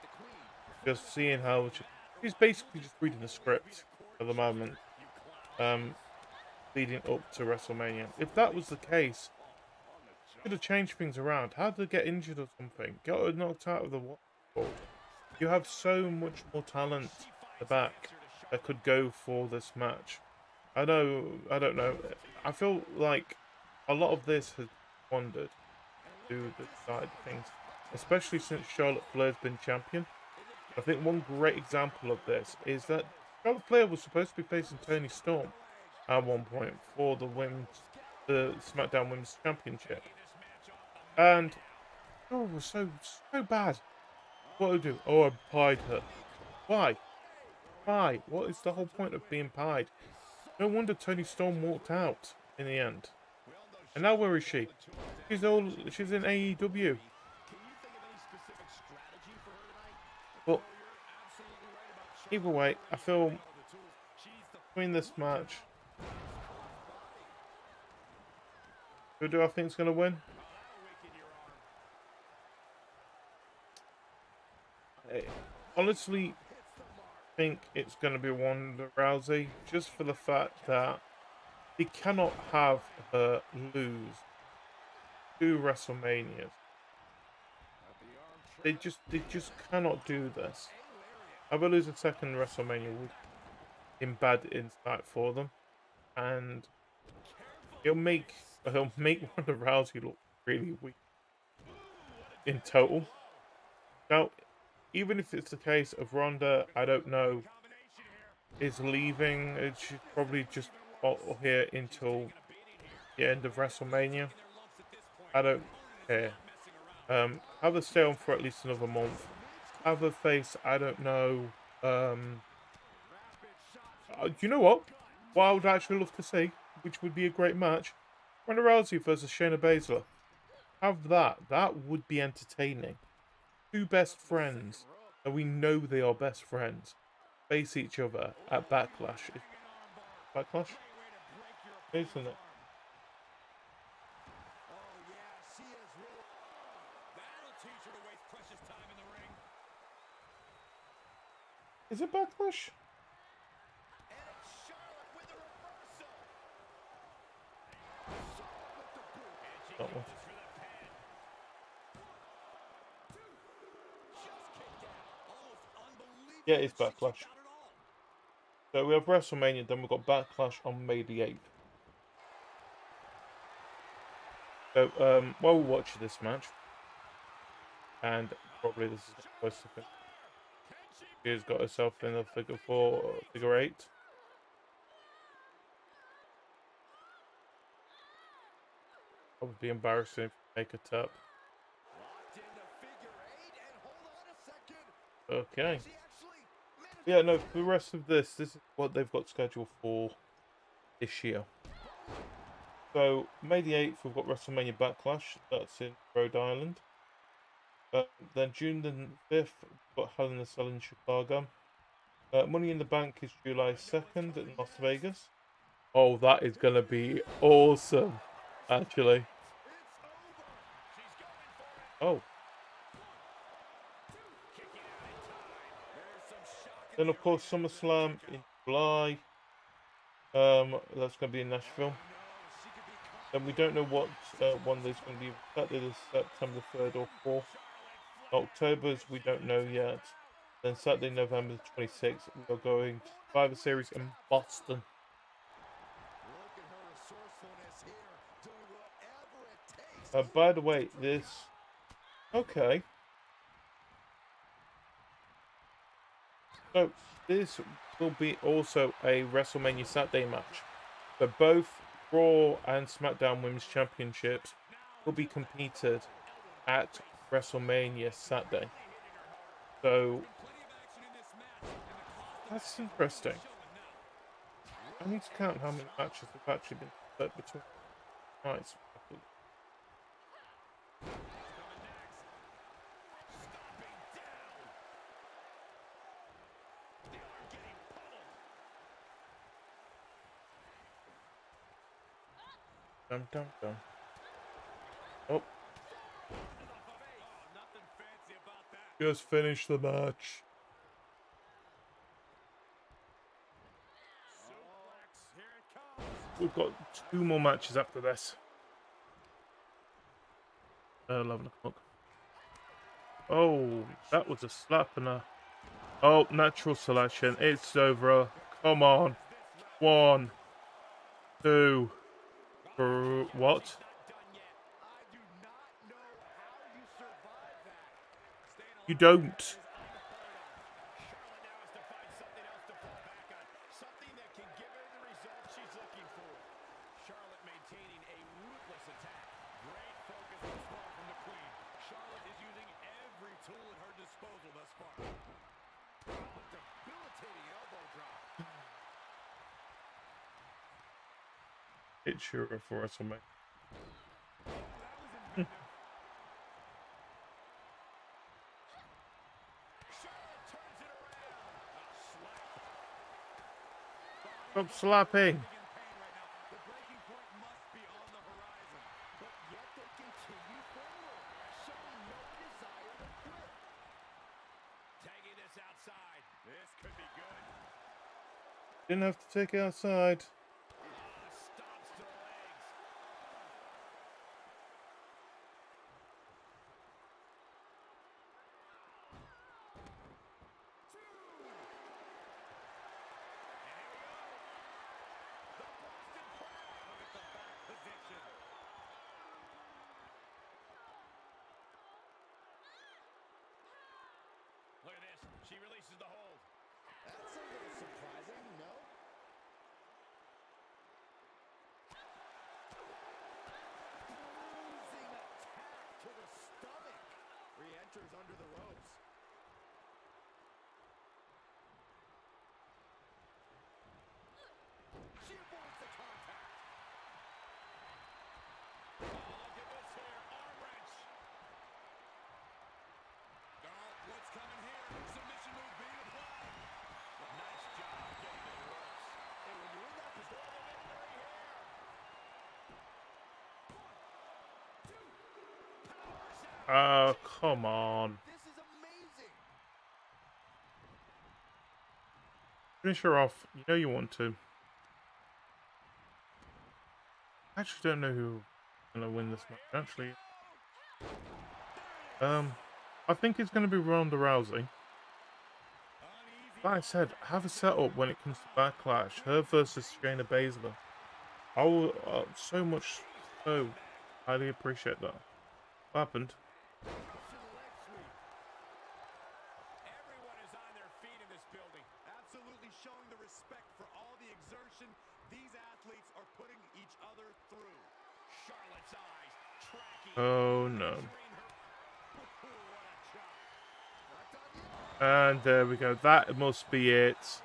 Just seeing how she's basically just reading the script at the moment, leading up to WrestleMania. If that was the case, could have changed things around. How did they get injured or something? Got her knocked out of the wall. You have so much more talent at the back that could go for this match. I don't know. I feel like a lot of this has wandered to the side of things, especially since Charlotte Flair's been champion. I think one great example of this is that Charlotte Flair was supposed to be facing Toni Storm at one point for the SmackDown Women's Championship. And it was so bad. What do I do? Oh, I pied her. Why? Why? What is the whole point of being pied? No wonder Toni Storm walked out in the end. And now where is she? She's in AEW. But either way, I feel between this match, who do I think is going to win? I honestly think it's going to be Ronda Rousey, just for the fact that they cannot have her lose 2 WrestleManias. They just cannot do this. I will lose a second WrestleMania in bad insight for them, and he'll make Ronda Rousey look really weak in total. Now, even if it's the case of Ronda, I don't know, is leaving, she's probably just here until the end of WrestleMania. I don't care. Have her stay on for at least another month. Have her face, I don't know. You know what? What I would actually love to see, which would be a great match, Ronda Rousey versus Shayna Baszler. Have that. That would be entertaining. 2 best friends, and we know they are best friends, face each other at Backlash. Backlash? Isn't it? Is it Backlash? That one. Yeah, it's Backlash. So we have WrestleMania, then we've got Backlash on May the 8th. So, while we watch this match, and probably this is supposed to finish, she's got herself in a figure 4, figure 8. That would be embarrassing if you make a tap. Okay. Yeah, no, for the rest of this is what they've got scheduled for this year. So, May the 8th, we've got WrestleMania Backlash. That's in Rhode Island. Then June the 5th, we've got Hell in a Cell in Chicago. Money in the Bank is July 2nd in Las Vegas. Oh, that is going to be awesome, actually. Oh. Then, of course, SummerSlam in July. That's going to be in Nashville. Then we don't know what one there's going to be. Saturday, September 3rd or 4th. October's we don't know yet. Then Saturday, November 26th, we are going to Survivor Series in Boston. By the way, this... Okay. So, this will be also a WrestleMania Saturday match. So both Raw and SmackDown Women's Championships will be competed at WrestleMania Saturday. So that's interesting. I need to count how many matches have actually been set between nights. Dum dum dum. Oh. Just finish the match. We've got 2 more matches after this. 11 o'clock. Oh, that was a slap and a... Oh, natural selection. It's over. Come on. 1, 2, 3. What? You don't. It's sure for WrestleMania. Stop slapping. Didn't have to take it outside. Look at this. She releases the hold. That's a little surprising, no? Bruising attack to the stomach. Re-enters under the ropes. She avoids the contact. Oh, look at this here. Arm wrench. What's coming here? Submission move being applied. Nice job getting the ropes. And when you're in that position, right here. 1, 2. Oh, come on. This is amazing. Finish her off. You know you want to. I actually don't know who's gonna win this match. Actually, I think it's gonna be Ronda Rousey. Like I said, have a setup when it comes to Backlash. Her versus Shayna Baszler. I will so much so highly appreciate that. What happened? Everyone is on their feet in this building, absolutely showing the respect for all the exertion these athletes are putting each other through. Charlotte's eyes tracking. Oh no. What a chop. And there we go. That must be it.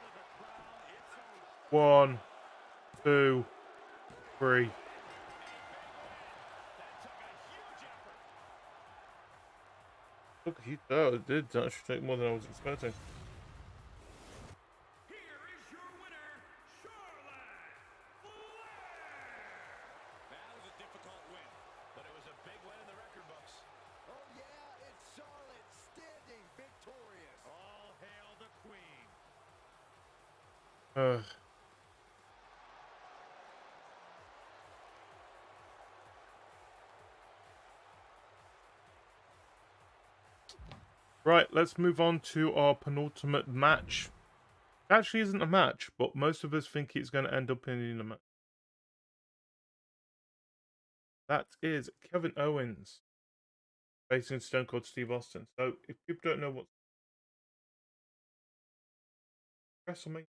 1, 2, 3. Look, it did actually take more than I was expecting. Here is your winner, Charlotte Flair. That was a difficult win, but it was a big win in the record books. Oh yeah, it's Charlotte standing victorious. All hail the queen. Right, let's move on to our penultimate match. It actually isn't a match, but most of us think it's going to end up in a match. That is Kevin Owens facing Stone Cold Steve Austin. So, if people don't know what WrestleMania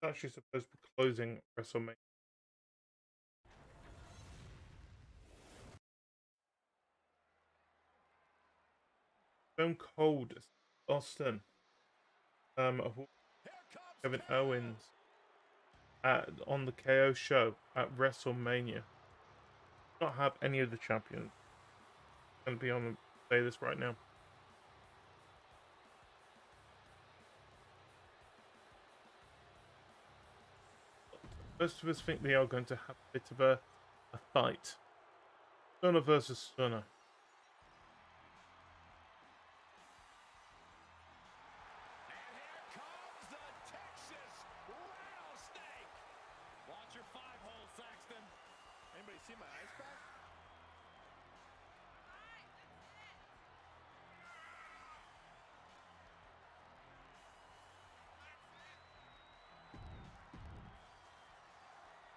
is actually supposed to be closing WrestleMania. Stone Cold Austin, Kevin Owens on the KO show at WrestleMania. Not have any of the champions. I'm going to be on say this right now. Most of us think they are going to have a bit of a fight. Stunner versus Stunner.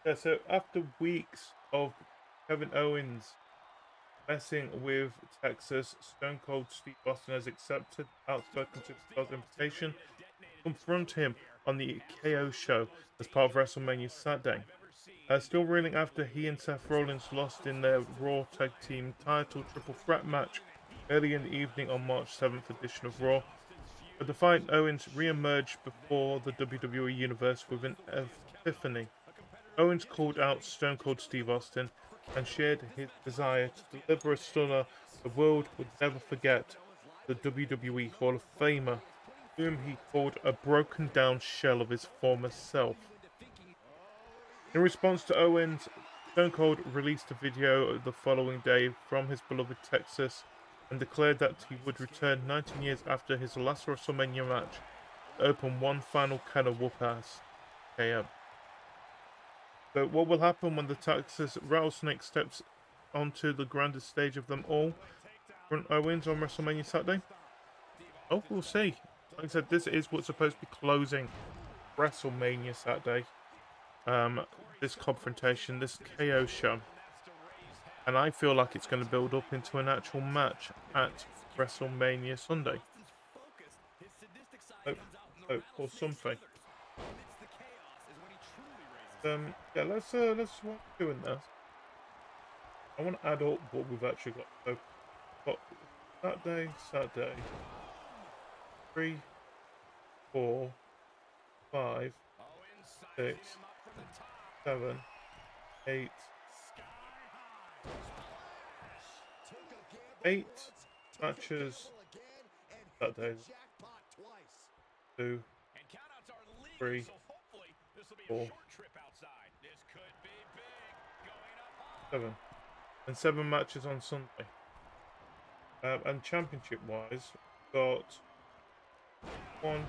Yeah, so after weeks of Kevin Owens messing with Texas, Stone Cold Steve Austin has accepted outspoken superstar's invitation to confront him on the KO show as part of WrestleMania Saturday. Still reeling after he and Seth Rollins lost in their Raw Tag Team title triple threat match early in the evening on March 7th edition of Raw. A defiant Owens re-emerged before the WWE Universe with an epiphany. Owens called out Stone Cold Steve Austin and shared his desire to deliver a stunner the world would never forget, the WWE Hall of Famer, whom he called a broken down shell of his former self. In response to Owens, Stone Cold released a video the following day from his beloved Texas and declared that he would return 19 years after his last WrestleMania match to open one final can of whoop-ass KO. So what will happen when the Texas Rattlesnake steps onto the grandest stage of them all, front Owens on WrestleMania Saturday? Oh, we'll see. Like I said, this is what's supposed to be closing WrestleMania Saturday. This confrontation, this KO show. And I feel like it's going to build up into an actual match at WrestleMania Sunday. Or something. Yeah, let's what we're doing this. I want to add up what we've actually got. So, got Saturday, 3, 4, 5, 6, 7, 8, 8 matches Saturday. 2, 3, 4, 7, and 7 matches on Sunday. And championship wise, got 1.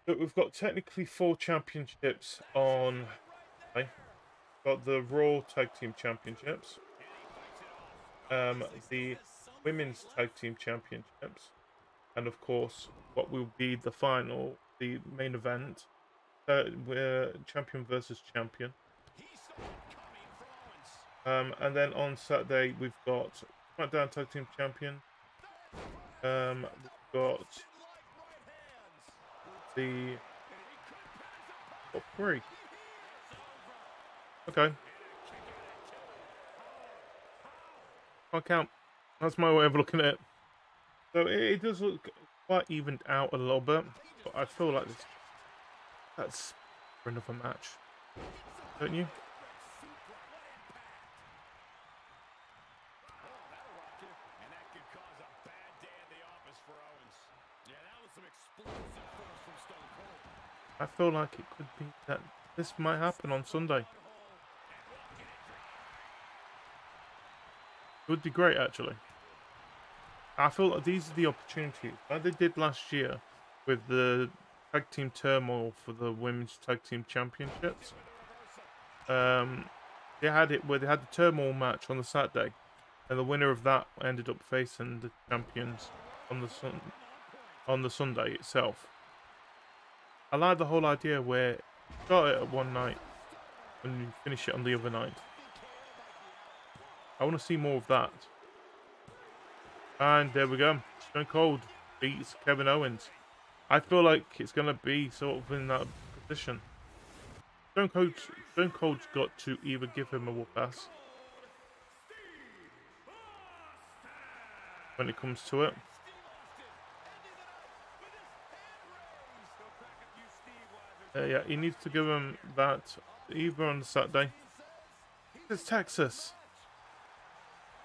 But we've got technically 4 championships on. Okay. Got the Raw Tag Team Championships, the Women's Tag Team Championships, and of course, what will be the final, the main event, champion versus champion. And then on Saturday we've got SmackDown Tag Team Champion. We've got the top 3. Okay. Can't count. That's my way of looking at it. So it does look quite evened out a little bit, but I feel like that's for another match, don't you? I feel like it could be that this might happen on Sunday. It would be great, actually. I feel like these are the opportunities, like they did last year with the tag team turmoil for the women's tag team championships. They had it where they had the turmoil match on the Saturday, and the winner of that ended up facing the champions on the Sunday itself. I like the whole idea where you start it at one night and you finish it on the other night. I want to see more of that. And there we go. Stone Cold beats Kevin Owens. I feel like it's going to be sort of in that position. Stone Cold's got to either give him a whoop ass when it comes to it. Yeah, he needs to give him that either on Saturday. It's Texas.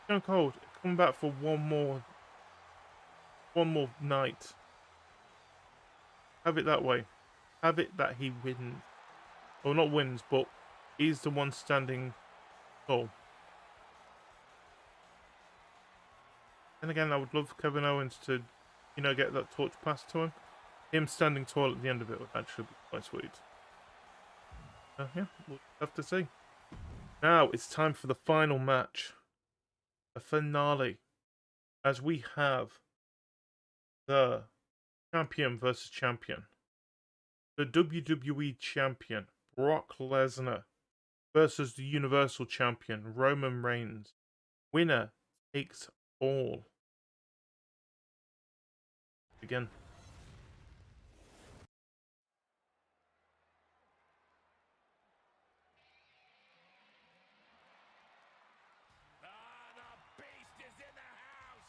Stone Cold coming back for one more night. Have it that way. Have it that he wins. Well, not wins, but he's the one standing tall. And again, I would love Kevin Owens to, get that torch passed to him. Him standing tall at the end of it would actually be quite sweet. Yeah, we'll have to see. Now it's time for the final match. A finale. As we have the champion versus champion. The WWE champion, Brock Lesnar, versus the Universal champion, Roman Reigns. Winner takes all. Again. The beast is in the house.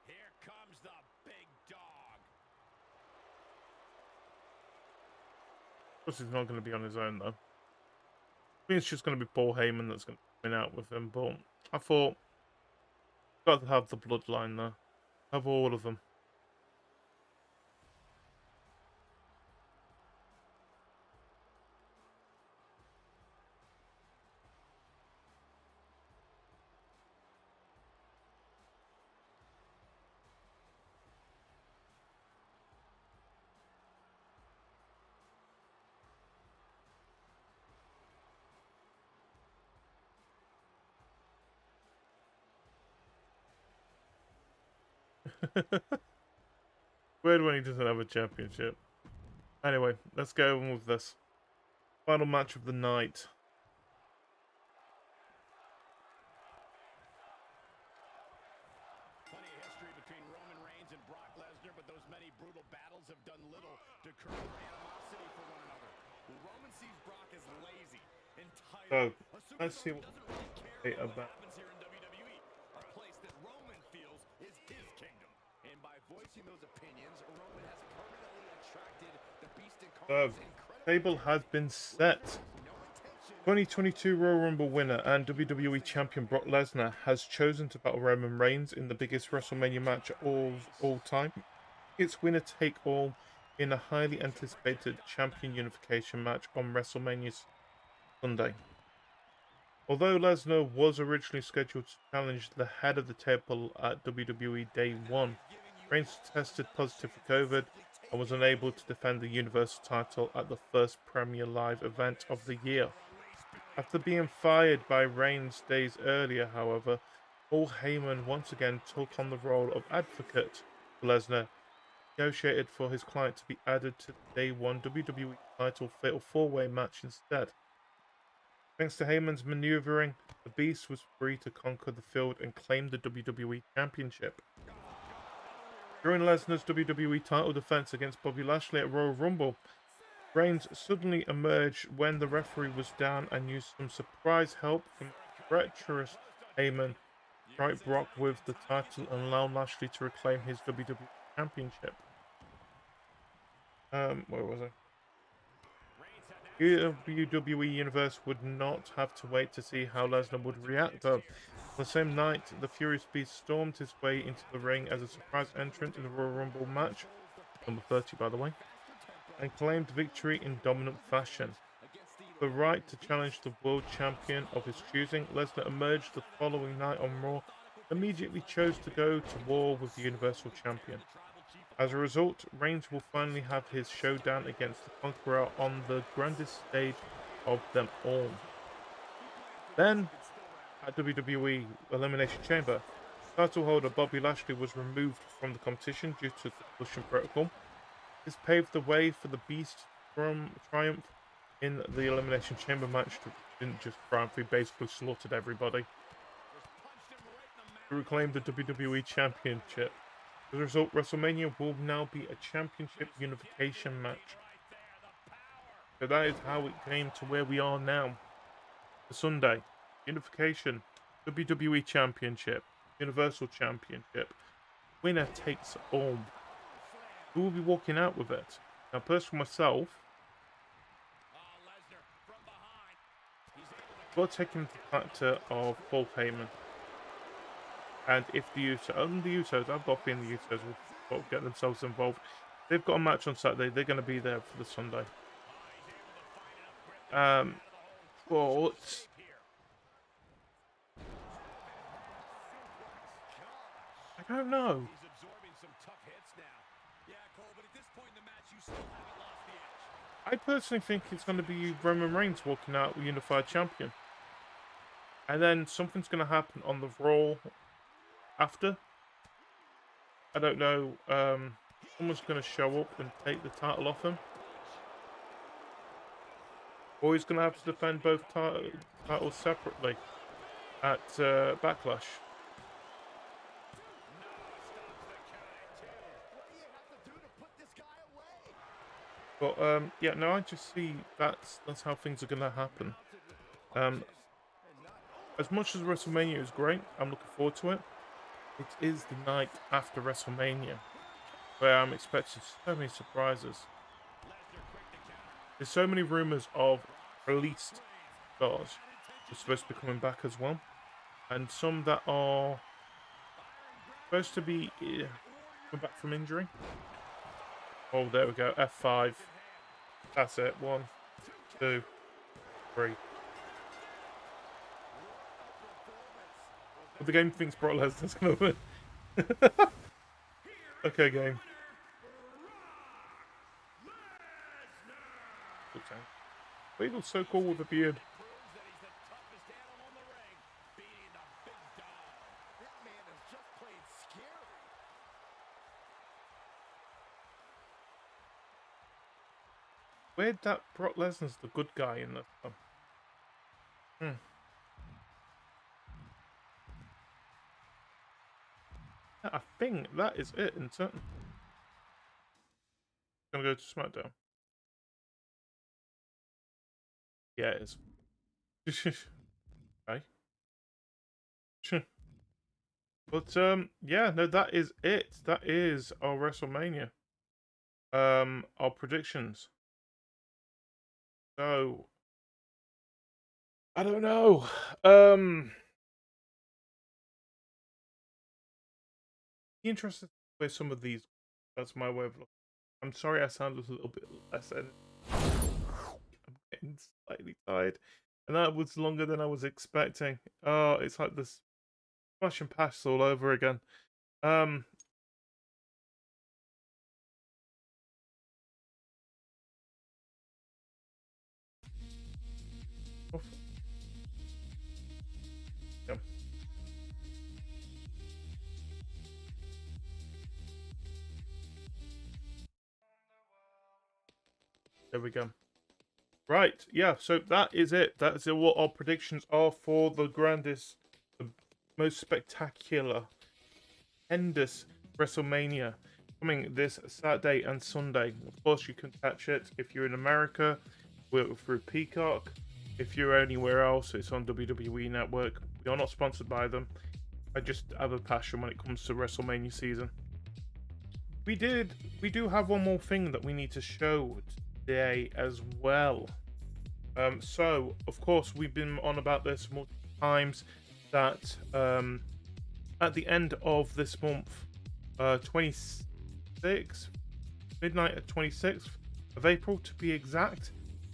Here comes the big dog. Of course, he's not going to be on his own, though. I think it's just going to be Paul Heyman that's going to win out with him, but I thought, got to have the bloodline there. Have all of them. Weird when he doesn't have a championship. Anyway, let's go on with this. Final match of the night. Plenty of history between Roman Reigns and Brock Lesnar, but those many brutal battles have done little to curb their animosity for one another. Roman sees Brock as lazy, entitled. So, let's see what they about. Happens here in WWE, a place that Roman feels is his kingdom. And by voicing those opinions, Roman has permanently attracted the beast incarnate's incredible Table has been set. 2022 Royal Rumble winner and WWE Champion Brock Lesnar has chosen to battle Roman Reigns in the biggest WrestleMania match of all time. It's winner take all in a highly anticipated champion unification match on WrestleMania Sunday. Although Lesnar was originally scheduled to challenge the head of the table at WWE Day 1, Reigns tested positive for COVID and was unable to defend the Universal title at the first Premier Live event of the year. After being fired by Reigns days earlier, however, Paul Heyman once again took on the role of advocate for Lesnar, negotiated for his client to be added to the Day 1 WWE title Fatal 4-Way match instead. Thanks to Heyman's maneuvering, the Beast was free to conquer the field and claim the WWE Championship. During Lesnar's WWE title defense against Bobby Lashley at Royal Rumble, Reigns suddenly emerged when the referee was down and used some surprise help from treacherous Heyman to strike Brock with the title and allow Lashley to reclaim his WWE Championship. Where was I? WWE Universe would not have to wait to see how Lesnar would react, though. On the same night, the Furious Beast stormed his way into the ring as a surprise entrant in the Royal Rumble match, number 30 by the way, and claimed victory in dominant fashion. The right to challenge the world champion of his choosing, Lesnar emerged the following night on Raw, immediately chose to go to war with the Universal Champion. As a result, Reigns will finally have his showdown against the Conqueror on the grandest stage of them all. Then, at WWE Elimination Chamber, title holder Bobby Lashley was removed from the competition due to the concussion protocol. This paved the way for the Beast from triumph in the Elimination Chamber match. Didn't just triumph, he basically slaughtered everybody to reclaim the WWE Championship. As a result, WrestleMania will now be a championship unification match. So that is how it came to where we are now. The Sunday, unification, WWE Championship, Universal Championship. Winner takes all. Who will be walking out with it? Now, personally myself, we're taking the factor of full payment. And if the Usos, I've got a feeling the Usos will get themselves involved. They've got a match on Saturday. They're going to be there for the Sunday. But I don't know. I personally think it's going to be Roman Reigns walking out with unified champion. And then something's going to happen on the Raw after. I don't know. Someone's going to show up and take the title off him. Or he's going to have to defend both titles separately at Backlash. But yeah, no, I just see that's how things are going to happen. As much as WrestleMania is great, I'm looking forward to it. It is the night after WrestleMania, where I'm expecting so many surprises. There's so many rumors of released stars who are supposed to be coming back as well, and some that are supposed to be coming back from injury. Oh, there we go. F5. That's it. 1, 2, 3. But the game thinks Brock Lesnar's going to win. Okay, game. Okay. But he looks so cool with a beard. Where'd that Brock Lesnar's the good guy in the I think that is it in turn. Gonna go to SmackDown. Yeah, it is. Okay. But yeah, no, that is it. That is our WrestleMania. Our predictions. So I don't know. Interested where some of these. That's my way of looking. I'm sorry I sounded a little bit less. I'm getting slightly tired, and that was longer than I was expecting. Oh, it's like this smash and pass all over again. Yeah. There we go. Right, yeah, so that is it. That's what our predictions are for the grandest, the most spectacular, endless WrestleMania coming this Saturday and Sunday. Of course, you can catch it if you're in America through Peacock. If you're anywhere else, it's on WWE Network. We are not sponsored by them. I just have a passion when it comes to WrestleMania season. We do have one more thing that we need to show today as well. So of course we've been on about this multiple times that at the end of this month, 26th, midnight at 26th of April to be exact,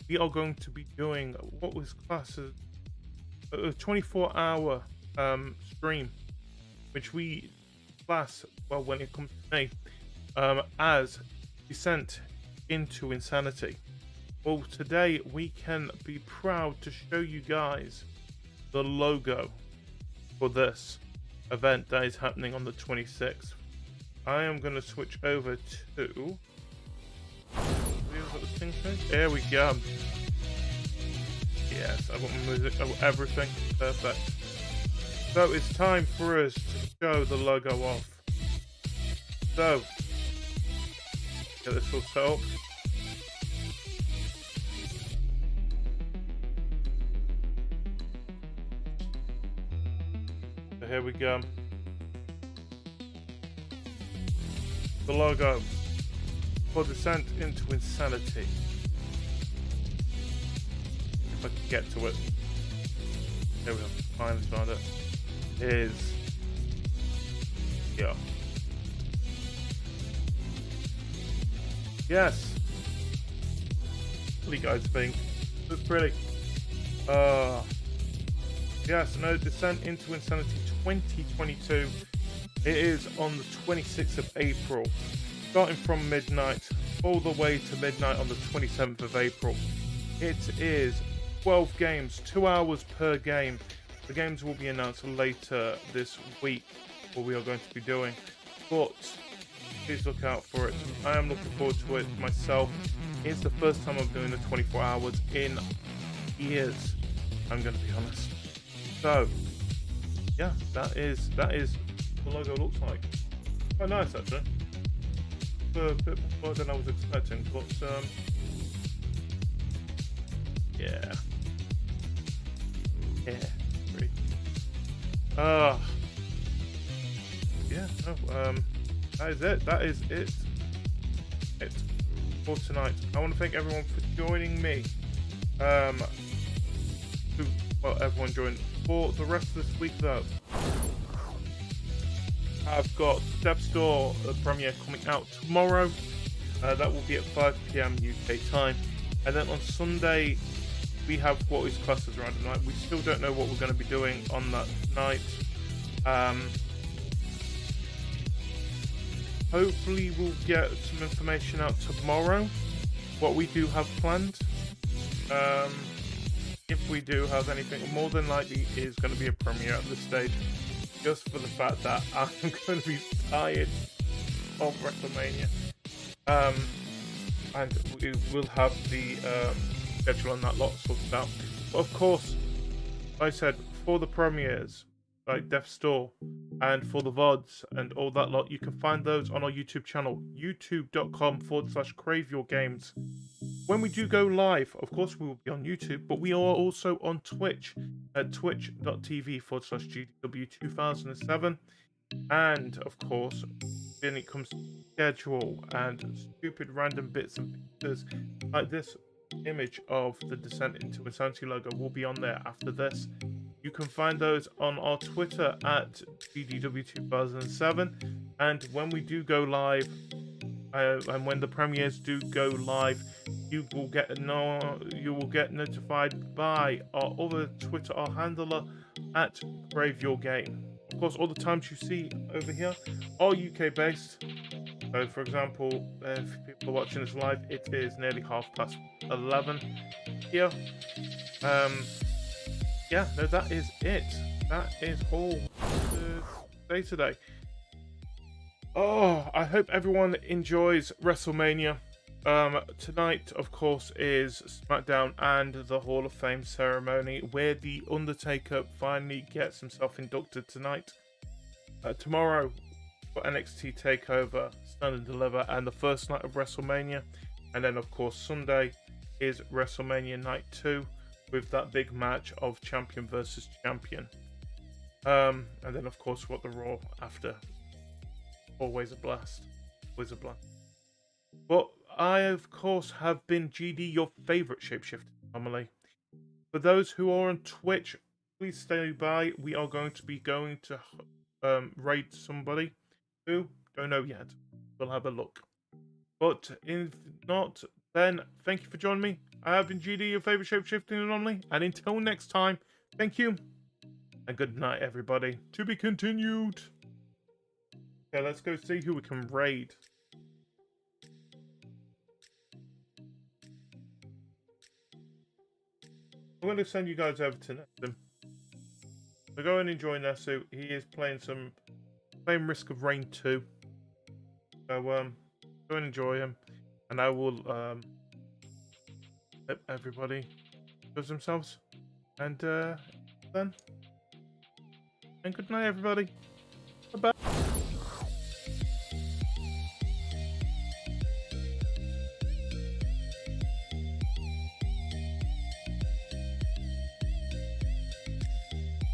we are going to be doing what was classed as a 24-hour stream, which we class, well, when it comes to me, as Descent into Insanity. Well, today we can be proud to show you guys the logo for this event that is happening on the 26th. I am going to switch over to... There we go. Yes, I've got my music, I've got everything. Perfect. So it's time for us to show the logo off. So, get this all set up. So here we go. The logo for Descent into Insanity. If I can get to it. There we go. Finally found it. Is yeah. Yes. What do you guys think? Looks pretty. Yes, no, Descent into Insanity 2022. It is on the 26th of April, starting from midnight all the way to midnight on the 27th of April. It is 12 games, 2 hours per game. The games will be announced later this week, what we are going to be doing, but please look out for it. I am looking forward to it myself. It's the first time I'm doing the 24 hours in years, I'm going to be honest. So, yeah, that is the logo looks like. Quite nice actually. A bit more than I was expecting, but yeah. Yeah. Great. Yeah, no, that is it. That is it. It for tonight. I want to thank everyone for joining me. Everyone joined. For the rest of this week, though, I've got Death's Door premiere coming out tomorrow. That will be at 5 PM UK time. And then on Sunday, we have what is classed as random night. We still don't know what we're going to be doing on that night. Hopefully we'll get some information out tomorrow, what we do have planned. If we do have anything, more than likely is going to be a premiere at this stage, just for the fact that I'm going to be tired of WrestleMania. And we will have the schedule on that lot sorted out. But of course, like I said, for the premieres, like Death's Door, and for the VODs and all that lot, you can find those on our YouTube channel, youtube.com/craveyourgames. When we do go live, of course, we will be on YouTube, but we are also on Twitch at twitch.tv/GDW2007. And, of course, when it comes to schedule and stupid random bits and pieces, like this image of the Descent into Insanity logo will be on there after this. You can find those on our Twitter at GDW2007. And when we do go live, and when the premieres do go live, you will get notified by our other Twitter, our handler at Brave Your Game. Of course, all the times you see over here are UK based. So, for example, if people are watching this live, it is nearly 11:30 here. Yeah, no, that is it. That is all to say today. Oh, I hope everyone enjoys WrestleMania. Tonight, of course, is SmackDown and the Hall of Fame ceremony, where The Undertaker finally gets himself inducted tonight. Tomorrow, for NXT TakeOver, Stand and Deliver, and the first night of WrestleMania. And then, of course, Sunday is WrestleMania Night 2, with that big match of champion versus champion. And then, of course, what the Raw after. Always a blast. Always a blast. But I, of course, have been GD, your favourite shapeshifter anomaly. For those who are on Twitch, please stay by. We are going to raid somebody who don't know yet. We'll have a look. But if not, then thank you for joining me. I have been GD, your favourite shapeshifting anomaly. And until next time, thank you. And good night, everybody. To be continued. Okay, let's go see who we can raid. going to send you guys over to Nathan. So go and enjoy Nasu. He is playing Risk of Rain 2. So go and enjoy him, and I will let everybody does themselves, and then, and good night, everybody. Bye bye.